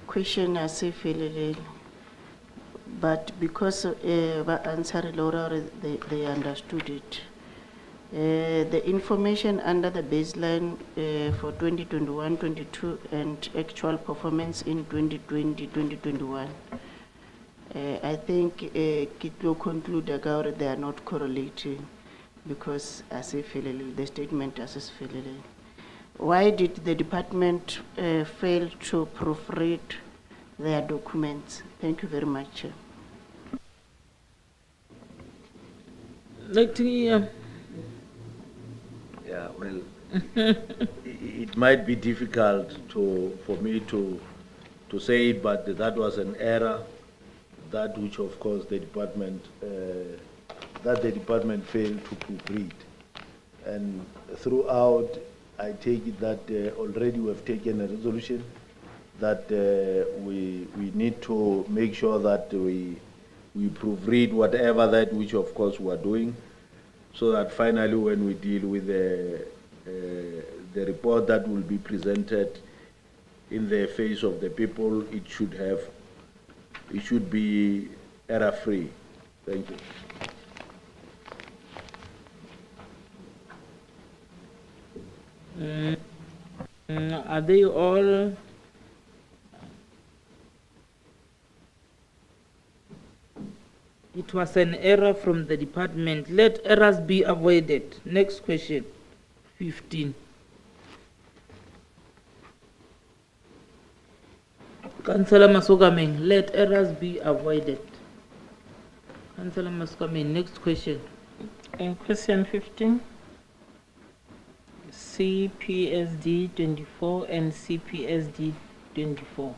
question as if but because answer Laura, they understood it. The information under the baseline for 2021-22 and actual performance in 2020-2021, I think it will conclude that they are not correlating because as if the statement as is why did the department fail to proofread their documents? Thank you very much. Acting Yeah, well, it might be difficult for me to say it, but that was an error, that which of course the department failed to proofread. And throughout, I take it that already we have taken a resolution that we need to make sure that we proofread whatever that which of course we are doing, so that finally when we deal with the report that will be presented in the face of the people, it should be error-free. Thank you. Are they all it was an error from the department. Let errors be avoided. Next question, 15. Councillor Masogameng, let errors be avoided. Councillor Masogameng, next question. Question 15. CPSD 24 and CPSD 24.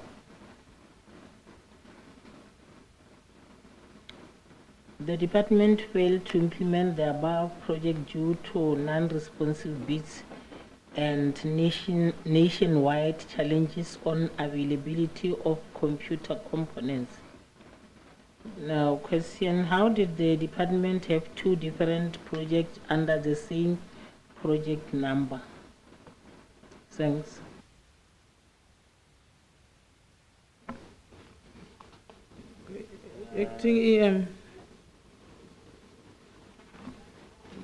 The department failed to implement the above project due to non-responsive bids and nationwide challenges on availability of computer components. Now, question, how did the department have two different projects under the same project number? Thanks. Acting EM.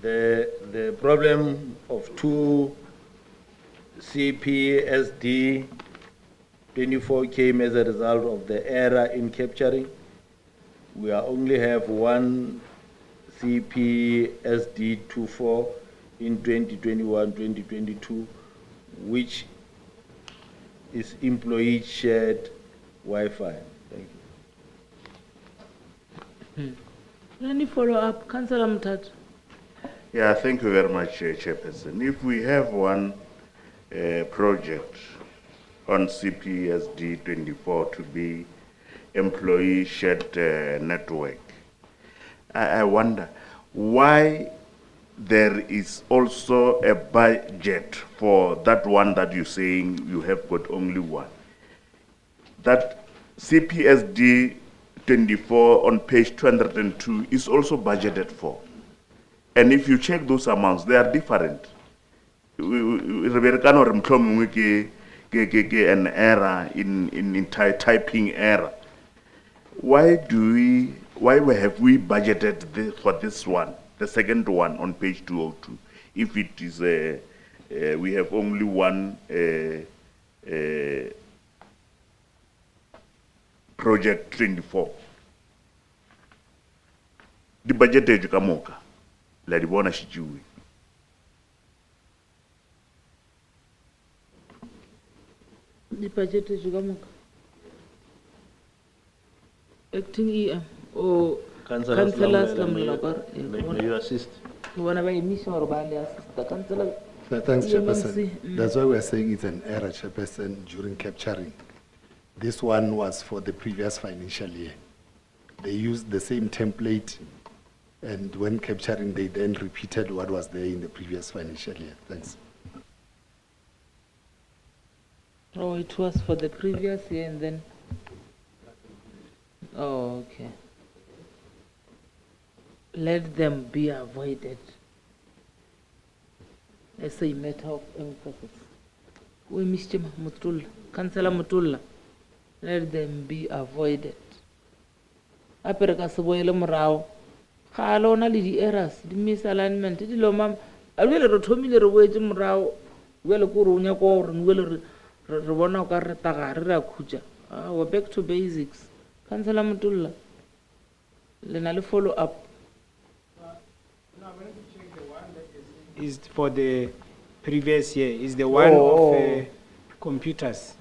The problem of two CPSD 24 came as a result of the error in capturing. We only have one CPSD 24 in 2021-2022, which is employee shared Wi-Fi. Thank you. Any follow-up, Councillor Mthat? Yeah, thank you very much, Chairperson. If we have one project on CPSD 24 to be employee shared network, I wonder why there is also a budget for that one that you're saying you have got only one. That CPSD 24 on page 202 is also budgeted for. And if you check those amounts, they are different. An error in typing error. Why have we budgeted for this one, the second one on page 202, if it is we have only one project 24? The budget is kamoka, la di bona shijiwe. The budget is kamoka. Acting EM or councillors May you assist? Thanks, Chairperson. That's why we're saying it's an error, Chairperson, during capturing. This one was for the previous financial year. They used the same template, and when capturing, they then repeated what was there in the previous financial year. Thanks. Oh, it was for the previous year and then. Oh, okay. Let them be avoided as a matter of emphasis. We Mr. Mutulla, Councillor Mutulla, let them be avoided. Aperka Saboyla Morao, Halona Lidi errors, the misalignment, the Lomam, I will rotomi the wage Morao, well Gurunya or and will Ravona Garretaga Kuja. We're back to basics. Councillor Mutulla, then I'll follow up. Is for the previous year, is the one of computers.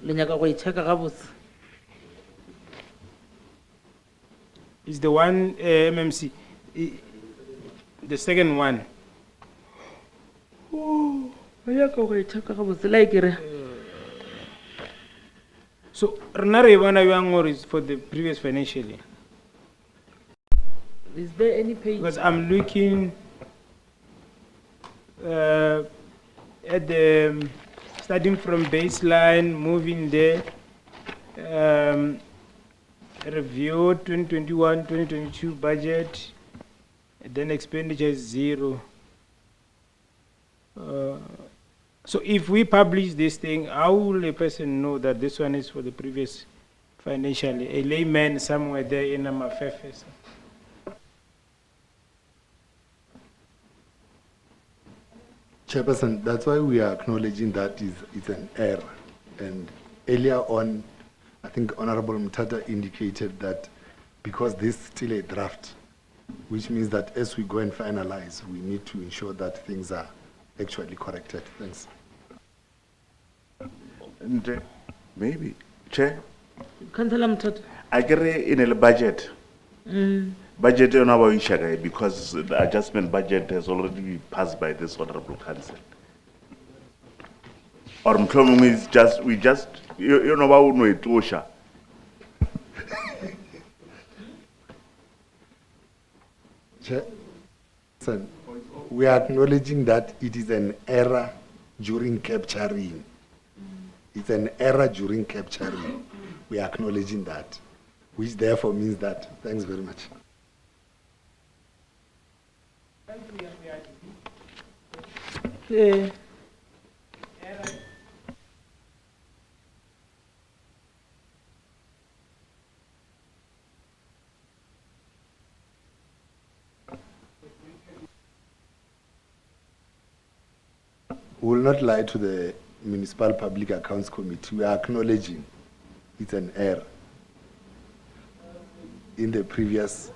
Is the one MMC, the second one. So, Renare Wanayangor is for the previous financial year. Is there any page? Because I'm looking at the starting from baseline, moving there, review 2021-2022 budget, and then expenditure is 0. So if we publish this thing, how will a person know that this one is for the previous financial year? A layman somewhere there in Amafefe. Chairperson, that's why we are acknowledging that it's an error. And earlier on, I think Honorable Mtata indicated that because this is still a draft, which means that as we go and finalize, we need to ensure that things are actually corrected. Thanks. And maybe, Chair? Councillor Mtata. I agree in the budget. Budget on our issue because the adjustment budget has already been passed by this Honorable Council. Or is just you know about it, Osha. Chairperson, we are acknowledging that it is an error during capturing. It's an error during capturing. We are acknowledging that, which therefore means that. Thanks very much. We will not lie to the Municipal Public Accounts Committee. We are acknowledging it's an error in the previous.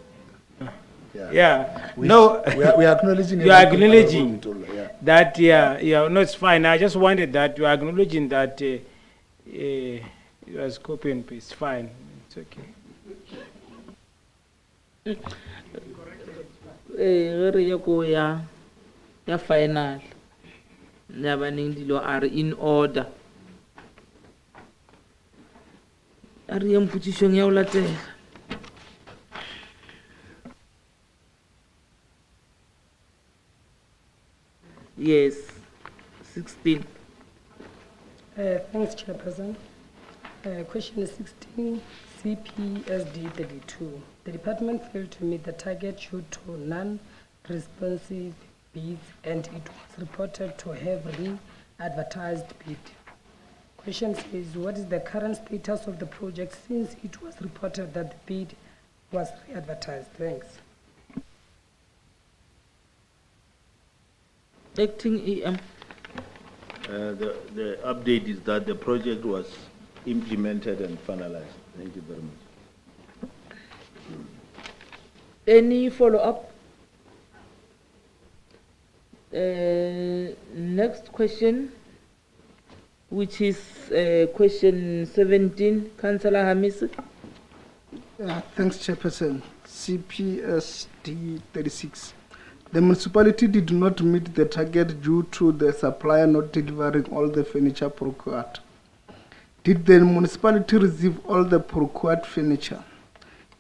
Yeah. Which No. we are acknowledging. You are acknowledging yeah. that, no, it's fine. I just wanted that you are acknowledging that you are copy and paste. Fine. It's okay. Ya final. Yabaning dilo are in order. Are yung position ya ulate. Yes, 16. Thanks, Chairperson. Question 16, CPSD 32. The department failed to meet the target due to non-responsive bids and it was reported to have re-advertised bid. Question says, what is the current status of the project since it was reported that the bid was re-advertised? Thanks. Acting EM. The update is that the project was implemented and finalized. Thank you very much. Any follow-up? Next question, which is question 17, Councillor Hamis. Thanks, Chairperson. CPSD 36. The municipality did not meet the target due to the supplier not delivering all the furniture procured. Did the municipality receive all the procured furniture?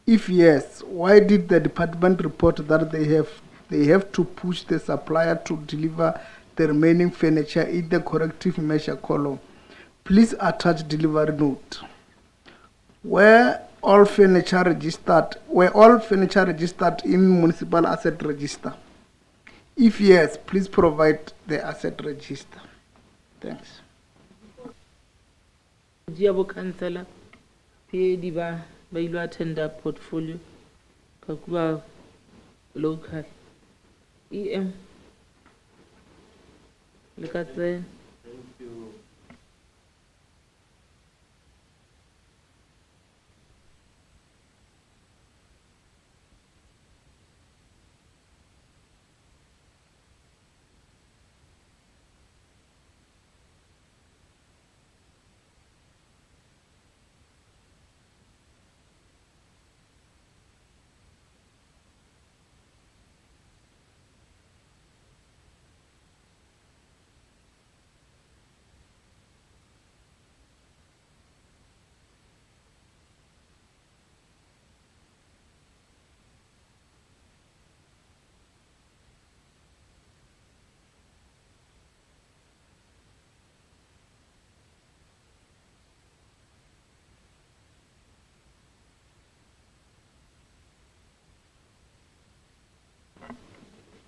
If yes, why did the department report that they have to push the supplier to deliver the remaining furniture in the corrective measure column? Please attach delivery note. Were all furniture registered in municipal asset register? If yes, please provide the asset register. Thanks. Diabo Councillor, PAD ba ilo tender portfolio, kakuba local. EM. Look at that. Thank you.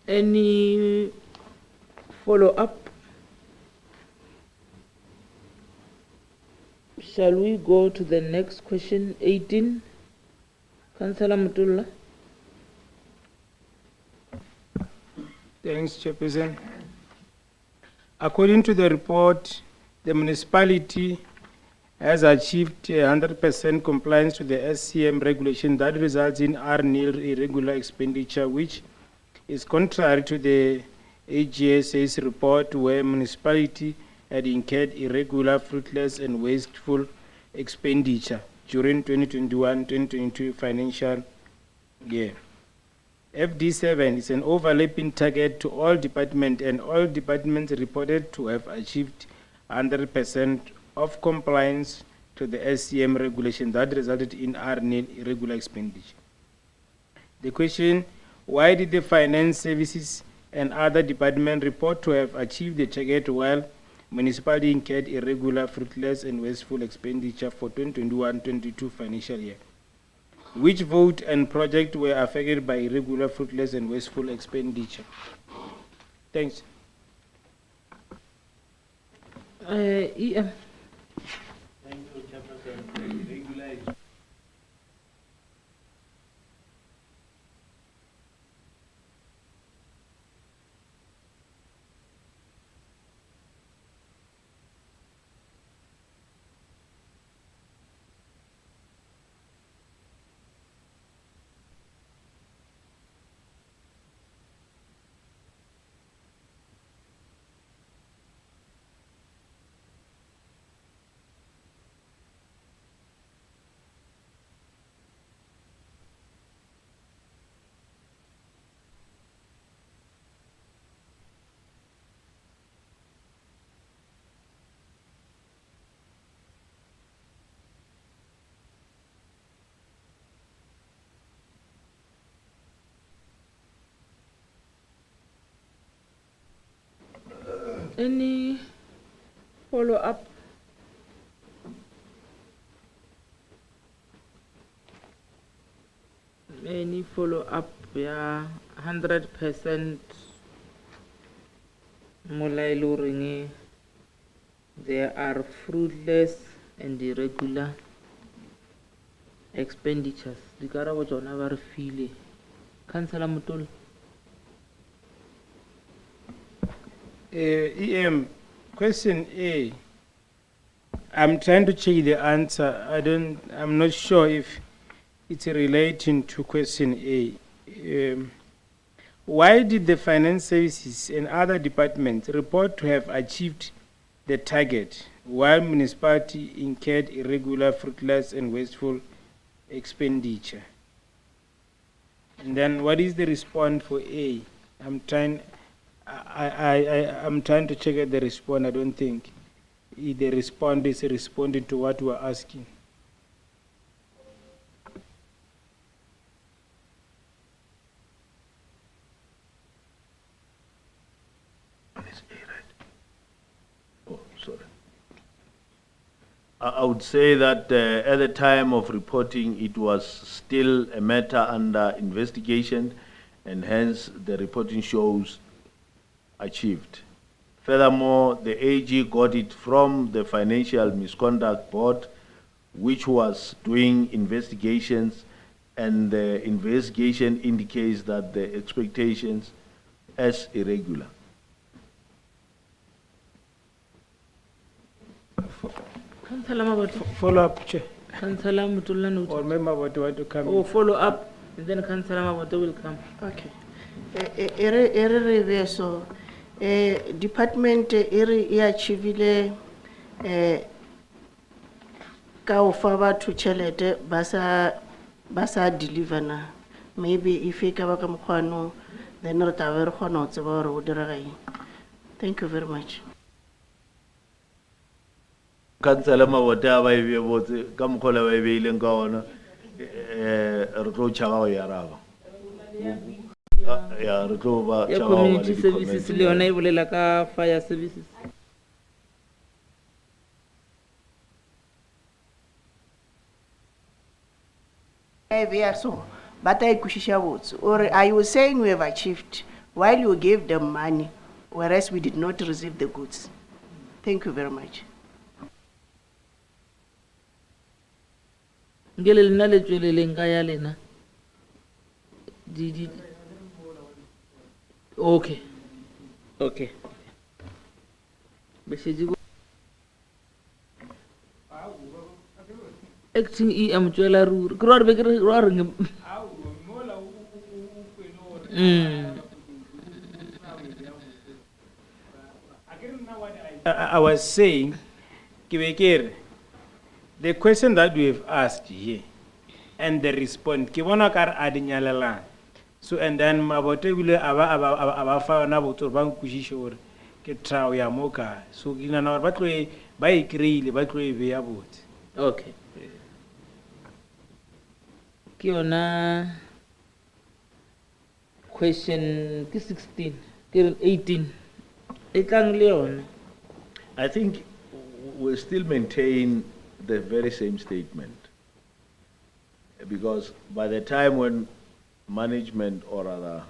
Any follow-up? Shall we go to the next question, 18? Councillor Mutula. Thanks, Chairperson. According to the report, the municipality has achieved 100% compliance to the SCM regulation that results in R-nil irregular expenditure, which is contrary to the AGSA's report where municipality had incurred irregular, fruitless and wasteful expenditure during 2021-2022 financial year. FD7 is an overlapping target to all departments and all departments reported to have achieved 100% of compliance to the SCM regulation that resulted in R-nil irregular expenditure. The question, why did the finance services and other departments report to have achieved the target while municipality incurred irregular, fruitless and wasteful expenditure for 2021-22 financial year? Which vote and project were affected by irregular, fruitless and wasteful expenditure? Thanks. EM. Thank you, Chairperson. Regular Any follow-up? any follow-up, yeah, 100% mulai there are fruitless and irregular expenditures. Di karabo tsona ba re file. Councillor Mutolo. EM, question A. I'm trying to check the answer. I'm not sure if it's relating to question A. Why did the finance services and other departments report to have achieved the target while municipality incurred irregular, fruitless and wasteful expenditure? And then what is the response for A? I'm trying to check out the response. I don't think the response is responding to what we're asking. Oh, sorry. I would say that at the time of reporting, it was still a matter under investigation, and hence the reporting shows achieved. Furthermore, the AG got it from the Financial Misconduct Board, which was doing investigations, and the investigation indicates that the expectations as irregular. Follow up, Chair. Councillor Mutula. Or member want to come. Oh, follow up, and then Councillor Mabote will come. Okay. So, department achievile ka o fa batho tšhelete ba sa deliver na. Maybe if e ka ba ka mokgwano, then re tla be re kgona ho tseba hore ho direga eng. Thank you very much. Councillor Mabote a ba e botse ka mokgola ba e beileng ka ona re tlo tšhaba go yaraba. Yeah, community services le yona e bolela ka fire services. So, but or are you saying we have achieved while you gave them money, whereas we did not receive the goods? Thank you very much. Ngele lena le tsweleleng ka ya lena. Okay. Okay. Acting EM Jola Rur. I was saying, the question that we have asked here and the response, so and then Mabote will aba fa na botso ba nkushise hore ke trao ya moka so gina na ba tlo ba e kreile ba tlo e be ya botse. Okay. Ke yona question ke 16 ke 18 e tlang le yona. I think we still maintain the very same statement, because by the time when management, or rather,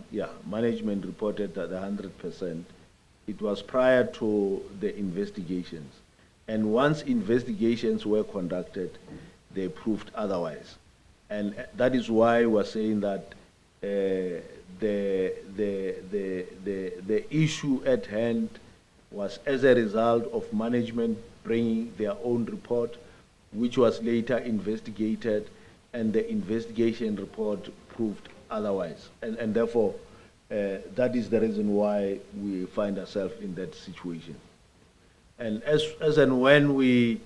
management reported that 100%, it was prior to the investigations. And once investigations were conducted, they proved otherwise. And that is why we're saying that the issue at hand was as a result of management bringing their own report, which was later investigated, and the investigation report proved otherwise. And therefore, that is the reason why we find ourselves in that situation. And as and when we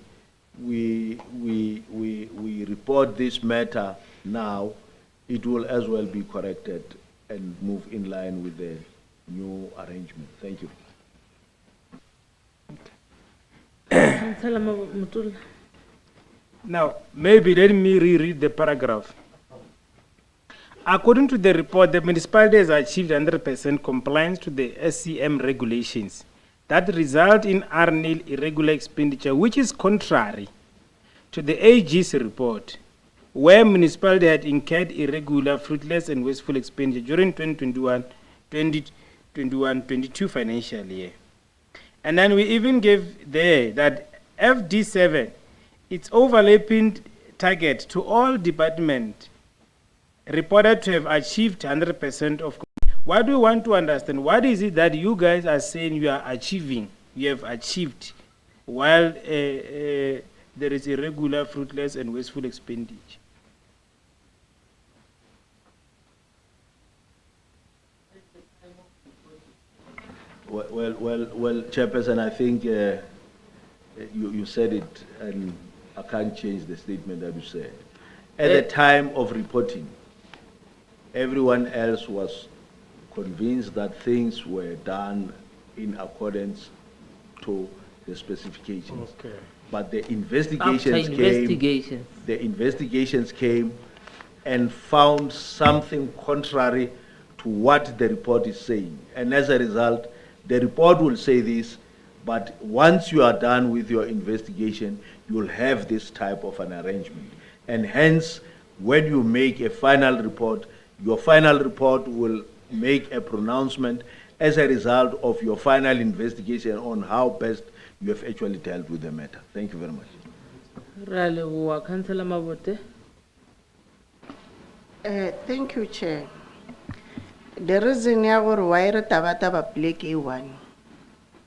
report this matter now, it will as well be corrected and move in line with the new arrangement. Thank you. Now, maybe let me reread the paragraph. According to the report, the municipality has achieved 100% compliance to the SCM regulations that result in RNIL irregular expenditure, which is contrary to the AG's report. where municipality had incurred irregular, fruitless and wasteful expenditure during 2021-22 financial year. And then we even gave there that FD7, its overlapping target to all departments reported to have achieved 100% of. What we want to understand, what is it that you guys are saying you are achieving, you have achieved, while there is irregular, fruitless and wasteful expenditure? Well, Chairperson, I think you said it, and I can't change the statement that you said. At the time of reporting, everyone else was convinced that things were done in accordance to the specifications. Okay. But the After investigations came and found something contrary to what the report is saying. And as a result, the report will say this, but once you are done with your investigation, you'll have this type of an arrangement. And hence, when you make a final report, your final report will make a pronouncement as a result of your final investigation on how best you have actually dealt with the matter. Thank you very much. Councillor Mabote. Thank you, Chair. The reason why re taba play A1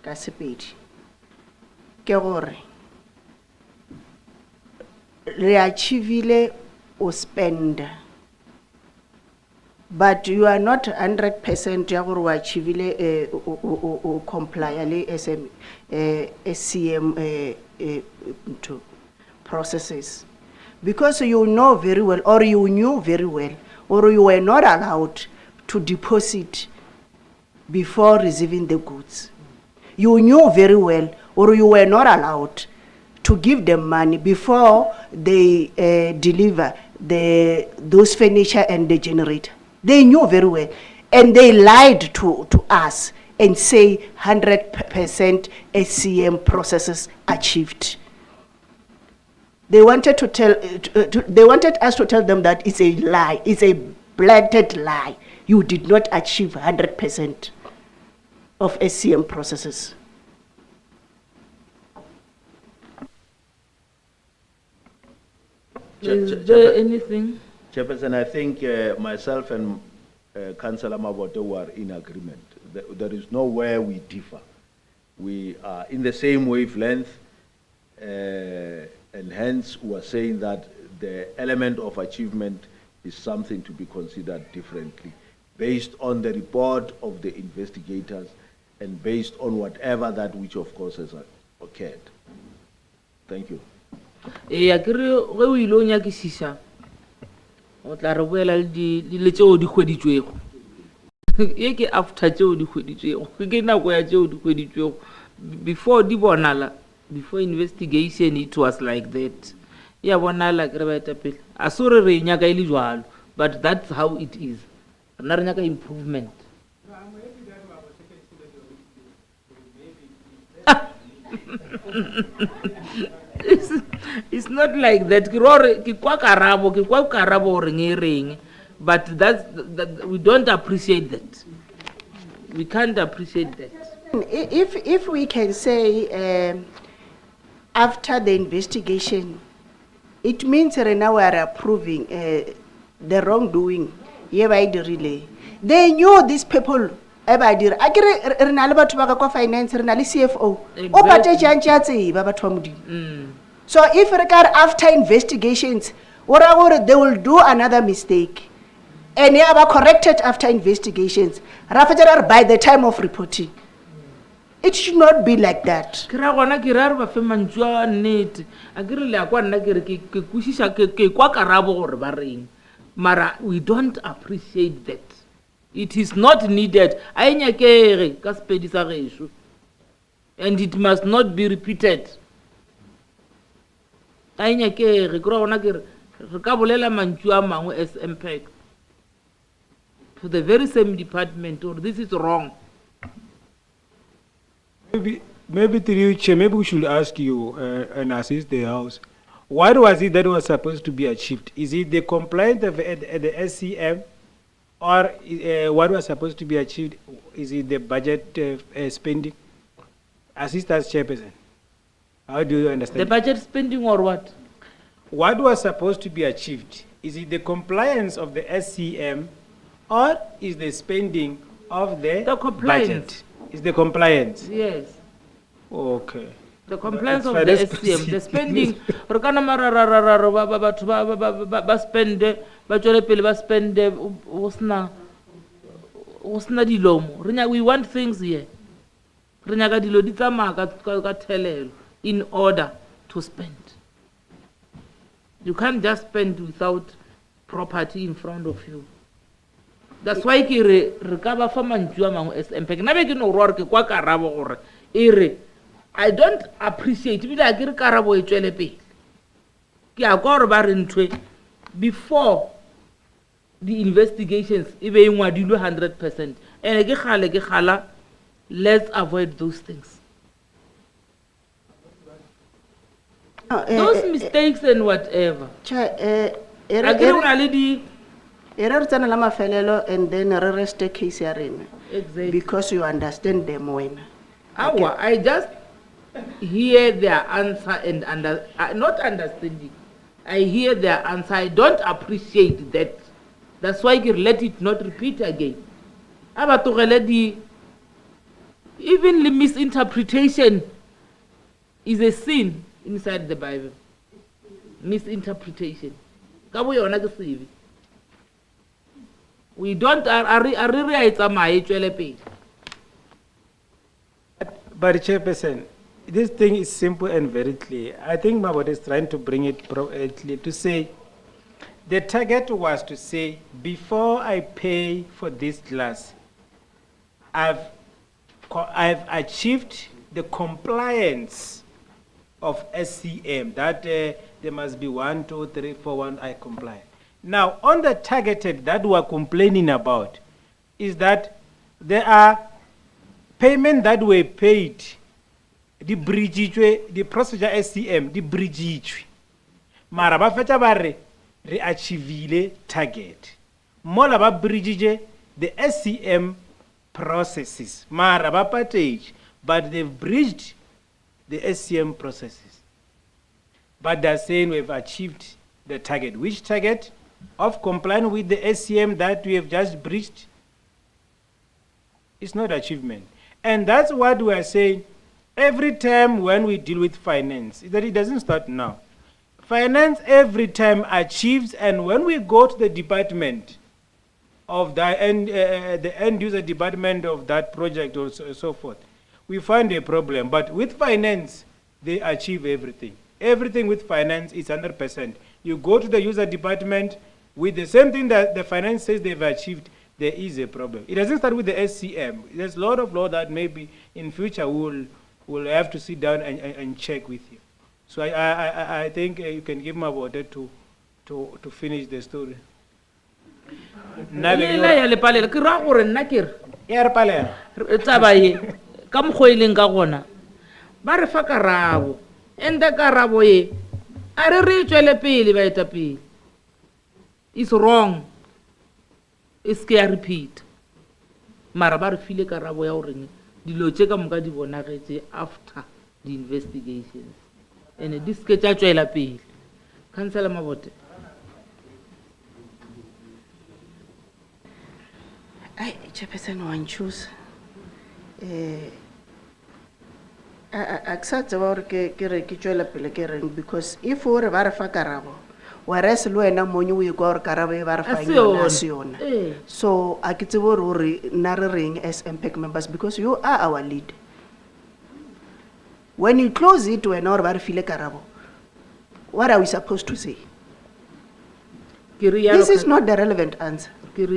ka sepedi ke gore re achievile o spend, but you are not 100% ya gore o achievile o comply le SCM processes, because you know very well, or you knew very well, or you were not allowed to deposit before receiving the goods. You knew very well, or you were not allowed to give them money before they deliver those furniture and the generator. They knew very well, and they lied to us and say 100% SCM processes achieved. They wanted to tell, they wanted us to tell them that it's a lie, it's a blatant lie. You did not achieve 100% of SCM processes. Is there anything? Chairperson, I think myself and Councillor Mabote were in agreement. There is nowhere we differ. We are in the same wavelength, and hence we are saying that the element of achievement is something to be considered differently, based on the report of the investigators and based on whatever that which of course has occurred. Thank you. Ya kere ge o ile o nyakisisa o tla re boela le tseo di hweditswego ye ke after tseo di hweditswego ke nako ya tseo di hweditswego before di bonala, before investigation it was like that. Ya bonala ke re ba etapele a sore re nyaka ile jwalo, but that's how it is. Rena re nyaka improvement. It's not like that. But that we don't appreciate that. We can't appreciate that. If we can say after the investigation, it means right now we are approving the wrongdoing. They knew these people. Finance, CFO. So if regard after investigations, they will do another mistake, and they are corrected after investigations, by the time of reporting. It should not be like that. Mara, we don't appreciate that. It is not needed. And it must not be repeated. As MPAC to the very same department, or this is wrong. Maybe through you, Chair, maybe we should ask you and assist the House. What was it that was supposed to be achieved? Is it the compliance of the SCM, or what was supposed to be achieved? Is it the budget spending? Assistant Chairperson, how do you understand? The budget spending or what? What was supposed to be achieved? Is it the compliance of the SCM, or is the spending of the compliance. budget? Is the compliance? Yes. Okay. The compliance That's of fine, the that's SCM, the good. spending, re ka nama batho ba spende, ba tšwele pele ba spende, ho sena dilo mo. We want things here. Re nyaka dilo di tsamaya ka thelelo in order to spend. You can't just spend without property in front of you. That's why ke re ka ba fa mantšu a mangwe as MPAC. Nna be ke no roa re ke kwa karabo gore e re I don't appreciate bila ke re karabo e tšwele pele. Ke a kwa gore ba re ntwe before the investigations e be e ngwadilwe 100%. And ke kgala, let's avoid those things. Those mistakes and whatever. And then rest the case Exactly. because you understand them when. I just hear their answer and not understanding. I hear their answer. I don't appreciate that. That's why you let it not repeat again. Even the misinterpretation is a sin inside the Bible. Misinterpretation. We don't But Chairperson, this thing is simple and very clear. I think Mabode is trying to bring it clear to say, the target was to say, before I pay for this glass, I've achieved the compliance of SCM, that there must be 1, 2, 3, 4, 1, I comply. Now, on the targeted that we are complaining about is that there are payments that were paid, the procedure SCM, the bridge. Mara ba fetsa ba re achievile target. Mola ba bridge the SCM processes. Mara ba patage, but they've bridged the SCM processes. But they're saying we've achieved the target. Which target? Of complying with the SCM that we have just breached. It's not achievement. And that's what we are saying every time when we deal with finance, that it doesn't start now. Finance every time achieves, and when we go to the department of the end user department of that project or so forth, we find a problem. But with finance, they achieve everything. Everything with finance is 100%. You go to the user department with the same thing that the finance says they've achieved, there is a problem. It doesn't start with the SCM. There's a lot of law that maybe in future we'll have to sit down and check with you. So I think you can give me about it to finish the story. It's wrong. It's scary repeat. Mara ba re file karabo ya hore dilo tse ka moka di bonagetse after the investigations. And this ke tša tšwela pele. Councillor Mabote. Chairperson one choose. Accept about because if we are fa karabo, whereas lo ena monyo we go karabo e ba re fa yona. So a ke tsebo re na re reng as MPAC members, because you are our lead. When you close it when or ba re file karabo, what are we supposed to say? This is not the relevant answer. And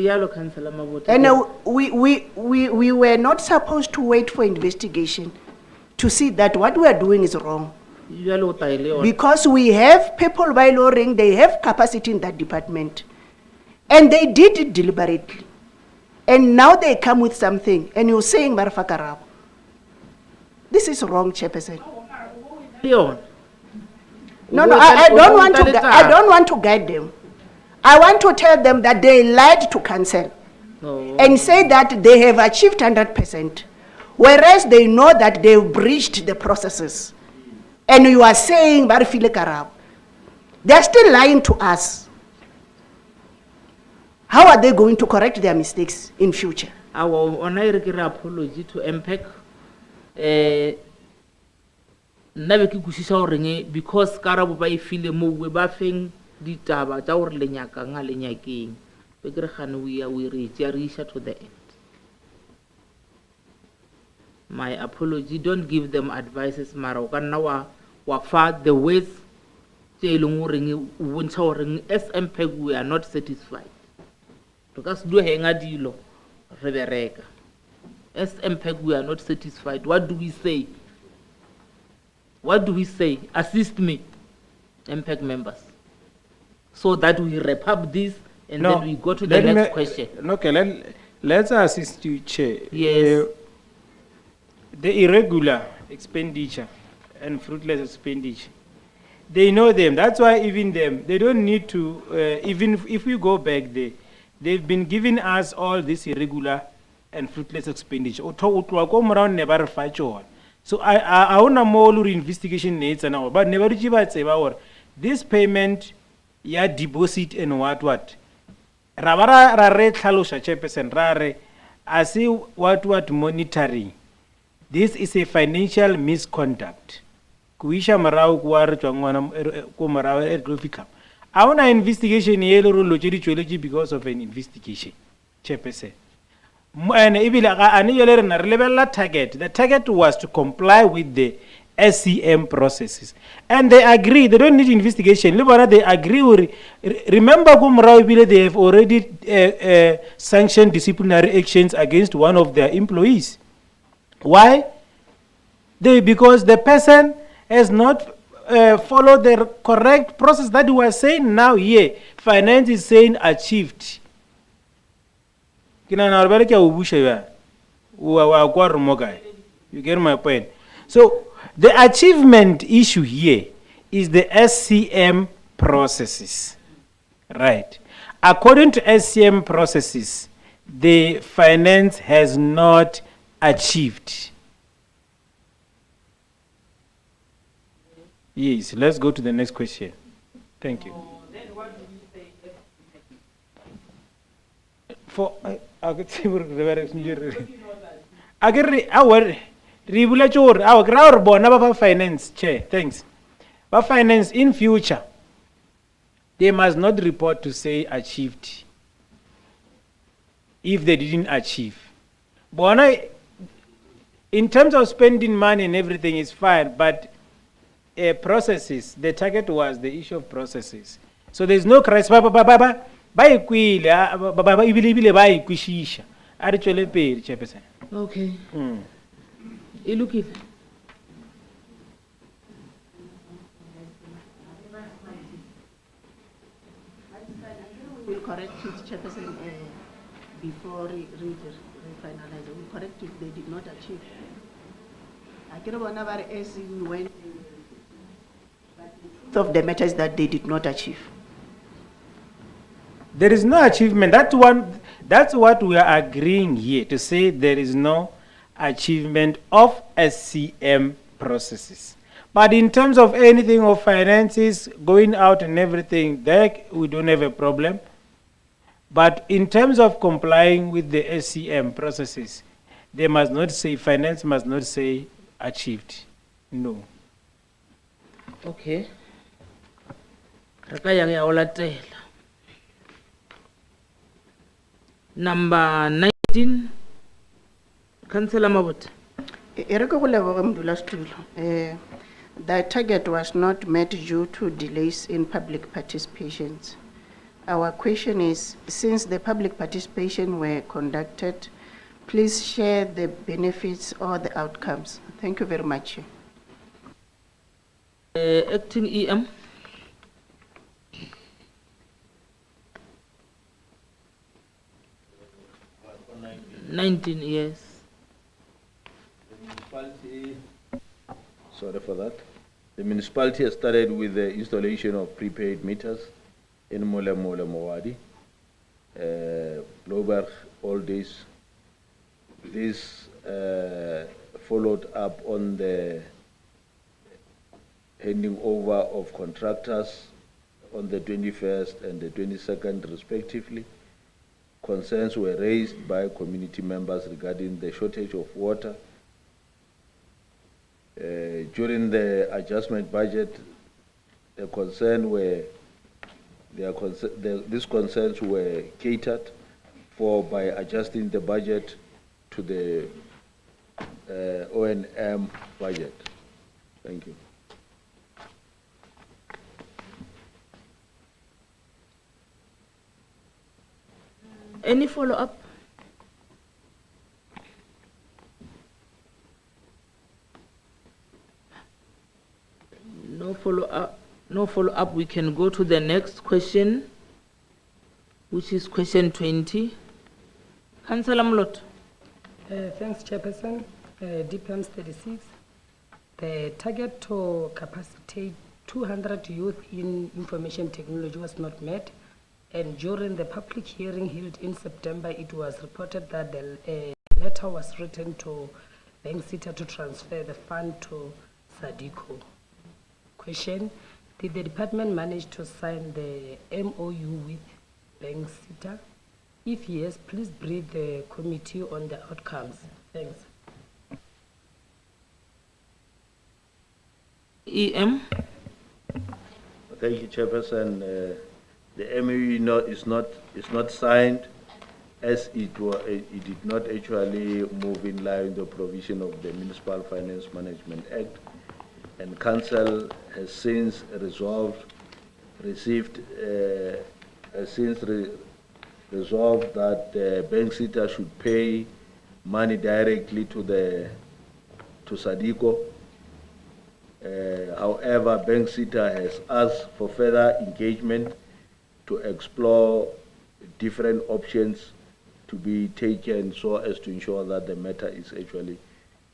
we were not supposed to wait for investigation to see that what we are doing is wrong. Because we have people by law ring, they have capacity in that department. And they did it deliberately. And now they come with something, and you're saying Barafakarab. This is wrong, Chairperson. No, I don't want to. I don't want to guide them. I want to tell them that they lied to council and say that they have achieved 100%, whereas they know that they breached the processes. And you are saying, "Barifile karabo." They are still lying to us. How are they going to correct their mistakes in future? Our apology to MPAC. Because karabo ba ifile mo we ba feng ditaba tsa gore lenyaka nga lenyakeng be ke re gane we reach to the end. My apology, don't give them advices mara o ka nna wa fa the words tse e leng gore o bontsha gore as MPAC we are not satisfied to ka se do henga dilo re bereka. As MPAC we are not satisfied. What do we say? What do we say? Assist me, MPAC members, so that we wrap up this and then we go to the next question. Okay, let's assist you, Chair. Yes. The irregular expenditure and fruitless expenditure, they know them. That's why even them, they don't need to, even if we go back there, they've been giving us all this irregular and fruitless expenditure. So I want more investigation needs and all, but never say this payment, ya deposit and what. Rabara rare thalosha chairperson rare, I see what monitoring. This is a financial misconduct. Kuisha marau kuar changwana kumarau ergrofika. I want an investigation yellow logic because of an investigation, chairperson. And the target was to comply with the SCM processes. And they agree, they don't need investigation. They agree. Remember, they have already sanctioned disciplinary actions against one of their employees. Why? Because the person has not followed the correct process that we are saying now here. Finance is saying achieved. You get my point. So the achievement issue here is the SCM processes, right? According to SCM processes, the finance has not achieved. Yes, let's go to the next question. Thank you. For I finance chair. Thanks. But finance in future, they must not report to say achieved if they didn't achieve. But in terms of spending money and everything is fine, but processes, the target was the issue of processes. So there's no crisis. Okay. Look it. We'll correct it, Chairperson, before finalize. We'll correct if they did not achieve. I can't remember as when of the matters that they did not achieve. There is no achievement. That's what we are agreeing here, to say there is no achievement of SCM processes. But in terms of anything of finances, going out and everything, there we don't have a problem. But in terms of complying with the SCM processes, they must not say, finance must not say achieved. No. Okay. Number 19, Councillor Mabot. The target was not met due to delays in public participations. Our question is, since the public participation were conducted, please share the benefits or the outcomes. Thank you very much. Acting EM. Sorry for that. The municipality has started with the installation of prepaid meters in Molemole Mowadi, Bloberg, all days. This followed up on the handing over of contractors on the 21st and the 22nd respectively. Concerns were raised by community members regarding the shortage of water. During the adjustment budget, these concerns were catered for by adjusting the budget to the O&M budget. Thank you. Any follow-up? No follow-up. No follow-up. We can go to the next question, which is question 20. Councillor Mlot. Thanks, Chairperson. DPMS 36. The target to capacitate 200 youth in information technology was not met. And during the public hearing held in September, it was reported that the letter was written to Bank Sita to transfer the fund to Sadico. Question: did the department manage to sign the MOU with Bank Sita? If yes, please brief the committee on the outcomes. Thanks. EM. Thank you, Chairperson. The MOU is not signed, as it did not actually move in line with the provision of the Municipal Finance Management Act, and Council has since resolved that Bank Sita should pay money directly to Sadico. However, Bank Sita has asked for further engagement to explore different options to be taken so as to ensure that the matter is actually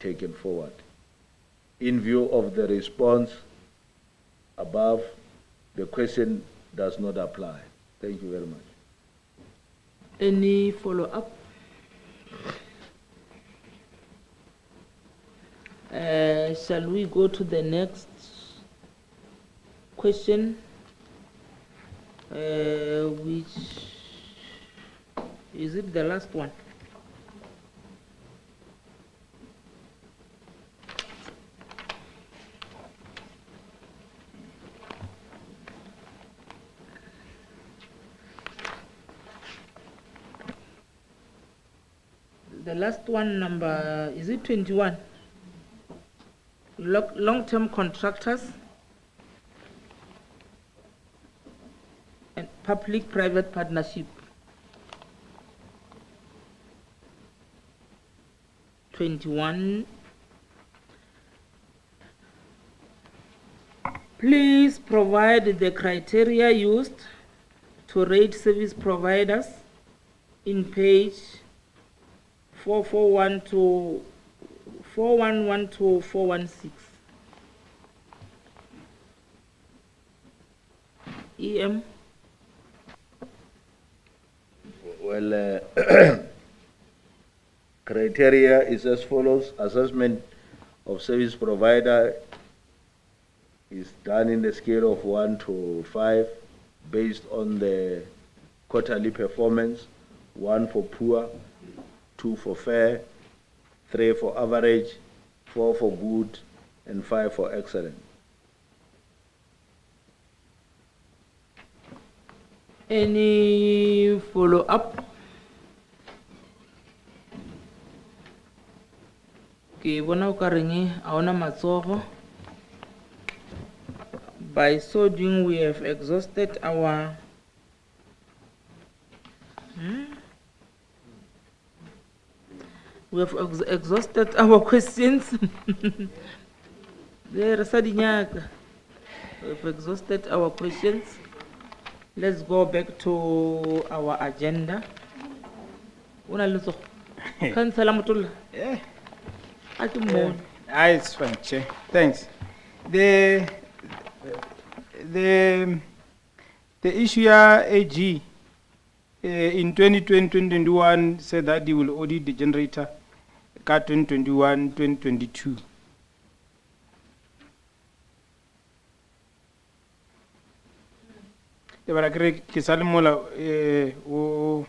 taken forward. In view of the response above, the question does not apply. Thank you very much. Any follow-up? Shall we go to the next question? Which is it, the last one? The last one, number, is it 21? Long-term contractors and public-private partnership. 21. Please provide the criteria used to rate service providers in page 441 to 411 to 416. EM. Well, criteria is as follows. Assessment of service provider is done in the scale of 1 to 5 based on the quarterly performance: 1 for poor, 2 for fair, 3 for average, 4 for good, and 5 for excellent. Any follow-up? Okay, bona o ka reng a ona matsogo. By so doing, we have exhausted our exhausted our questions. We've exhausted our questions. Let's go back to our agenda. Yeah. It's fine, Chair. Thanks. The issue ya AG in 2020-2021 said that they will audit the generator ka 2021-2022. The barakre ke sa le mola o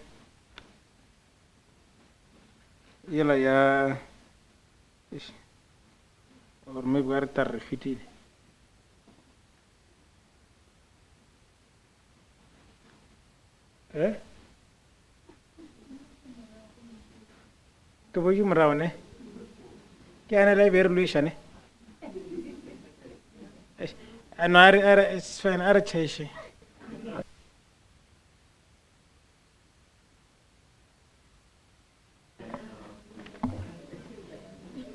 yela ya or maybe we are refitted. Eh? Ke bo ke morao ne? Ke ana la evaluation ne? Ano it's fine, are cheshe.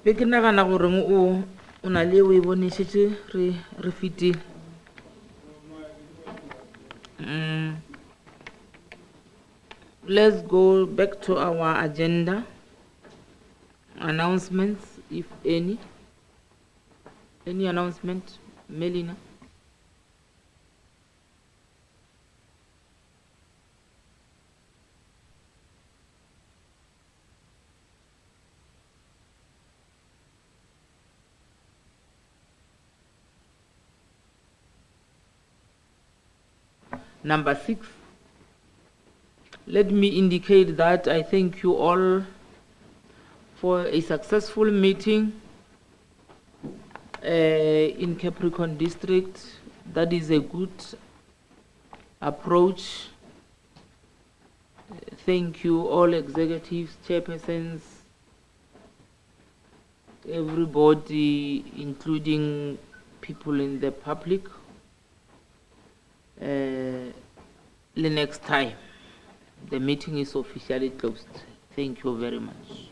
Be ke nagana gore o na le o e bonešitše re fitile. Let's go back to our agenda. Announcements, if any. Any announcement, Melina? Number 6, let me indicate that I thank you all for a successful meeting in Capricorn District. That is a good approach. Thank you all executives, chairpersons, everybody, including people in the public. The next time, the meeting is officially closed. Thank you very much.